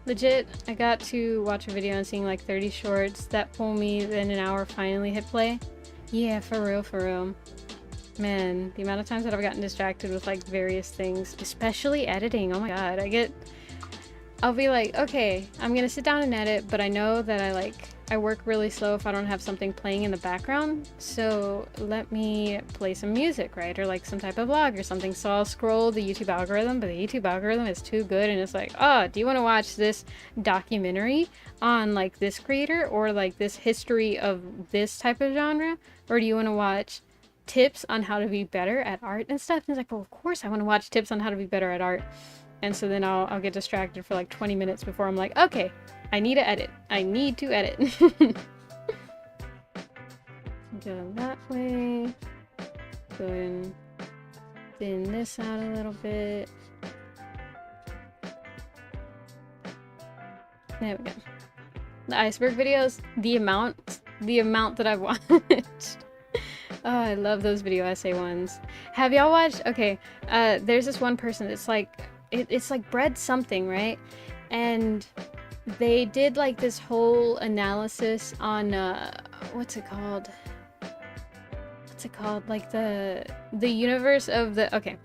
Legit, I got to watch a video and seeing like 30 shorts that pull me, then an hour finally hit play. Yeah, for real, for real. Man, the amount of times that I've gotten distracted with like various things, especially editing. Oh my god, I'll be like, okay, I'm gonna sit down and edit, but I know that I work really slow if I don't have something playing in the background, so let me play some music, right? Or like some type of vlog or something. So I'll scroll the YouTube algorithm, but the YouTube algorithm is too good, and it's like, oh, do you want to watch this documentary on like this creator or like this history of this type of genre? Or do you want to watch tips on how to be better at art and stuff? And it's like, well, of course I want to watch tips on how to be better at art. And so then I'll get distracted for like 20 minutes before I'm like, okay, I need to edit. I need to edit. Go that way. Go and thin this out a little bit. There we go. The iceberg videos, the amount that I've watched. Oh, I love those video essay ones. Have y'all watched? Okay, there's this one person that's like, it's like bread something, right? And they did like this whole analysis on what's it called? Like the universe of the, okay,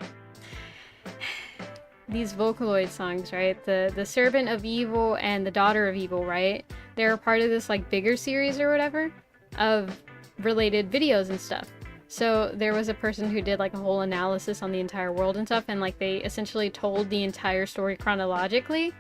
these Vocaloid songs, right? The Servant of Evil and the Daughter of Evil, right? They're part of this like bigger series or whatever of related videos and stuff. So there was a person who did like a whole analysis on the entire world and stuff, and like they essentially told the entire story chronologically.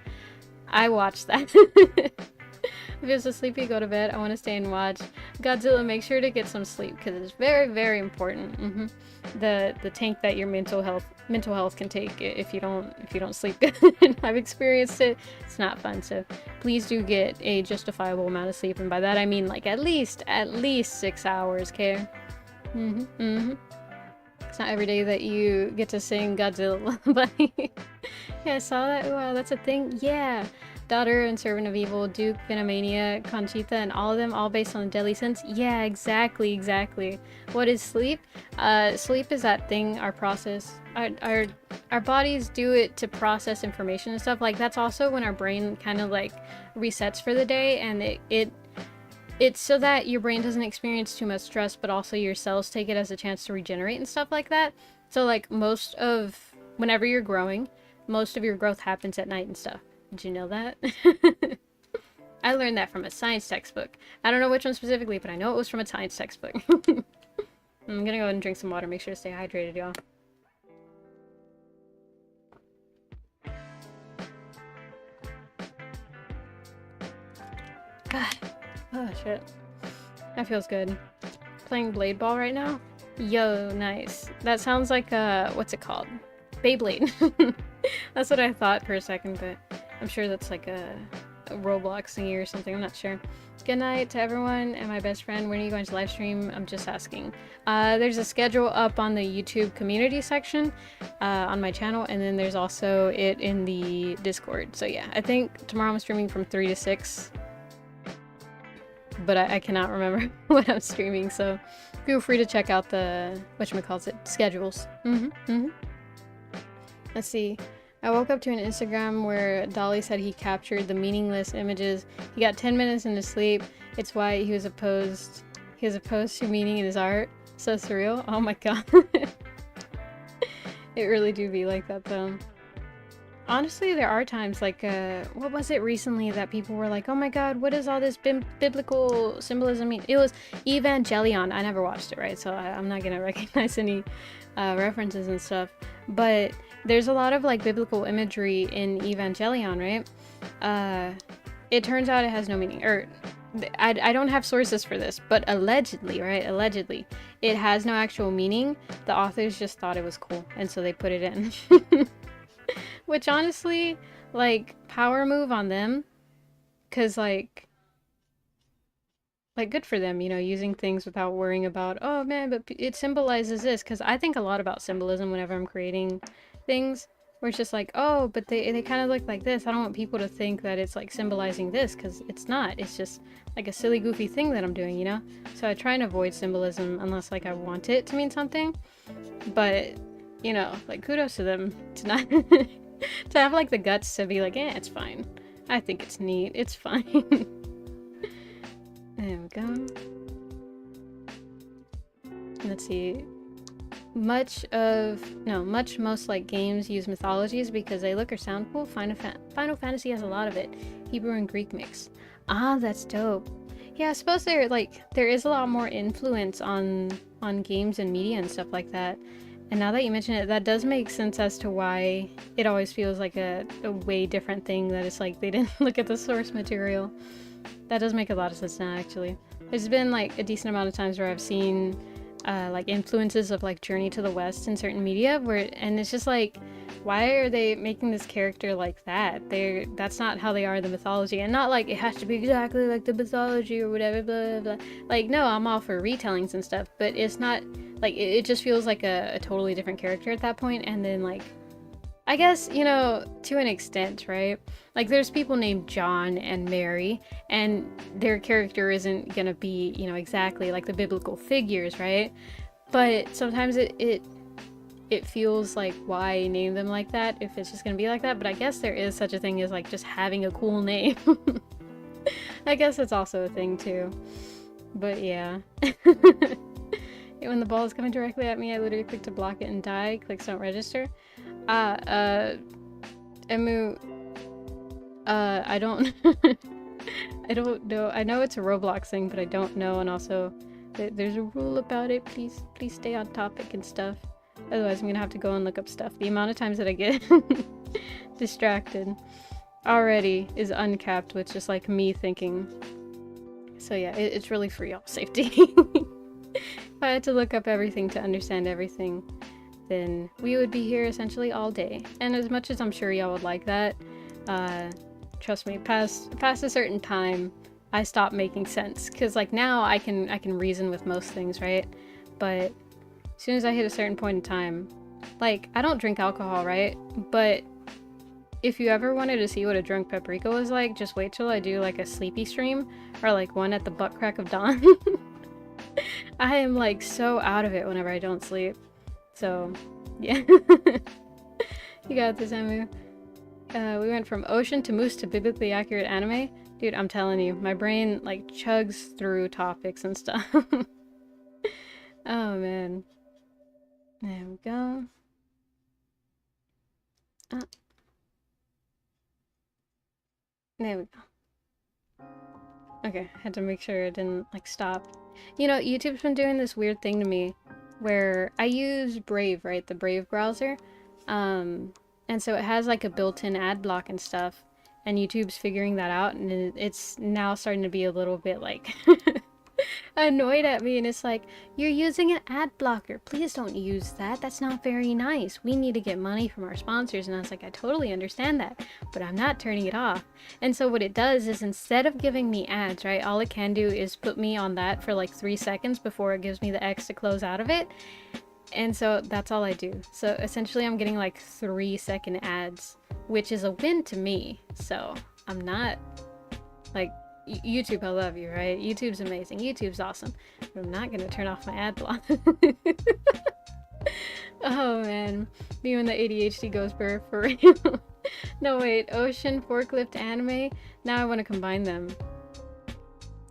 I watched that. If you're so sleepy, go to bed. I want to stay and watch. Godzilla, make sure to get some sleep because it's very, very important. The tank that your mental health can take if you don't sleep good. I've experienced it. It's not fun. So please do get a justifiable amount of sleep, and by that I mean like at least 6 hours. Okay. It's not every day that you get to sing Godzilla lullaby. Yeah, I saw that. Wow, that's a thing. Yeah. Daughter and Servant of Evil, Duke, Venomania, Conchita, and all of them, all based on Deadly Sins. Yeah, exactly. What is sleep? Sleep is that thing, our process. Our bodies do it to process information and stuff. Like, that's also when our brain kind of, like, resets for the day, and it's so that your brain doesn't experience too much stress, but also your cells take it as a chance to regenerate and stuff like that. So, like, whenever you're growing, most of your growth happens at night and stuff. Did you know that? I learned that from a science textbook. I don't know which one specifically, but I know it was from a science textbook. I'm gonna go ahead and drink some water, make sure to stay hydrated, y'all. Oh, shit. That feels good. Playing Blade Ball right now? Yo, nice. That sounds like, what's it called? Beyblade. That's what I thought for a second, but I'm sure that's like a Roblox thingy or something, I'm not sure. Good night to everyone and my best friend. When are you going to live stream? I'm just asking. There's a schedule up on the YouTube community section on my channel, and then there's also it in the Discord. So yeah, I think tomorrow I'm streaming from 3 to 6, but I cannot remember what I'm streaming, so feel free to check out the, whatchamacallit, schedules. Let's see. I woke up to an Instagram where Dolly said he captured the meaningless images. He got 10 minutes into sleep. It's why he was opposed to meaning in his art. So surreal. Oh my god. It really do be like that though. Honestly, there are times like, what was it recently that people were like, oh my god, what does all this biblical symbolism mean? It was Evangelion. I never watched it, right? So I'm not gonna recognize any references and stuff. But there's a lot of like biblical imagery in Evangelion, right? It turns out it has no meaning. Or, I don't have sources for this, but allegedly, right? Allegedly, it has no actual meaning. The authors just thought it was cool, and so they put it in. Which honestly, like, power move on them. Cause like good for them, you know, using things without worrying about, oh man, but it symbolizes this. Because I think a lot about symbolism whenever I'm creating things, where it's just like, oh, but they kind of look like this. I don't want people to think that it's like symbolizing this, because it's not. It's just like a silly, goofy thing that I'm doing, you know? So I try and avoid symbolism unless like I want it to mean something. But, you know, like, kudos to them to not to have like the guts to be like, eh, it's fine. I think it's neat. It's fine. There we go. Let's see. Most like games use mythologies because they look or sound cool. Final Fantasy has a lot of it. Hebrew and Greek mix. Ah, that's dope. Yeah, I suppose there is a lot more influence on games and media and stuff like that. And now that you mention it, that does make sense as to why it always feels like a way different thing, that it's like they didn't look at the source material. That does make a lot of sense now, actually. There's been like a decent amount of times where I've seen like influences of like Journey to the West in certain media, and it's just like, why are they making this character like that? That's not how they are in the mythology, and not like it has to be exactly like the mythology or whatever, blah, blah, blah. Like, no, I'm all for retellings and stuff, but it's not like, it just feels like a totally different character at that point. And then like, I guess, you know, to an extent, right? Like, there's people named John and Mary, and their character isn't gonna be, you know, exactly like the biblical figures, right? But sometimes it feels like, why name them like that if it's just gonna be like that? But I guess there is such a thing as like just having a cool name. I guess it's also a thing too. But yeah. When the ball is coming directly at me, I literally click to block it and die. Clicks don't register. Emu, I don't I don't know. I know it's a Roblox thing, but I don't know. And also, there's a rule about it. Please stay on topic and stuff. Otherwise, I'm gonna have to go and look up stuff. The amount of times that I get distracted already is uncapped with just like me thinking. So yeah, it's really for y'all's safety. If I had to look up everything to understand everything, then we would be here essentially all day. And as much as I'm sure y'all would like that, trust me, past a certain time, I stop making sense. Cause like now I can reason with most things, right? But as soon as I hit a certain point in time, like, I don't drink alcohol, right? But if you ever wanted to see what a drunk paprika was like, just wait till I do like a sleepy stream, or like one at the butt crack of dawn. I am like so out of it whenever I don't sleep. So, yeah. You got this, Emu. We went from ocean to moose to biblically accurate anime. Dude, I'm telling you, my brain like chugs through topics and stuff. Oh man. There we go. There we go. Okay, had to make sure it didn't like stop. You know, YouTube's been doing this weird thing to me where I use Brave, right? The Brave browser. And so it has like a built-in ad block and stuff. And YouTube's figuring that out, and it's now starting to be a little bit like annoyed at me, and it's like, you're using an ad blocker, please don't use that, that's not very nice, we need to get money from our sponsors. And I was like, I totally understand that, but I'm not turning it off. And so what it does is, instead of giving me ads, right, all it can do is put me on that for like 3 seconds before it gives me the X to close out of it. And so that's all I do. So essentially I'm getting like 3-second ads, which is a win to me. So I'm not like, YouTube, I love you, right? YouTube's amazing. YouTube's awesome. But I'm not gonna turn off my ad block. Oh man, me when the ADHD goes burr, for real. No wait, Ocean, Forklift, Anime. Now I want to combine them.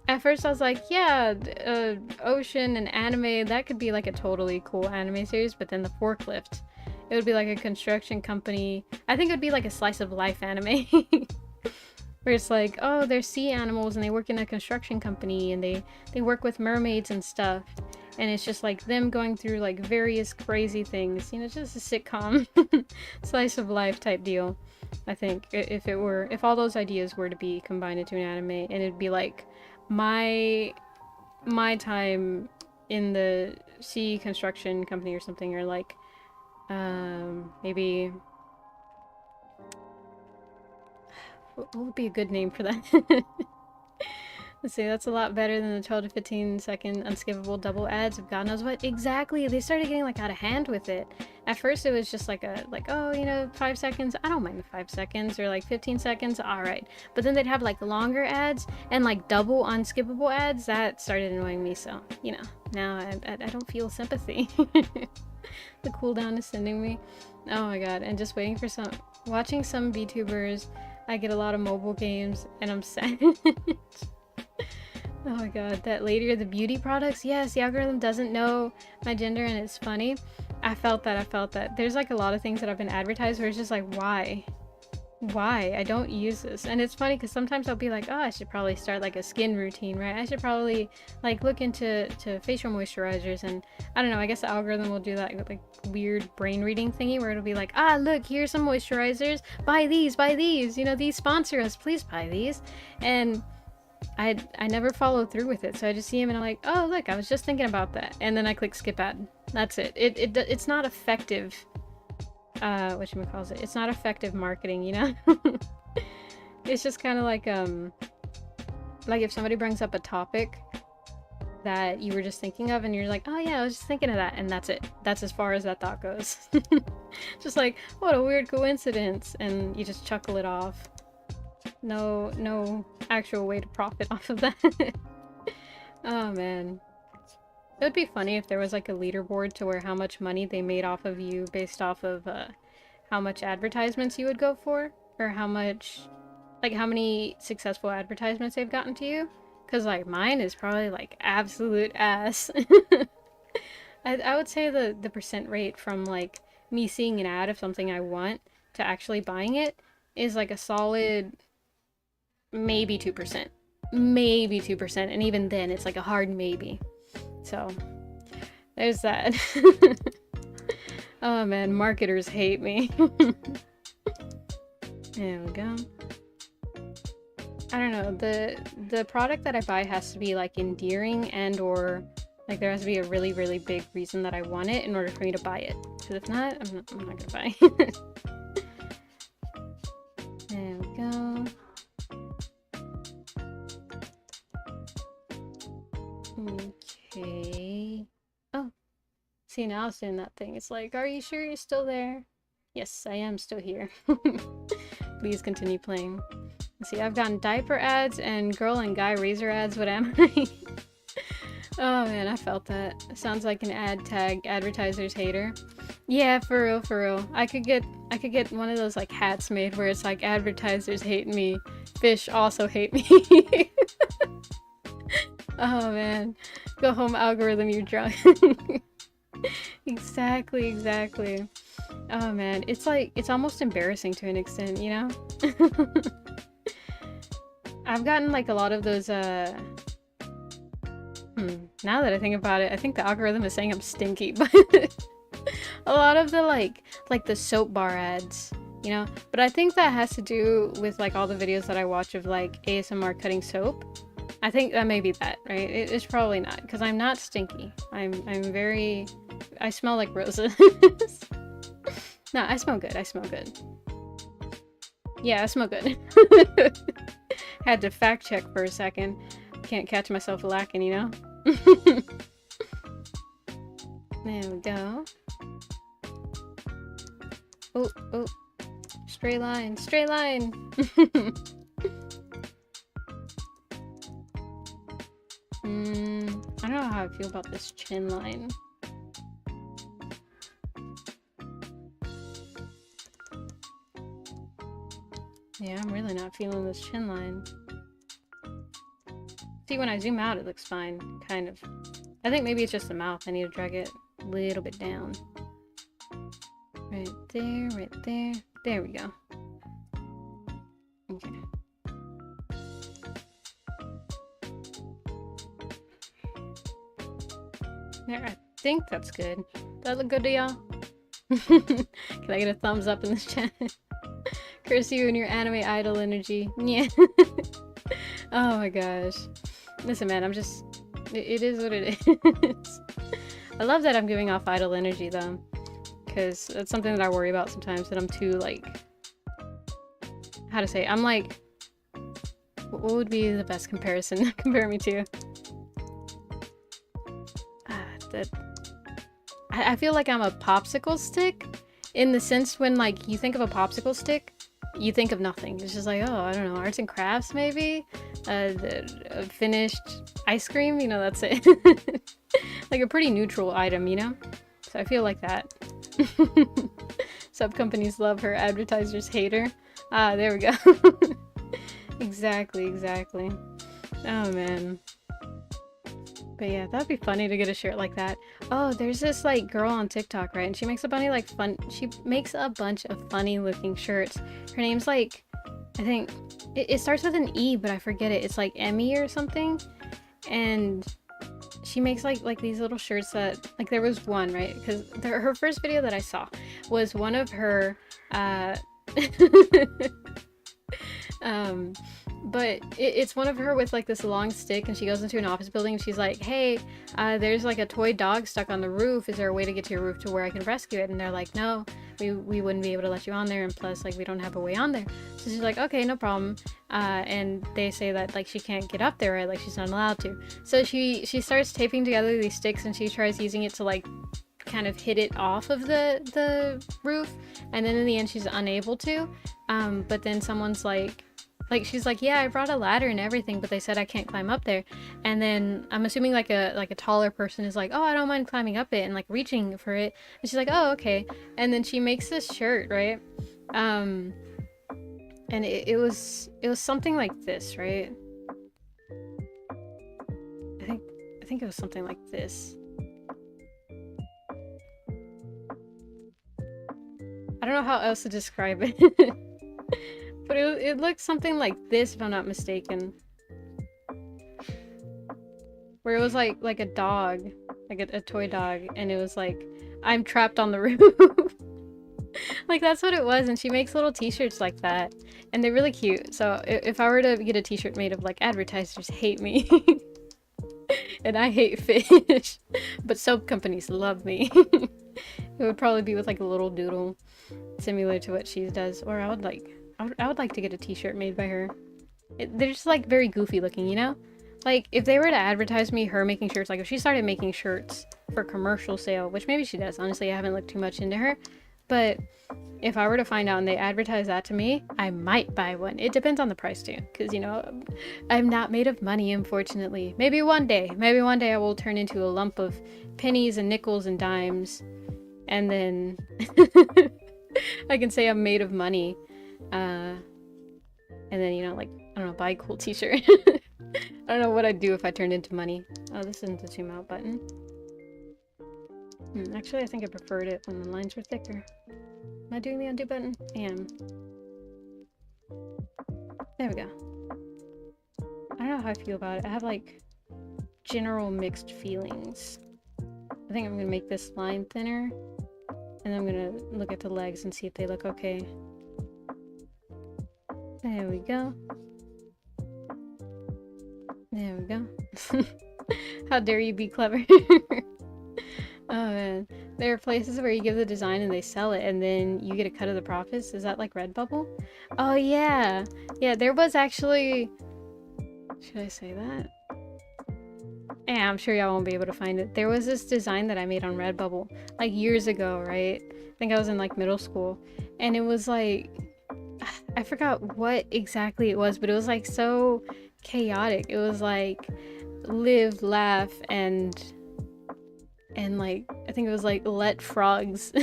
At first I was like, yeah, Ocean and Anime, that could be like a totally cool anime series. But then the Forklift, it would be like a construction company. I think it would be like a slice of life anime. Where it's like, oh, they're sea animals and they work in a construction company and they work with mermaids and stuff. And it's just like them going through like various crazy things. You know, just a sitcom slice of life type deal. I think if all those ideas were to be combined into an anime, and it'd be like my time in the sea construction company or something, or like maybe what would be a good name for that? Let's see, that's a lot better than the 12 to 15 second unskippable double ads of God knows what. Exactly, they started getting like out of hand with it. At first it was just like oh, you know, 5 seconds, I don't mind the 5 seconds, or like 15 seconds, alright. But then they'd have like longer ads and like double unskippable ads. That started annoying me, so, you know, now I don't feel sympathy. The cooldown is sending me. Oh my god, and just waiting for watching some VTubers. I get a lot of mobile games and I'm sad. Oh my god, that lady or the beauty products, yes, the algorithm doesn't know my gender and it's funny. I felt that. There's like a lot of things that have been advertised where it's just like, why? I don't use this. And it's funny because sometimes I'll be like, oh, I should probably start like a skin routine, right? I should probably like look into facial moisturizers, and I don't know, I guess the algorithm will do that like weird brain reading thingy where it'll be like, ah, look, here's some moisturizers, buy these, you know, these sponsor us, please buy these. And I never follow through with it, so I just see him and I'm like, oh look, I was just thinking about that, and then I click skip ad. That's it. It's not effective. Whatchamacallit, it's not effective marketing, you know. It's just kind of like if somebody brings up a topic that you were just thinking of and you're like, oh yeah, I was just thinking of that, and that's it. That's as far as that thought goes. Just like, what a weird coincidence, and you just chuckle it off. No actual way to profit off of that. Oh man. It would be funny if there was like a leaderboard to where how much money they made off of you based off of how much advertisements you would go for, or how many successful advertisements they've gotten to you. Because like mine is probably like absolute ass. I would say the percent rate from like me seeing an ad of something I want to actually buying it is like a solid maybe 2%. Maybe 2%, and even then it's like a hard maybe. So there's that. Oh man, marketers hate me. There we go. I don't know, the product that I buy has to be like endearing, and or like there has to be a really, really big reason that I want it in order for me to buy it. Because if not, I'm not gonna buy it. There we go. Okay. Oh. See, now it's doing that thing. It's like, are you sure you're still there? Yes, I am still here. Please continue playing. Let's see, I've gotten diaper ads and girl and guy razor ads. What am I? Oh man, I felt that. Sounds like an ad tag advertiser's hater. Yeah, for real, for real. I could get one of those like hats made where it's like advertisers hate me, fish also hate me. Oh man, go home algorithm, you drunk. Exactly. Oh man, it's like, it's almost embarrassing to an extent, you know? I've gotten like a lot of those Now that I think about it, I think the algorithm is saying I'm stinky, but a lot of the like the soap bar ads, you know? But I think that has to do with like all the videos that I watch of like ASMR cutting soap. I think that may be that, right? It's probably not, because I'm not stinky. I smell like roses. No, I smell good. I smell good. Yeah, I smell good. Had to fact check for a second. Can't catch myself lacking, you know? There we go. Oh, oh. Straight line, straight line! I don't know how I feel about this chin line. Yeah, I'm really not feeling this chin line. See, when I zoom out, it looks fine, kind of. I think maybe it's just the mouth. I need to drag it a little bit down. Right there, right there. There we go. Okay. There, I think that's good. Does that look good to y'all? Can I get a thumbs up in this chat? Curse you and your anime idol energy. Yeah. Oh my gosh. Listen, man, I'm just... It is what it is. I love that I'm giving off idol energy, though. Because that's something that I worry about sometimes, that I'm too, like... How to say? I'm like... What would be the best comparison to compare me to? I feel like I'm a popsicle stick, in the sense when, like, you think of a popsicle stick, you think of nothing. It's just like, oh, I don't know, arts and crafts, maybe? Finished ice cream, you know, that's it. Like a pretty neutral item, you know? So I feel like that. Sub companies love her, advertisers hate her. Ah, there we go. Exactly, exactly. Oh, man. But yeah, that'd be funny to get a shirt like that. Oh, there's this like girl on TikTok, right? And she makes a bunch of funny looking shirts. Her name's like, I think it starts with an E, but I forget it. It's like Emmy or something. And she makes like these little shirts that, like, there was one, right? Because her first video that I saw was one of her but it's one of her with like this long stick, and she goes into an office building and she's like, hey, there's like a toy dog stuck on the roof. Is there a way to get to your roof to where I can rescue it? And they're like, no, we wouldn't be able to let you on there, and plus like we don't have a way on there. So she's like, okay, no problem. And they say that like she can't get up there, right? Like she's not allowed to. So she starts taping together these sticks, and she tries using it to like kind of hit it off of the roof, and then in the end she's unable to. But then someone's like she's like, yeah, I brought a ladder and everything, but they said I can't climb up there. And then I'm assuming like a taller person is like, oh, I don't mind climbing up it, and like reaching for it. And she's like, oh, okay. And then she makes this shirt, right? And it was something like this, right? I think it was something like this. I don't know how else to describe it. But it looked something like this, if I'm not mistaken. Where it was like a dog, like a toy dog, and it was like, I'm trapped on the roof. Like, that's what it was, and she makes little t-shirts like that. And they're really cute. So if I were to get a t-shirt made of like, advertisers hate me. And I hate fish. But soap companies love me. It would probably be with like a little doodle similar to what she does. Or I would like to get a t-shirt made by her. They're just like very goofy looking, you know? Like if they were to advertise her making shirts, like if she started making shirts for commercial sale, which maybe she does, honestly, I haven't looked too much into her, but if I were to find out and they advertise that to me, I might buy one. It depends on the price too, because, you know, I'm not made of money, unfortunately. Maybe one day I will turn into a lump of pennies and nickels and dimes, and then I can say I'm made of money. And then, you know, like, I don't know, buy a cool t-shirt. I don't know what I'd do if I turned into money. Oh, this isn't the zoom out button. Actually, I think I preferred it when the lines were thicker. Am I doing the undo button? I am. There we go. I don't know how I feel about it. I have like general mixed feelings. I think I'm gonna make this line thinner, and I'm gonna look at the legs and see if they look okay. There we go. There we go. How dare you be clever? Oh man. There are places where you give the design and they sell it and then you get a cut of the profits. Is that like Redbubble? Oh yeah. Yeah, there was actually... Should I say that? Yeah, I'm sure y'all won't be able to find it. There was this design that I made on Redbubble like years ago, right? I think I was in like middle school. And it was like... I forgot what exactly it was, but it was like so chaotic. It was like live, laugh, and like I think it was like let frogs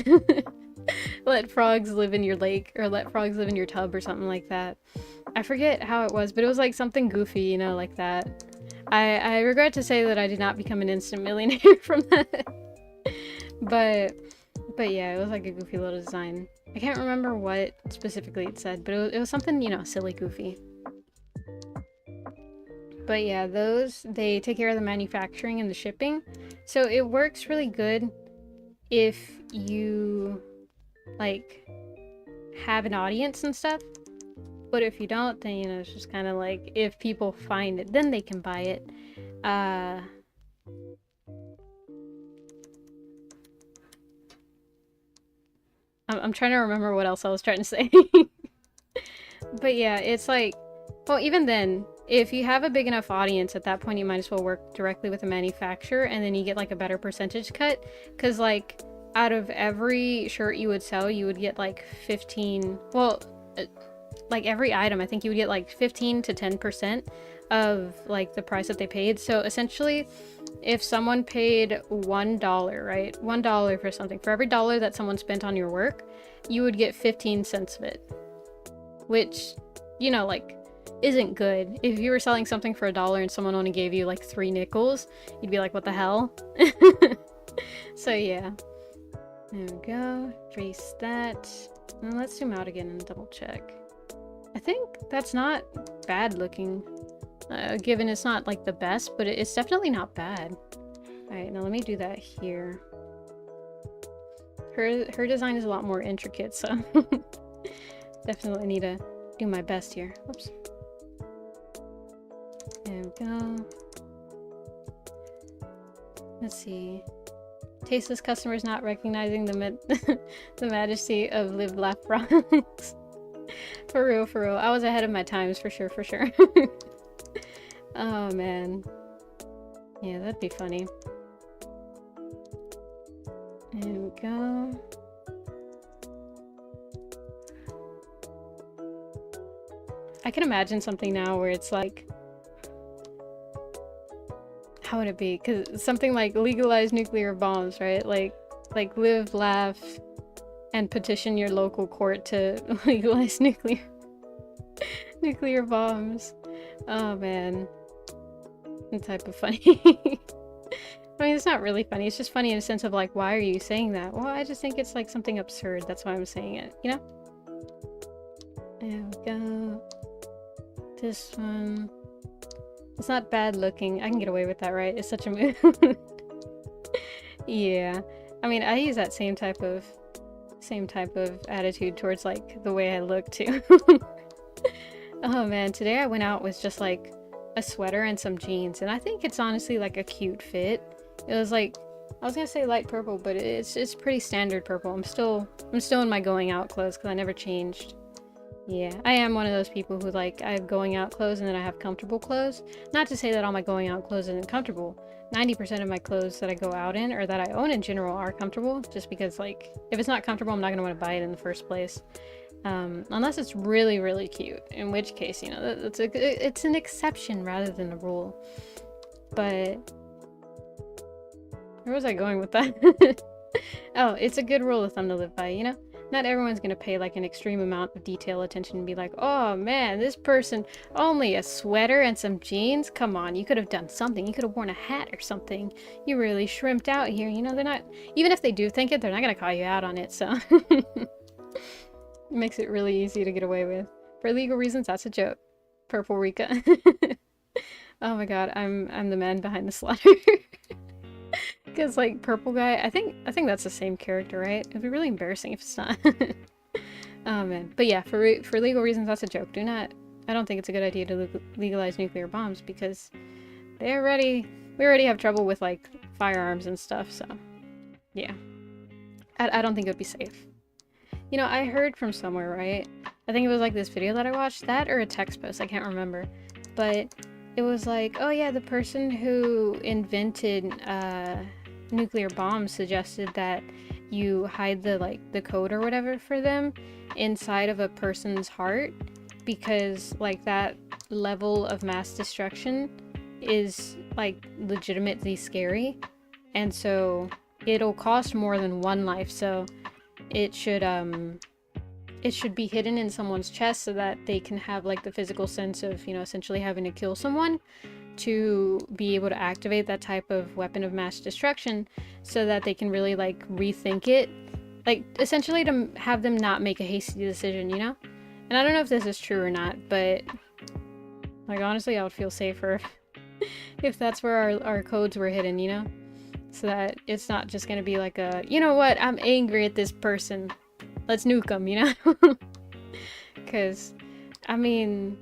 let frogs live in your lake, or let frogs live in your tub, or something like that. I forget how it was, but it was like something goofy, you know, like that. I regret to say that I did not become an instant millionaire from that. but yeah, it was like a goofy little design. I can't remember what specifically it said, but it was something, you know, silly goofy. But yeah, those, they take care of the manufacturing and the shipping. So it works really good if you, like, have an audience and stuff. But if you don't, then, you know, it's just kind of like, if people find it, then they can buy it. I'm trying to remember what else I was trying to say. But yeah, it's like, well, even then, if you have a big enough audience, at that point you might as well work directly with the manufacturer, and then you get like a better percentage cut. Because like, out of every shirt you would sell, you would get like 15, well, like every item, I think you would get like 15 to 10% of like the price that they paid. So essentially, if someone paid $1, right? $1 for something, for every dollar that someone spent on your work, you would get 15 cents of it. Which, you know, like, isn't good. If you were selling something for $1 and someone only gave you like 3 nickels, you'd be like, what the hell? So yeah. There we go. Erase that. And let's zoom out again and double check. I think that's not bad looking. Given it's not like the best, but it's definitely not bad. Alright, now let me do that here. Her design is a lot more intricate, so definitely need to do my best here. Oops. There we go. Let's see. Tasteless customers not recognizing the the majesty of live, laugh, frogs. For real, for real. I was ahead of my times, for sure, for sure. Oh man. Yeah, that'd be funny. There we go. I can imagine something now where it's like, how would it be? Because something like legalize nuclear bombs, right? Like live, laugh, and petition your local court to legalize nuclear bombs. Oh man. That type of funny. I mean, it's not really funny. It's just funny in a sense of like, why are you saying that? Well, I just think it's like something absurd. That's why I'm saying it, you know? There we go. This one. It's not bad looking. I can get away with that, right? It's such a mood. Yeah. I mean, I use that same type of attitude towards like the way I look too. Oh man, today I went out with just like a sweater and some jeans, and I think it's honestly like a cute fit. It was like, I was gonna say light purple, but it's pretty standard purple. I'm still in my going out clothes because I never changed. Yeah, I am one of those people who like, I have going out clothes and then I have comfortable clothes. Not to say that all my going out clothes isn't comfortable. 90% of my clothes that I go out in, or that I own in general, are comfortable, just because like, if it's not comfortable, I'm not gonna want to buy it in the first place. Unless it's really, really cute, in which case, you know, it's an exception rather than a rule. But where was I going with that? Oh, it's a good rule of thumb to live by, you know? Not everyone's gonna pay like an extreme amount of detail attention and be like, oh man, this person, only a sweater and some jeans? Come on, you could have done something. You could have worn a hat or something. You really shrimped out here. You know, they're not, even if they do think it, they're not gonna call you out on it, so. It makes it really easy to get away with. For legal reasons, that's a joke. Purple Rika. Oh my god, I'm the man behind the slaughter. Because like purple guy, I think that's the same character, right? It'd be really embarrassing if it's not. Oh man, but yeah, for legal reasons, that's a joke. I don't think it's a good idea to legalize nuclear bombs because we already have trouble with like firearms and stuff. So yeah, I don't think it would be safe. You know, I heard from somewhere, right? I think it was like this video that I watched, that or a text post, I can't remember. But it was like, oh yeah, the person who invented nuclear bombs suggested that you hide the code or whatever for them inside of a person's heart, because like that level of mass destruction is like legitimately scary, and so it'll cost more than one life, so it should be hidden in someone's chest so that they can have like the physical sense of, you know, essentially having to kill someone to be able to activate that type of weapon of mass destruction, so that they can really like rethink it, like essentially to have them not make a hasty decision, you know? And I don't know if this is true or not, but like honestly I would feel safer if that's where our codes were hidden, you know? So that it's not just gonna be like a, you know what, I'm angry at this person, let's nuke them, you know? Because, I mean,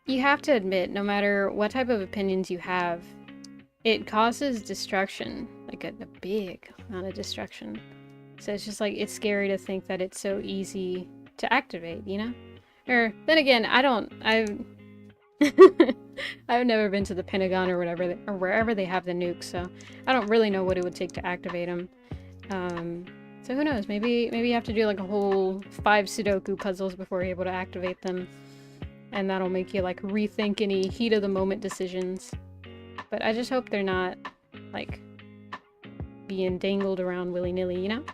you have to admit, no matter what type of opinions you have, it causes destruction, like a big amount of destruction. So it's just like, it's scary to think that it's so easy to activate, you know? Or, then again, I've never been to the Pentagon or whatever, or wherever they have the nukes, so I don't really know what it would take to activate them. So who knows, maybe you have to do like a whole 5 Sudoku puzzles before you're able to activate them. And that'll make you like rethink any heat of the moment decisions. But I just hope they're not like being dangled around willy-nilly, you know?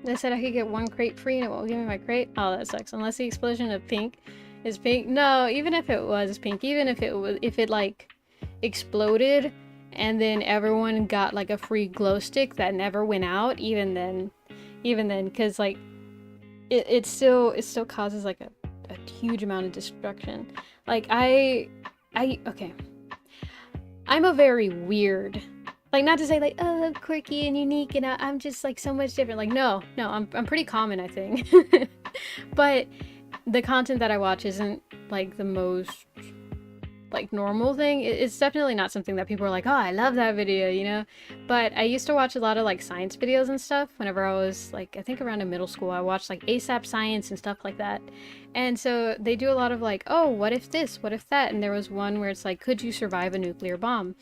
They said I could get 1 crate free and it won't give me my crate. Oh, that sucks. Unless the explosion of pink is pink. No, even if it was pink, even if it like exploded and then everyone got like a free glow stick that never went out, even then, because like it still causes like a huge amount of destruction. Like okay, I'm a very weird, like, not to say like, oh, quirky and unique and I'm just like so much different, like no, I'm pretty common, I think. But the content that I watch isn't like the most like normal thing. It's definitely not something that people are like, oh, I love that video, you know? But I used to watch a lot of like science videos and stuff whenever I was like, I think around in middle school. I watched like ASAP Science and stuff like that. And so they do a lot of like, oh, what if this, what if that? And there was one where it's like, could you survive a nuclear bomb?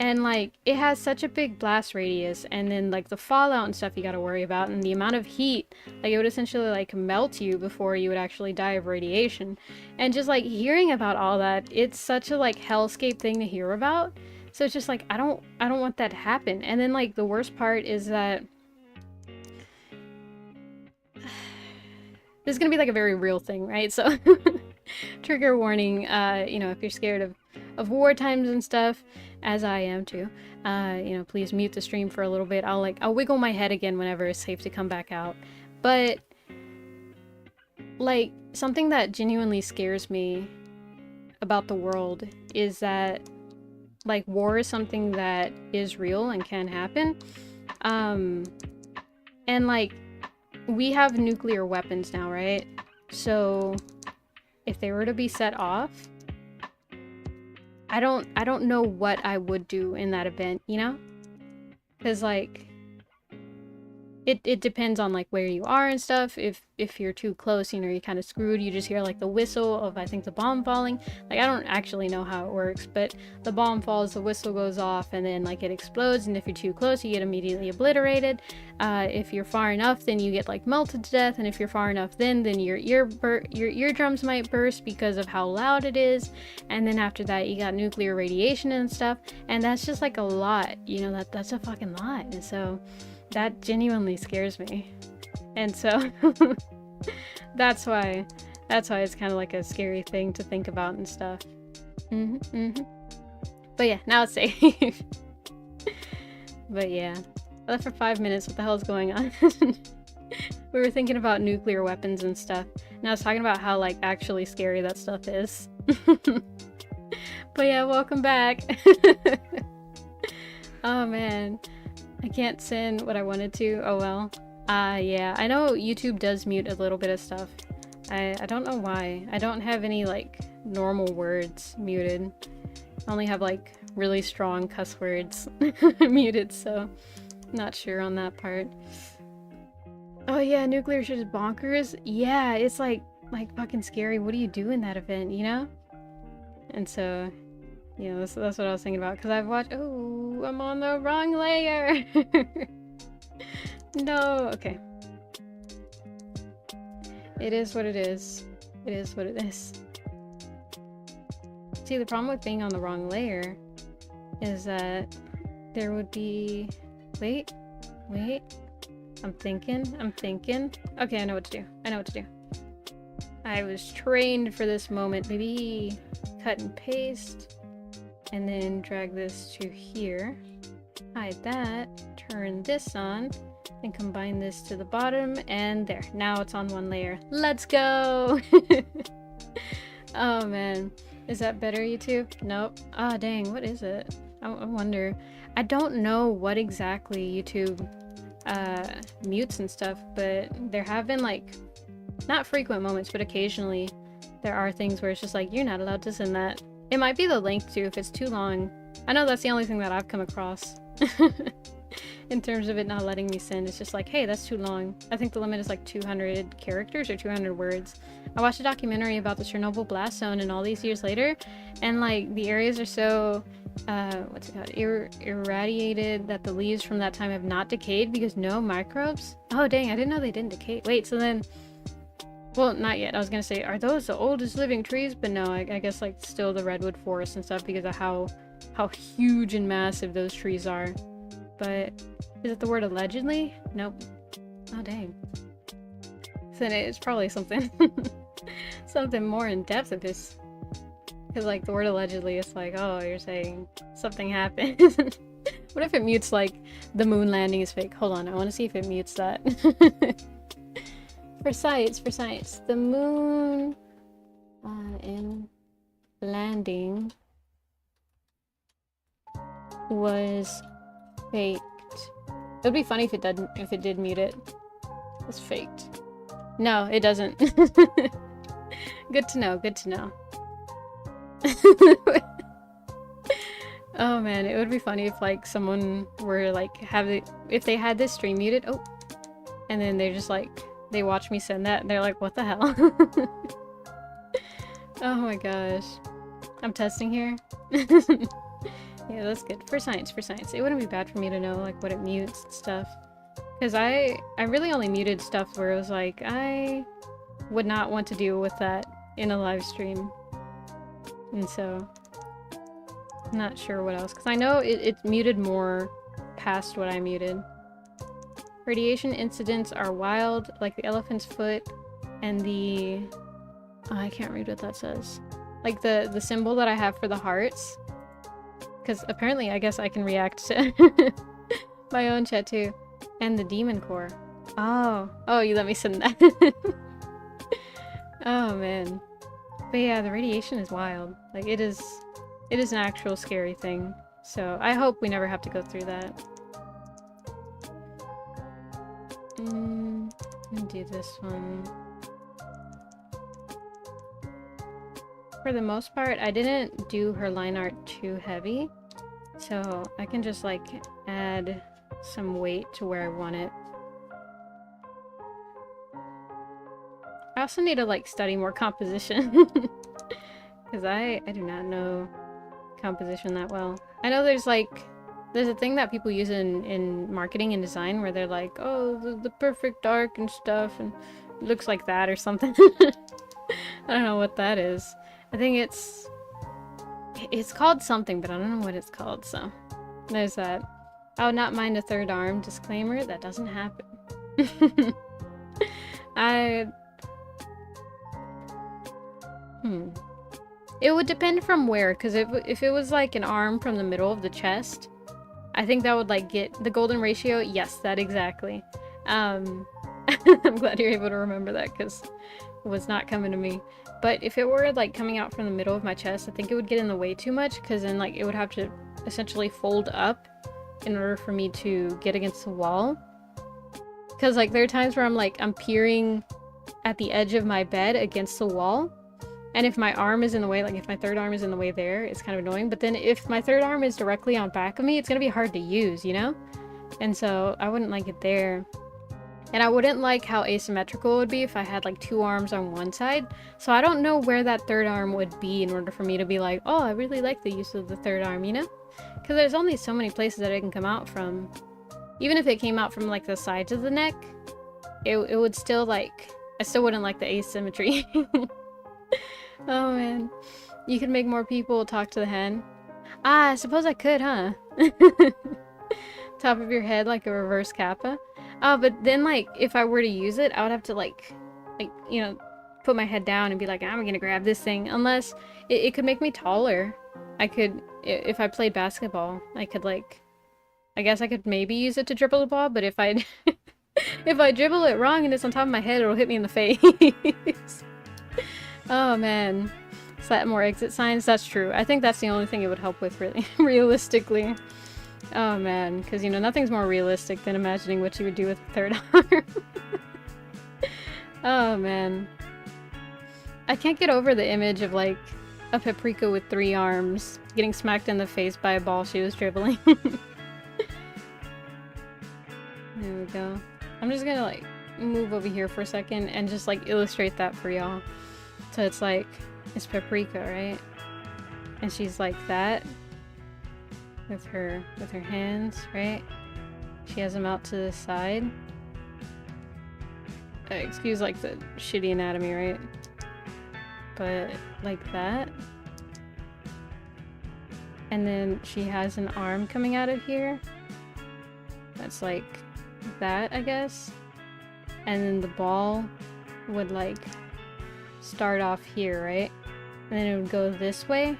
And like it has such a big blast radius, and then like the fallout and stuff you gotta worry about, and the amount of heat, like it would essentially like melt you before you would actually die of radiation. And just like hearing about all that, it's such a like hellscape thing to hear about. So it's just like I don't want that to happen. And then like the worst part is that this is gonna be like a very real thing, right? So trigger warning, you know, if you're scared of war times and stuff, as I am too, you know, please mute the stream for a little bit. I'll wiggle my head again whenever it's safe to come back out. But like something that genuinely scares me about the world is that like war is something that is real and can happen. And like we have nuclear weapons now, right? So if they were to be set off, I don't know what I would do in that event, you know? Because like it depends on like where you are and stuff. If you're too close, you know, you're kind of screwed. You just hear like the whistle of, I think, the bomb falling. Like I don't actually know how it works, but the bomb falls, the whistle goes off, and then like it explodes, and if you're too close you get immediately obliterated. If you're far enough, then you get like melted to death, and if you're far enough, then your eardrums might burst because of how loud it is. And then after that you got nuclear radiation and stuff, and that's just like a lot, you know, that's a fucking lot. And so that genuinely scares me. And so that's why it's kind of like a scary thing to think about and stuff. But yeah, now it's safe. But yeah, I left for 5 minutes. What the hell is going on? We were thinking about nuclear weapons and stuff, and I was talking about how like actually scary that stuff is. But yeah, welcome back. Oh man, I can't send what I wanted to. Oh well. Yeah, I know YouTube does mute a little bit of stuff. I don't know why. I don't have any like normal words muted. I only have like really strong cuss words muted, so not sure on that part. Oh yeah, nuclear shit is bonkers. Yeah, it's like fucking scary. What do you do in that event, you know? And so, you know, that's what I was thinking about. Because I've watched... Oh, I'm on the wrong layer! No, okay. It is what it is. It is what it is. See, the problem with being on the wrong layer is that there would be... Wait. I'm thinking. Okay, I know what to do. I was trained for this moment. Maybe cut and paste. And then drag this to here. Hide that. Turn this on. And combine this to the bottom. And there. Now it's on one layer. Let's go! Oh man. Is that better, YouTube? Nope. Ah, dang. What is it? I wonder. I don't know what exactly YouTube mutes and stuff, but there have been like not frequent moments, but occasionally there are things where it's just like, you're not allowed to send that. It might be the length too if it's too long. I know that's the only thing that I've come across in terms of it not letting me send. It's just like, hey, that's too long. I think the limit is like 200 characters or 200 words. I watched a documentary about the Chernobyl blast zone and all these years later, and like the areas are so what's it called, irradiated that the leaves from that time have not decayed because no microbes. Oh dang, I didn't know they didn't decay. Wait, so then, well, not yet. I was gonna say, are those the oldest living trees? But no, I guess like still the redwood forest and stuff because of how huge and massive those trees are. But is it the word allegedly? Nope. Oh dang. Then it's probably something something more in depth of this. Because like the word allegedly, it's like, oh, you're saying something happened. What if it mutes like the moon landing is fake? Hold on, I want to see if it mutes that. For science. The moon in landing was faked. It would be funny if it did mute it. It's faked. No, it doesn't. Good to know. Oh man, it would be funny if like someone were like if they had this stream muted, oh, and then they're just like, they watch me send that and they're like, what the hell? Oh my gosh. I'm testing here. Yeah, that's good. For science. It wouldn't be bad for me to know like what it mutes and stuff. Because I really only muted stuff where it was like, I would not want to deal with that in a live stream. And so, I'm not sure what else. Because I know it muted more past what I muted. Radiation incidents are wild, like the elephant's foot and the... Oh, I can't read what that says. Like the symbol that I have for the hearts. Because apparently I guess I can react to my own chat too. And the demon core. Oh, you let me send that. Oh man. But yeah, the radiation is wild. Like it is an actual scary thing. So I hope we never have to go through that. Let me do this one. For the most part, I didn't do her line art too heavy. So I can just like add some weight to where I want it. I also need to like study more composition because I do not know composition that well. I know there's a thing that people use in marketing and design where they're like, oh, the perfect dark and stuff, and it looks like that or something. I don't know what that is. I think it's called something, but I don't know what it's called, so there's that. I would not mind a third arm. Disclaimer, that doesn't happen. It would depend from where, because if it was like an arm from the middle of the chest, I think that would like get the golden ratio. Yes, that exactly. I'm glad you're able to remember that, because was not coming to me. But if it were like coming out from the middle of my chest, I think it would get in the way too much, because then like it would have to essentially fold up in order for me to get against the wall. Because like there are times where I'm peering at the edge of my bed against the wall, and if my arm is in the way, like if my third arm is in the way there, it's kind of annoying. But then if my third arm is directly on back of me, it's gonna be hard to use, you know? And so I wouldn't like it there. And I wouldn't like how asymmetrical it would be if I had like 2 arms on one side. So I don't know where that third arm would be in order for me to be like, oh, I really like the use of the third arm, you know? Because there's only so many places that it can come out from. Even if it came out from like the sides of the neck, it would still like, I still wouldn't like the asymmetry. Oh man. You could make more people talk to the hen. Ah, I suppose I could, huh? Top of your head like a reverse kappa. Oh, but then like if I were to use it, I would have to like you know, put my head down and be like, I'm gonna grab this thing. Unless it could make me taller. I could, if I played basketball, I could like, I guess I could maybe use it to dribble the ball, but if I if I dribble it wrong and it's on top of my head, it'll hit me in the face. Oh man. Slap more exit signs? That's true. I think that's the only thing it would help with, really, realistically. Oh man, because you know, nothing's more realistic than imagining what you would do with a third arm. Oh man. I can't get over the image of like a paprika with 3 arms getting smacked in the face by a ball she was dribbling. There we go. I'm just gonna like move over here for a second and just like illustrate that for y'all. So it's like, it's paprika, right? And she's like that with her hands, right? She has them out to the side. Excuse like the shitty anatomy, right? But like that. And then she has an arm coming out of here. That's like that, I guess. And then the ball would like start off here, right? And then it would go this way.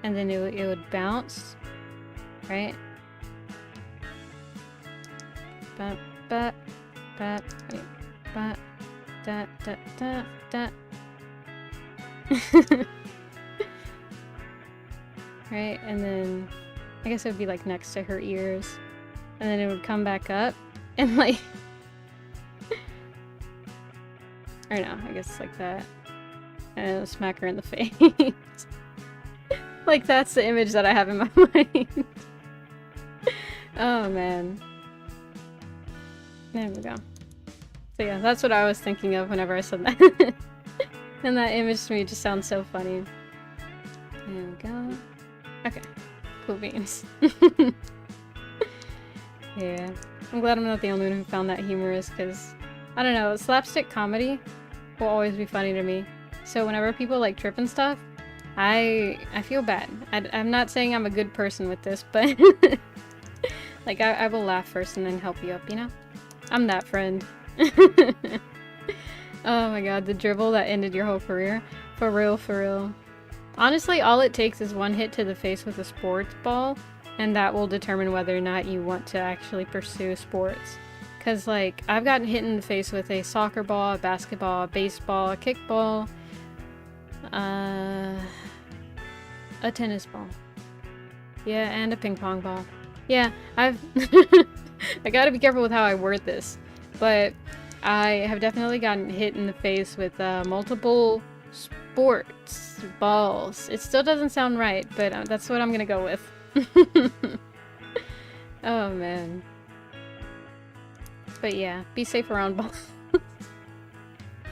And then it would bounce, right? Ba ba ba ba da da da da. Right, and then I guess it would be like next to her ears, and then it would come back up and like or no, I guess it's like that, and it would smack her in the face. Like that's the image that I have in my mind. Oh man, there we go. So yeah, that's what I was thinking of whenever I said that. And that image to me just sounds so funny. There we go. Okay. Cool beans. Yeah. I'm glad I'm not the only one who found that humorous, because, I don't know, slapstick comedy will always be funny to me. So whenever people like trip and stuff, I feel bad. I'm not saying I'm a good person with this, but like I will laugh first and then help you up, you know? I'm that friend. Oh my god, the dribble that ended your whole career? For real, for real. Honestly, all it takes is one hit to the face with a sports ball, and that will determine whether or not you want to actually pursue sports. Because, like, I've gotten hit in the face with a soccer ball, a basketball, a baseball, a kickball, a tennis ball. Yeah, and a ping pong ball. Yeah, I gotta be careful with how I word this, but I have definitely gotten hit in the face with multiple sports balls. It still doesn't sound right, but that's what I'm gonna go with. Oh man. But yeah, be safe around balls.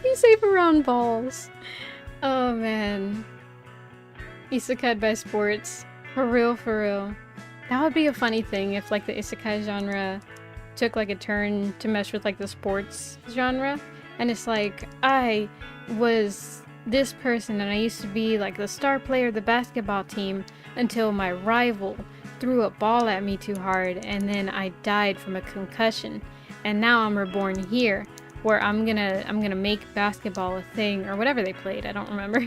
Be safe around balls. Oh man. Isekai by sports. For real, for real. That would be a funny thing if like the isekai genre took like a turn to mesh with like the sports genre, and it's like, I was this person and I used to be like the star player of the basketball team until my rival threw a ball at me too hard and then I died from a concussion, and now I'm reborn here where I'm gonna make basketball a thing, or whatever they played, I don't remember.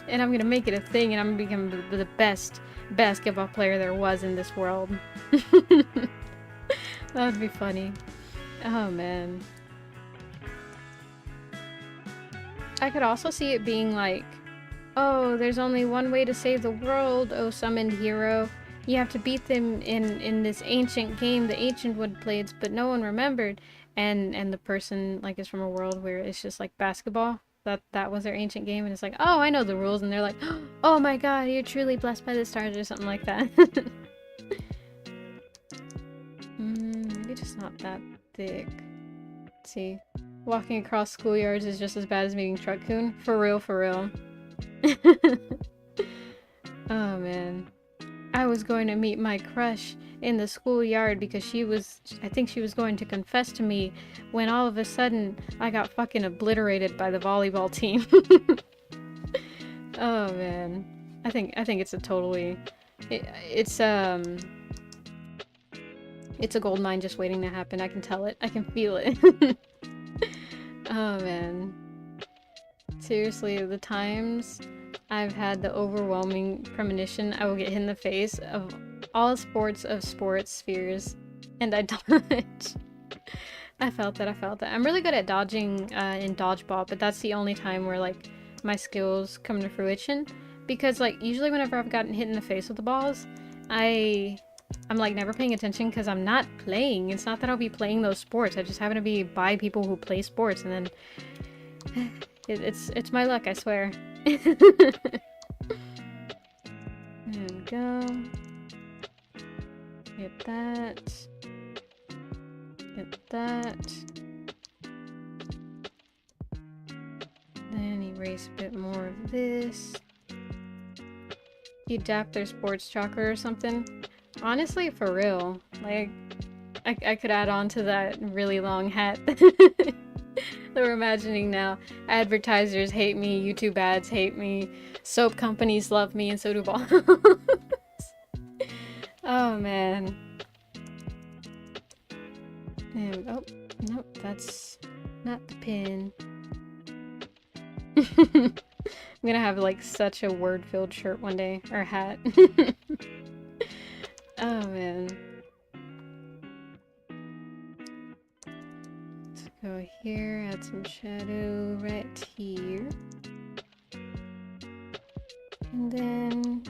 And I'm gonna make it a thing and I'm gonna become the best basketball player there was in this world. That would be funny. Oh man. I could also see it being like, oh, there's only one way to save the world, oh summoned hero. You have to beat them in this ancient game, the ancient wood blades, but no one remembered. And the person like is from a world where it's just like basketball. That was their ancient game, and it's like, oh, I know the rules, and they're like, oh my god, you're truly blessed by the stars, or something like that. Maybe just not that thick. Let's see. Walking across schoolyards is just as bad as meeting Truck-kun. For real, for real. Oh man. I was going to meet my crush in the schoolyard because I think she was going to confess to me, when all of a sudden I got fucking obliterated by the volleyball team. Oh man. I think it's a totally, it's a gold mine just waiting to happen. I can tell it. I can feel it. Oh man. Seriously, the times I've had the overwhelming premonition I will get hit in the face of all sports of sports spheres, and I dodge. I felt that. I'm really good at dodging in dodgeball, but that's the only time where like my skills come to fruition, because like usually whenever I've gotten hit in the face with the balls, I'm like never paying attention because I'm not playing. It's not that I'll be playing those sports. I just happen to be by people who play sports, and then it's my luck, I swear. There we go. Get that. Get that. Then erase a bit more of this. You adapt their sports chocolate or something. Honestly, for real. Like, I could add on to that really long hat that we're imagining now. Advertisers hate me, YouTube ads hate me, soap companies love me, and so do balls. Oh man. And, oh, nope, that's not the pin. I'm gonna have like such a word-filled shirt one day, or hat. Oh man. Let's go here, add some shadow right here. And then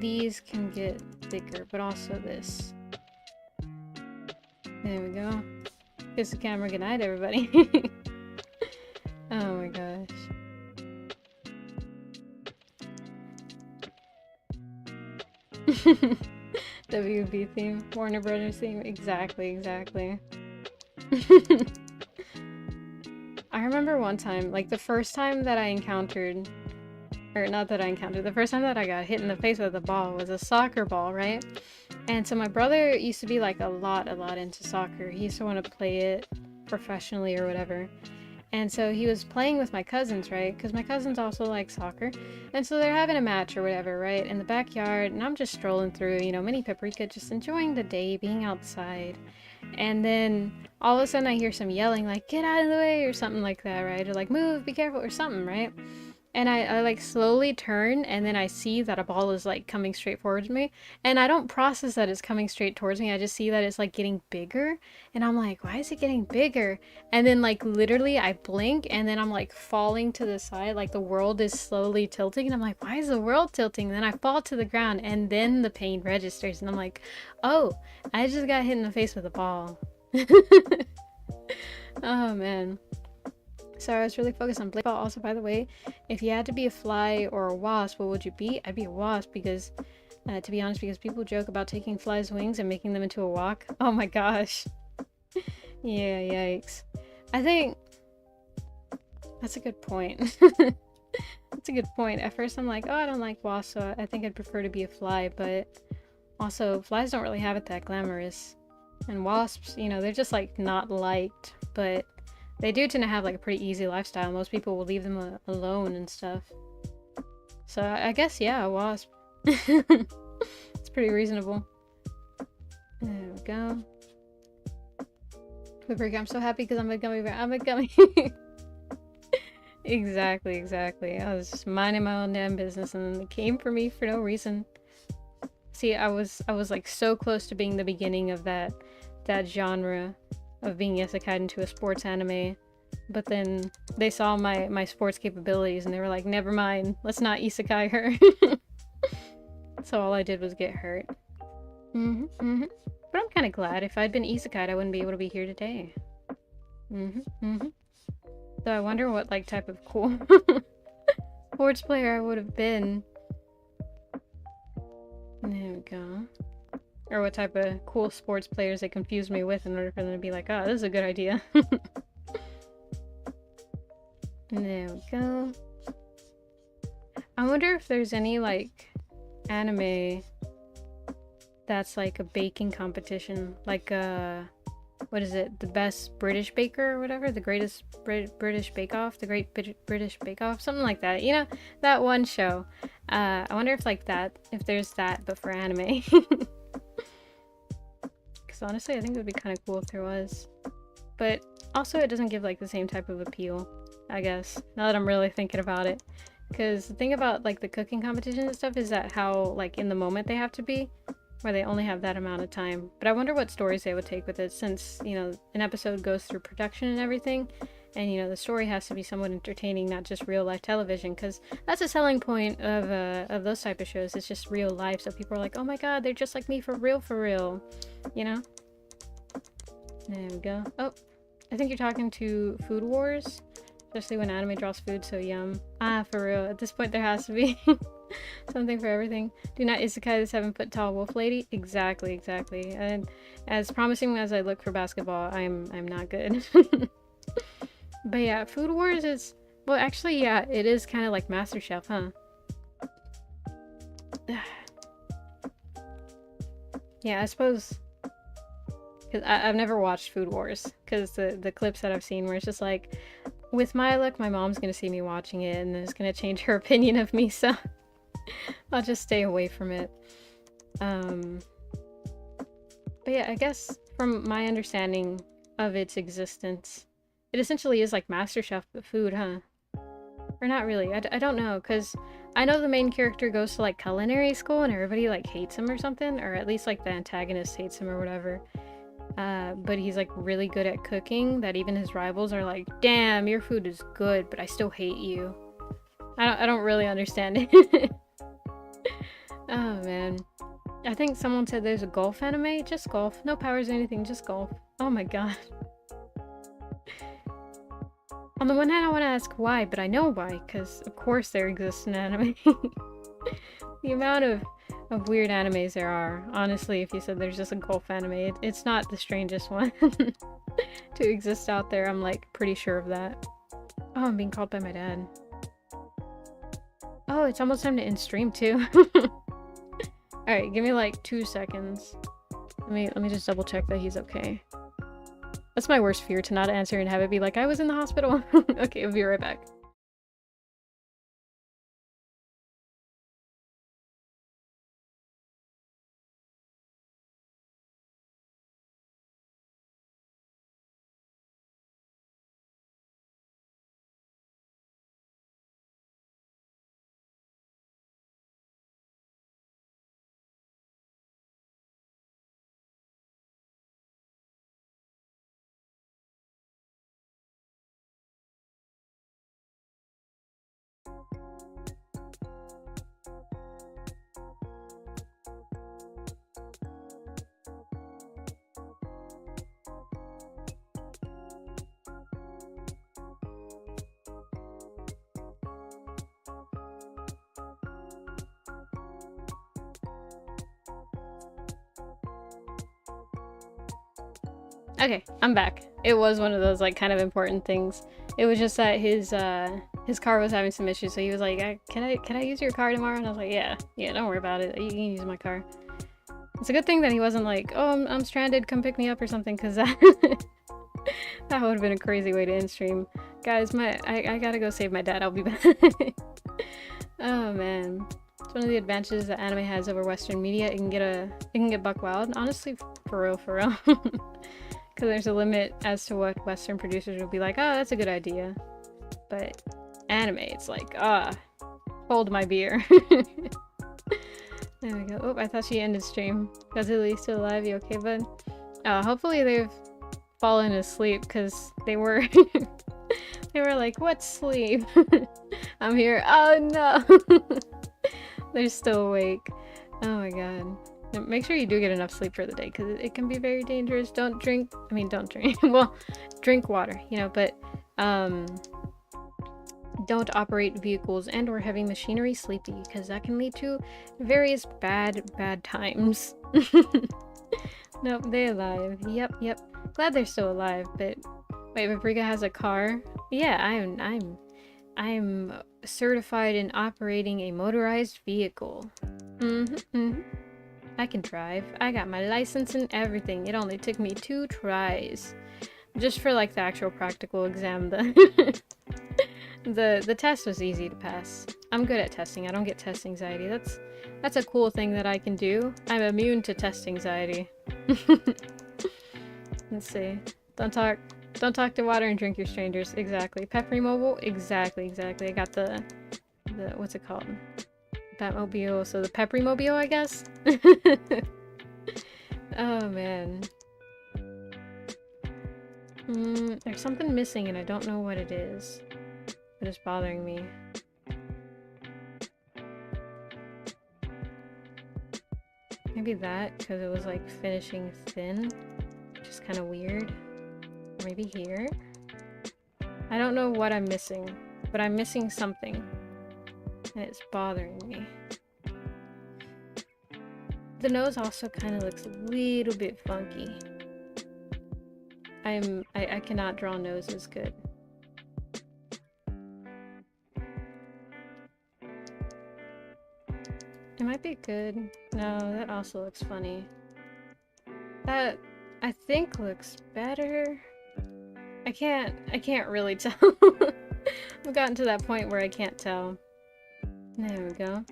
these can get thicker, but also this. There we go. Kiss the camera, good night everybody. Oh my gosh. WB theme, Warner Brothers theme, exactly. I remember one time, like the first time that I encountered, or not that I encountered, the first time that I got hit in the face with a ball was a soccer ball, right? And so my brother used to be like a lot into soccer. He used to want to play it professionally or whatever. And so he was playing with my cousins, right? Because my cousins also like soccer. And so they're having a match or whatever, right? In the backyard. And I'm just strolling through, you know, mini paprika, just enjoying the day, being outside. And then all of a sudden I hear some yelling, like, get out of the way, or something like that, right? Or like, move, be careful, or something, right? And I like slowly turn, and then I see that a ball is like coming straight towards me, and I don't process that it's coming straight towards me. I just see that it's like getting bigger, and I'm like, why is it getting bigger? And then like literally I blink, and then I'm like falling to the side, like the world is slowly tilting, and I'm like, why is the world tilting? And then I fall to the ground, and then the pain registers, and I'm like, oh, I just got hit in the face with a ball. Oh man. So I was really focused on baseball. Also, by the way, if you had to be a fly or a wasp, what would you be? I'd be a wasp because, to be honest, because people joke about taking flies' wings and making them into a walk. Oh my gosh. Yeah, yikes. I think that's a good point. That's a good point. At first I'm like, oh, I don't like wasps, so I think I'd prefer to be a fly, but also flies don't really have it that glamorous. And wasps, you know, they're just like not liked, but they do tend to have like a pretty easy lifestyle. Most people will leave them alone and stuff. So I guess, yeah, a wasp. It's pretty reasonable. There we go. Paprika, I'm so happy because I'm a gummy bear. I'm a gummy. Exactly. I was just minding my own damn business, and then it came for me for no reason. See, I was like so close to being the beginning of that genre of being isekai'd into a sports anime, but then they saw my sports capabilities and they were like, never mind, let's not isekai her. So all I did was get hurt. But I'm kind of glad. If I'd been isekai'd, I wouldn't be able to be here today. So I wonder what like type of cool sports player I would have been. There we go. Or what type of cool sports players they confused me with in order for them to be like, oh, this is a good idea. There we go. I wonder if there's any like anime that's like a baking competition, like what is it, the best British baker or whatever, the greatest British Bake Off, the Great British Bake Off, something like that, you know, that one show. I wonder if like that, if there's that but for anime. Because honestly I think it would be kind of cool if there was, but also it doesn't give like the same type of appeal, I guess, now that I'm really thinking about it. Because the thing about like the cooking competition and stuff is that how like in the moment they have to be, where they only have that amount of time. But I wonder what stories they would take with it, since, you know, an episode goes through production and everything, and you know the story has to be somewhat entertaining, not just real life television, because that's a selling point of those type of shows. It's just real life, so people are like, oh my god, they're just like me for real, you know. There we go. Oh, I think you're talking to Food Wars. Especially when anime draws food so yum. Ah, for real. At this point there has to be something for everything. Do not isekai the 7-foot tall wolf lady. Exactly. And as promising as I look for basketball, I'm not good. But yeah, Food Wars is, well actually yeah, it is kind of like MasterChef, huh? Yeah, I suppose, because I've never watched Food Wars, because the clips that I've seen where it's just like, with my luck, my mom's gonna see me watching it and it's gonna change her opinion of me, so I'll just stay away from it. But yeah, I guess from my understanding of its existence, it essentially is like MasterChef but food, huh? Or not really, I don't know, because I know the main character goes to like culinary school and everybody like hates him or something, or at least like the antagonist hates him or whatever. But he's like really good at cooking, that even his rivals are like, damn, your food is good, but I still hate you. I don't really understand it. Oh man. I think someone said there's a golf anime. Just golf. No powers or anything, just golf. Oh my god. On the one hand I want to ask why, but I know why, because of course there exists an anime. The amount of weird animes there are. Honestly, if you said there's just a golf anime, it's not the strangest one to exist out there. I'm like pretty sure of that. Oh, I'm being called by my dad. Oh, it's almost time to end stream too. Alright, give me like 2 seconds. Let me just double check that he's okay. That's my worst fear, to not answer and have it be like, I was in the hospital. Okay, I'll be right back. Okay, I'm back. It was one of those like kind of important things. It was just that his car was having some issues, so he was like, can I use your car tomorrow? And I was like, yeah, don't worry about it. You can use my car. It's a good thing that he wasn't like, oh, I'm stranded, come pick me up or something, because that that would have been a crazy way to end stream. Guys, I gotta go save my dad. I'll be back. Oh man. It's one of the advantages that anime has over Western media. It can get buck wild. Honestly, for real. Because there's a limit as to what Western producers will be like, oh, that's a good idea. But anime, it's like, hold my beer. There we go. Oh, I thought she ended stream. Godzilla still alive? You okay, bud? Hopefully they've fallen asleep, because they were They were like, "What sleep?" I'm here. Oh no. They're still awake. Oh my god. Make sure you do get enough sleep for the day, because it can be very dangerous. Don't drink. Well, drink water, you know, but don't operate vehicles and or heavy machinery sleepy, because that can lead to various bad times. Nope, they're alive. Yep. Glad they're still alive, but wait, Paprika has a car? Yeah, I'm certified in operating a motorized vehicle. I can drive. I got my license and everything. It only took me 2 tries. Just for like the actual practical exam. The test was easy to pass. I'm good at testing. I don't get test anxiety. That's a cool thing that I can do. I'm immune to test anxiety. Let's see. Don't talk to water and drink your strangers. Exactly. Peppery Mobile? Exactly. I got the what's it called? Batmobile. So the Peppery Mobile, I guess? Oh man. There's something missing and I don't know what it is. But it's bothering me. Maybe that, because it was like finishing thin. Which is kind of weird. Maybe here? I don't know what I'm missing, but I'm missing something. And it's bothering me. The nose also kind of looks a little bit funky. I cannot draw noses good. It might be good. No, that also looks funny. That, I think, looks better. I can't really tell. I've gotten to that point where I can't tell. There we go.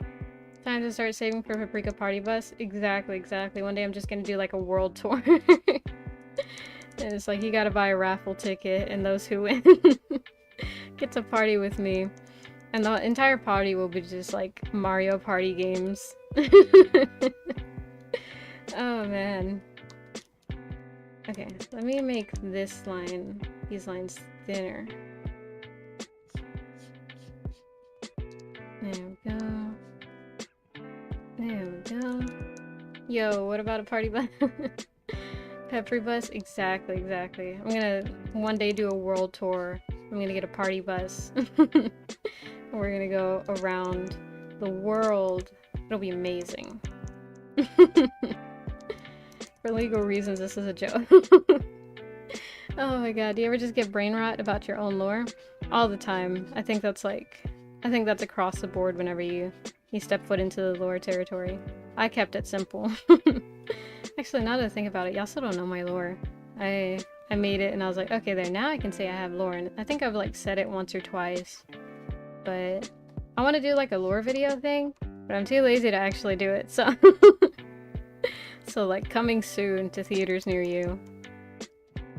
Time to start saving for Paprika Party Bus. Exactly. One day I'm just gonna do like a world tour. And it's like, you gotta buy a raffle ticket, and those who win get to party with me. And the entire party will be just like Mario Party games. Oh man. Okay, let me make these lines thinner. There we go. Yo, what about a party bus? Peppery bus? Exactly. I'm gonna one day do a world tour. I'm gonna get a party bus. We're gonna go around the world. It'll be amazing. For legal reasons, this is a joke. Oh my god, do you ever just get brain rot about your own lore? All the time. I think that's across the board whenever you step foot into the lore territory. I kept it simple. Actually, now that I think about it, y'all still don't know my lore. I made it and I was like, okay, there, now I can say I have lore. And I think I've like said it once or twice. But I want to do like a lore video thing, but I'm too lazy to actually do it, so so like coming soon to theaters near you.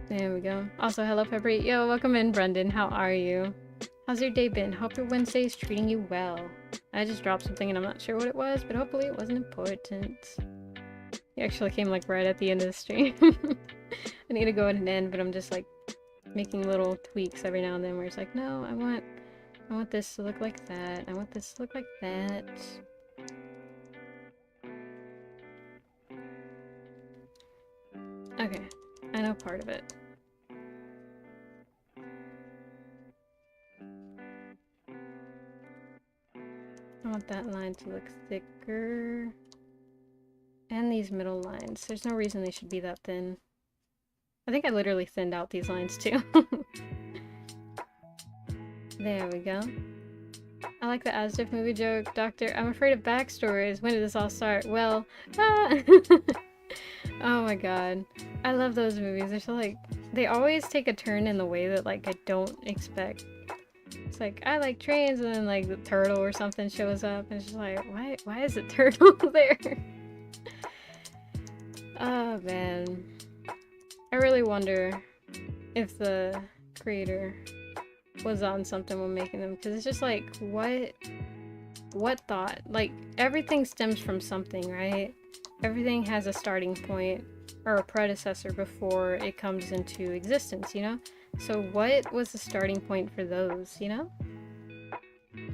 There we go. Also, hello Peppery. Yo, welcome in Brendan. How are you? How's your day been? Hope your Wednesday is treating you well. I just dropped something and I'm not sure what it was, but hopefully it wasn't important. It actually came like right at the end of the stream. I need to go ahead and end, but I'm just like making little tweaks every now and then where it's like, no, I want this to look like that. I want this to look like that. Okay, I know part of it. I want that line to look thicker. And these middle lines. There's no reason they should be that thin. I think I literally thinned out these lines too. There we go. I like the Asdiff movie joke. Doctor, I'm afraid of backstories. When did this all start? Well, oh my god. I love those movies. They're so like, they always take a turn in the way that like I don't expect. It's like, I like trains, and then like the turtle or something shows up and it's just like, why is the turtle there? Oh man. I really wonder if the creator was on something when making them, because it's just like, what thought? Like, everything stems from something, right? Everything has a starting point or a predecessor before it comes into existence, you know? So what was the starting point for those, you know?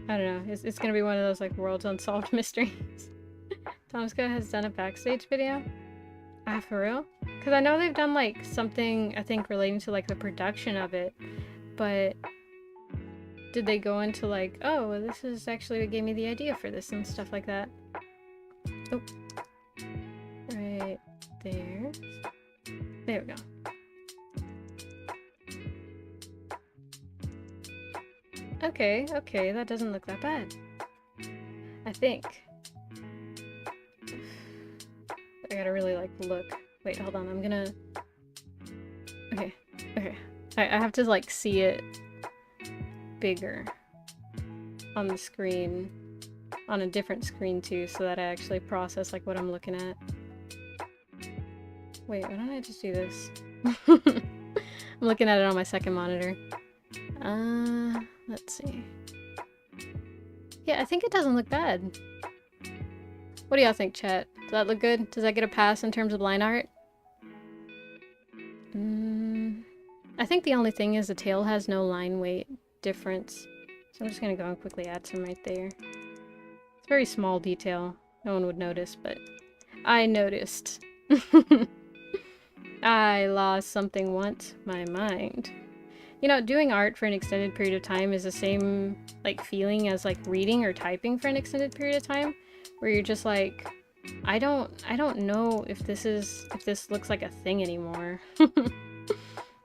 I don't know. It's gonna be one of those like world's unsolved mysteries. Tomska has done a backstage video? Ah, for real? Because I know they've done like something, I think, relating to like the production of it, but did they go into like, oh, well, this is actually what gave me the idea for this and stuff like that? Oh. Right there. There we go. Okay, okay, that doesn't look that bad. I think. I gotta really like look. Wait, hold on, I'm gonna... Okay, okay. I have to like see it bigger on the screen, on a different screen too, so that I actually process like what I'm looking at. Wait, why don't I just do this? I'm looking at it on my second monitor. Let's see. Yeah, I think it doesn't look bad. What do y'all think, chat? Does that look good? Does that get a pass in terms of line art? I think the only thing is the tail has no line weight difference. So I'm just gonna go and quickly add some right there. It's a very small detail. No one would notice, but I noticed. I lost something once. My mind. You know, doing art for an extended period of time is the same, like, feeling as, like, reading or typing for an extended period of time, where you're just like, I don't know if this looks like a thing anymore.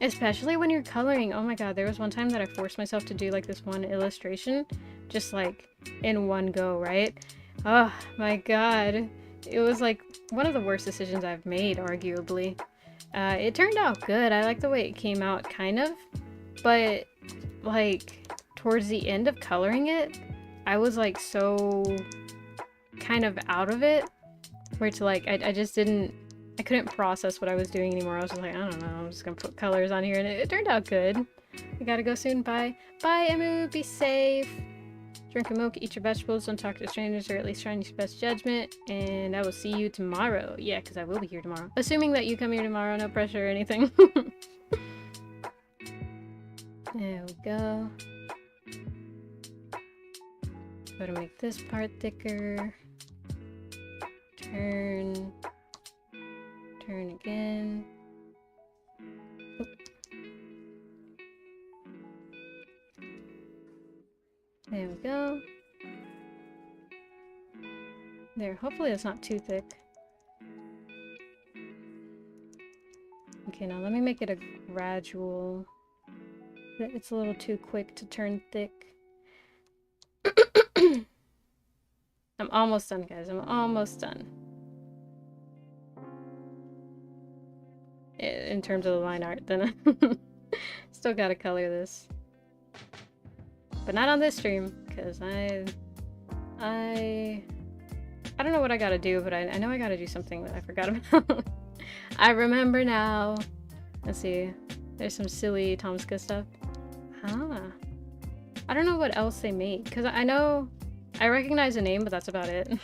Especially when you're coloring. Oh my god, there was one time that I forced myself to do, like, this one illustration, just, like, in one go, right? Oh my god. It was, like, one of the worst decisions I've made, arguably. It turned out good. I like the way it came out, kind of. But, like, towards the end of coloring it, I was, like, so kind of out of it, where it's like, I just didn't, I couldn't process what I was doing anymore. I was just like, I don't know, I'm just gonna put colors on here, and it turned out good. I gotta go soon, bye. Bye, Emu, be safe. Drink your milk, eat your vegetables, don't talk to strangers, or at least try and use your best judgment, and I will see you tomorrow. Yeah, because I will be here tomorrow. Assuming that you come here tomorrow, no pressure or anything. There we go. Gotta make this part thicker. Turn. Turn again. Oop. There we go. There, hopefully it's not too thick. Okay, now let me make it a gradual. It's a little too quick to turn thick. I'm almost done, guys. I'm almost done. In terms of the line art, then still gotta color this. But not on this stream, because I don't know what I gotta do, but I know I gotta do something that I forgot about. I remember now. Let's see. There's some silly Tomska stuff. Ah. I don't know what else they made, because I know I recognize the name, but that's about it.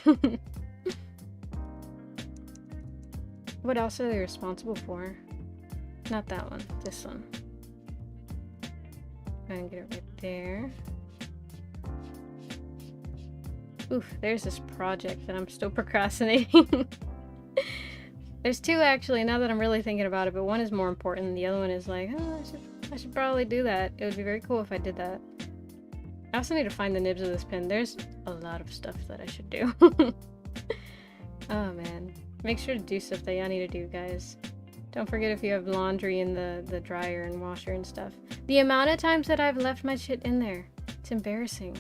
What else are they responsible for? Not that one, this one. Go ahead and get it right there. Oof, there's this project that I'm still procrastinating. There's two actually, now that I'm really thinking about it, but one is more important than the other one is like, oh, I should probably do that. It would be very cool if I did that. I also need to find the nibs of this pen. There's a lot of stuff that I should do. Oh man. Make sure to do stuff that y'all need to do, guys. Don't forget if you have laundry in the dryer and washer and stuff. The amount of times that I've left my shit in there. It's embarrassing.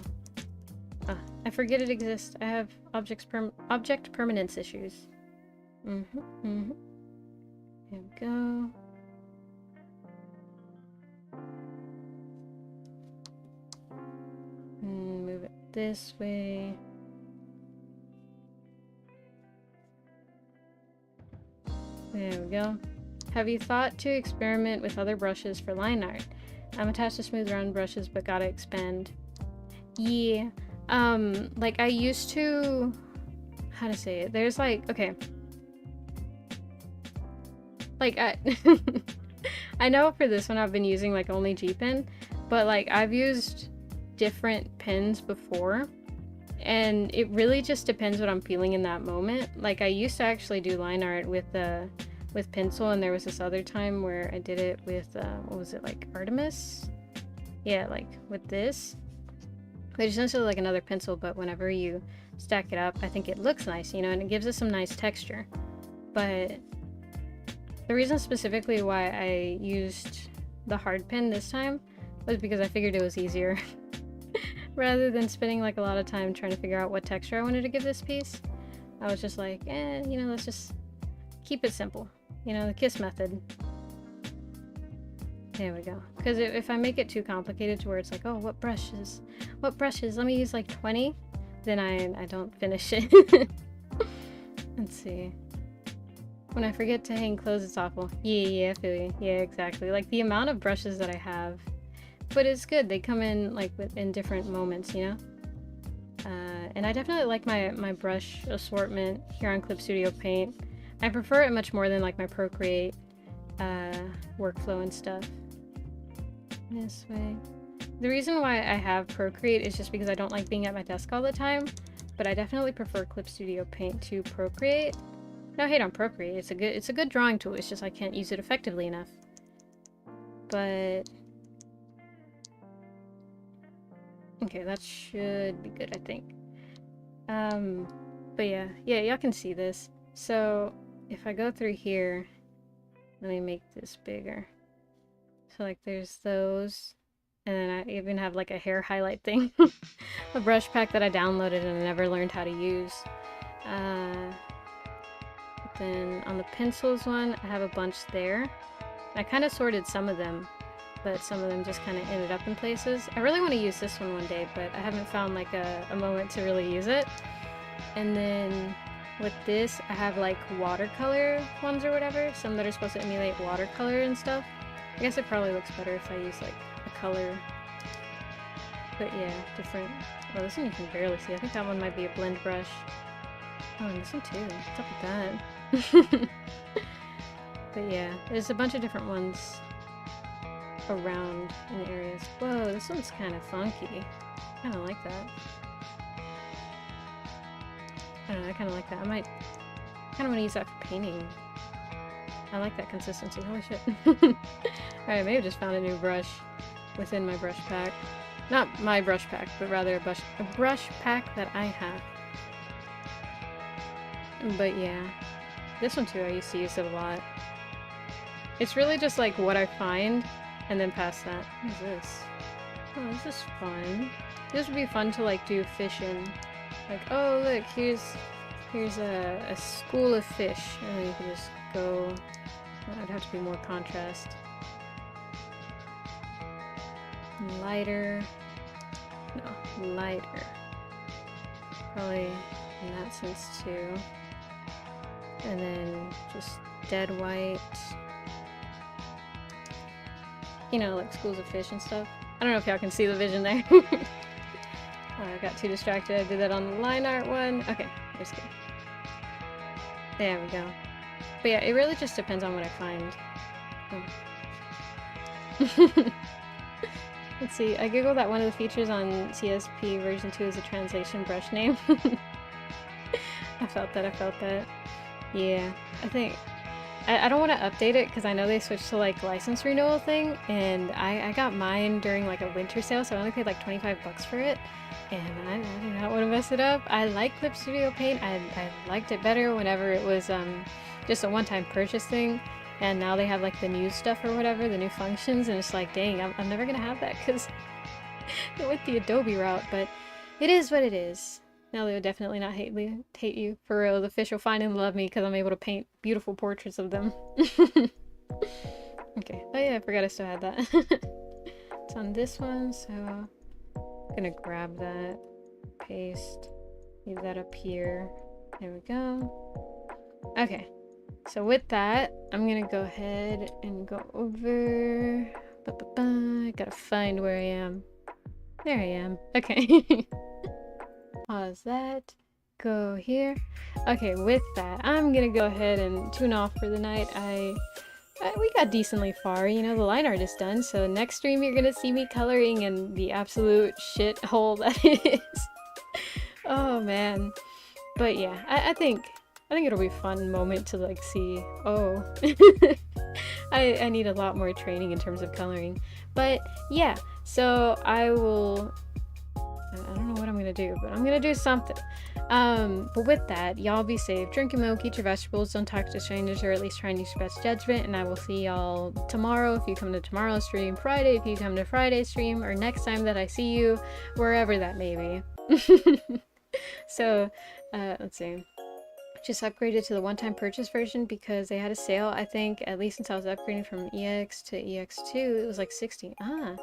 I forget it exists. I have object permanence issues. There we go. Move it this way. There we go. Have you thought to experiment with other brushes for line art? I'm attached to smooth round brushes, but gotta expand. Yeah. Like I used to... How to say it? There's like... Okay. Like I know for this one I've been using like only G pen, but like I've used different pens before, and it really just depends what I'm feeling in that moment. Like I used to actually do line art with pencil, and there was this other time where I did it with what was it, like Artemis? Yeah, like with this, which is essentially like another pencil, but whenever you stack it up, I think it looks nice, you know, and it gives it some nice texture. But the reason specifically why I used the hard pen this time was because I figured it was easier. Rather than spending like a lot of time trying to figure out what texture I wanted to give this piece, I was just like, you know, let's just keep it simple. You know, the KISS method. There we go. Because if I make it too complicated to where it's like, oh, what brushes? Let me use like 20. Then I don't finish it. Let's see. When I forget to hang clothes, it's awful. Yeah, I feel you. Yeah, exactly. Like the amount of brushes that I have. But it's good. They come in like in different moments, you know? And I definitely like my brush assortment here on Clip Studio Paint. I prefer it much more than like my Procreate workflow and stuff. This way. The reason why I have Procreate is just because I don't like being at my desk all the time, but I definitely prefer Clip Studio Paint to Procreate. No hate on Procreate. It's a good drawing tool. It's just I can't use it effectively enough. But okay, that should be good, I think. But yeah, y'all can see this. So if I go through here, let me make this bigger. So like there's those, and then I even have like a hair highlight thing. A brush pack that I downloaded and I never learned how to use. But then on the pencils one, I have a bunch there. I kind of sorted some of them, but some of them just kind of ended up in places. I really want to use this one day, but I haven't found like a moment to really use it. And then with this, I have like watercolor ones or whatever, some that are supposed to emulate watercolor and stuff. I guess it probably looks better if I use like a color. But yeah, different. Oh, this one you can barely see. I think that one might be a blend brush. Oh, and this one too. What's up with that? But yeah, there's a bunch of different ones around in areas. Whoa, this one's kind of funky. I kind of like that. I don't know, I kind of like that. I might kind of want to use that for painting. I like that consistency. Holy shit. Alright, I may have just found a new brush within my brush pack. Not my brush pack, but rather a brush pack that I have. But yeah, this one too, I used to use it a lot. It's really just like what I find, and then past that. What is this? Oh, this is fun. This would be fun to like do fish in. Like, oh look, here's a school of fish, and then you can just go. That'd have to be more contrast. Lighter. No, lighter. Probably in that sense too. And then just dead white. You know, like schools of fish and stuff. I don't know if y'all can see the vision there. I got too distracted. I did that on the line art one. Okay, there's good. There we go. But yeah, it really just depends on what I find. Oh. Let's see, I googled that one of the features on CSP version 2 is a translation brush name. I felt that. Yeah, I think... I don't want to update it because I know they switched to like license renewal thing, and I got mine during like a winter sale, so I only paid like 25 bucks for it, and I do not want to mess it up. I like Clip Studio Paint. I liked it better whenever it was just a one-time purchase thing, and now they have like the new stuff or whatever, the new functions, and it's like, dang, I'm never gonna have that because it went the Adobe route, but it is what it is. Now they would definitely not hate you. For real, the fish will find and love me because I'm able to paint beautiful portraits of them. Okay. Oh yeah, I forgot I still had that. It's on this one, so I'm gonna grab that, paste, leave that up here. There we go. Okay. So with that, I'm gonna go ahead and go over. I gotta find where I am. There I am. Okay. Pause that, go here. Okay, with that, I'm gonna go ahead and tune off for the night. I We got decently far, you know, the line art is done, so next stream you're gonna see me coloring in the absolute shithole that it is. Oh man. But yeah, I think it'll be a fun moment to like see, oh, I need a lot more training in terms of coloring. But yeah, so I don't know what I'm gonna do, but I'm gonna do something. But with that, y'all be safe, drink your milk, eat your vegetables, don't talk to strangers, or at least try and use your best judgment, and I will see y'all tomorrow if you come to tomorrow's stream, Friday if you come to Friday's stream, or next time that I see you, wherever that may be. So, let's see. Just upgraded to the one-time purchase version because they had a sale. I think at least since I was upgrading from EX to EX2, it was like 60. Ah,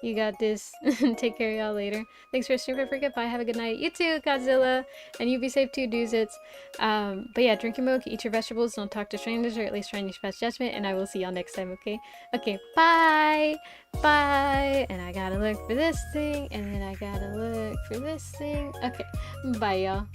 you got this. Take care of y'all later. Thanks for streaming. Forget. Bye. Have a good night. You too, Godzilla. And you be safe too, Doozits. But yeah, drink your milk, eat your vegetables, don't talk to strangers, or at least try and use best judgment. And I will see y'all next time. Okay. Okay. Bye. Bye. And I gotta look for this thing, and then I gotta look for this thing. Okay. Bye, y'all.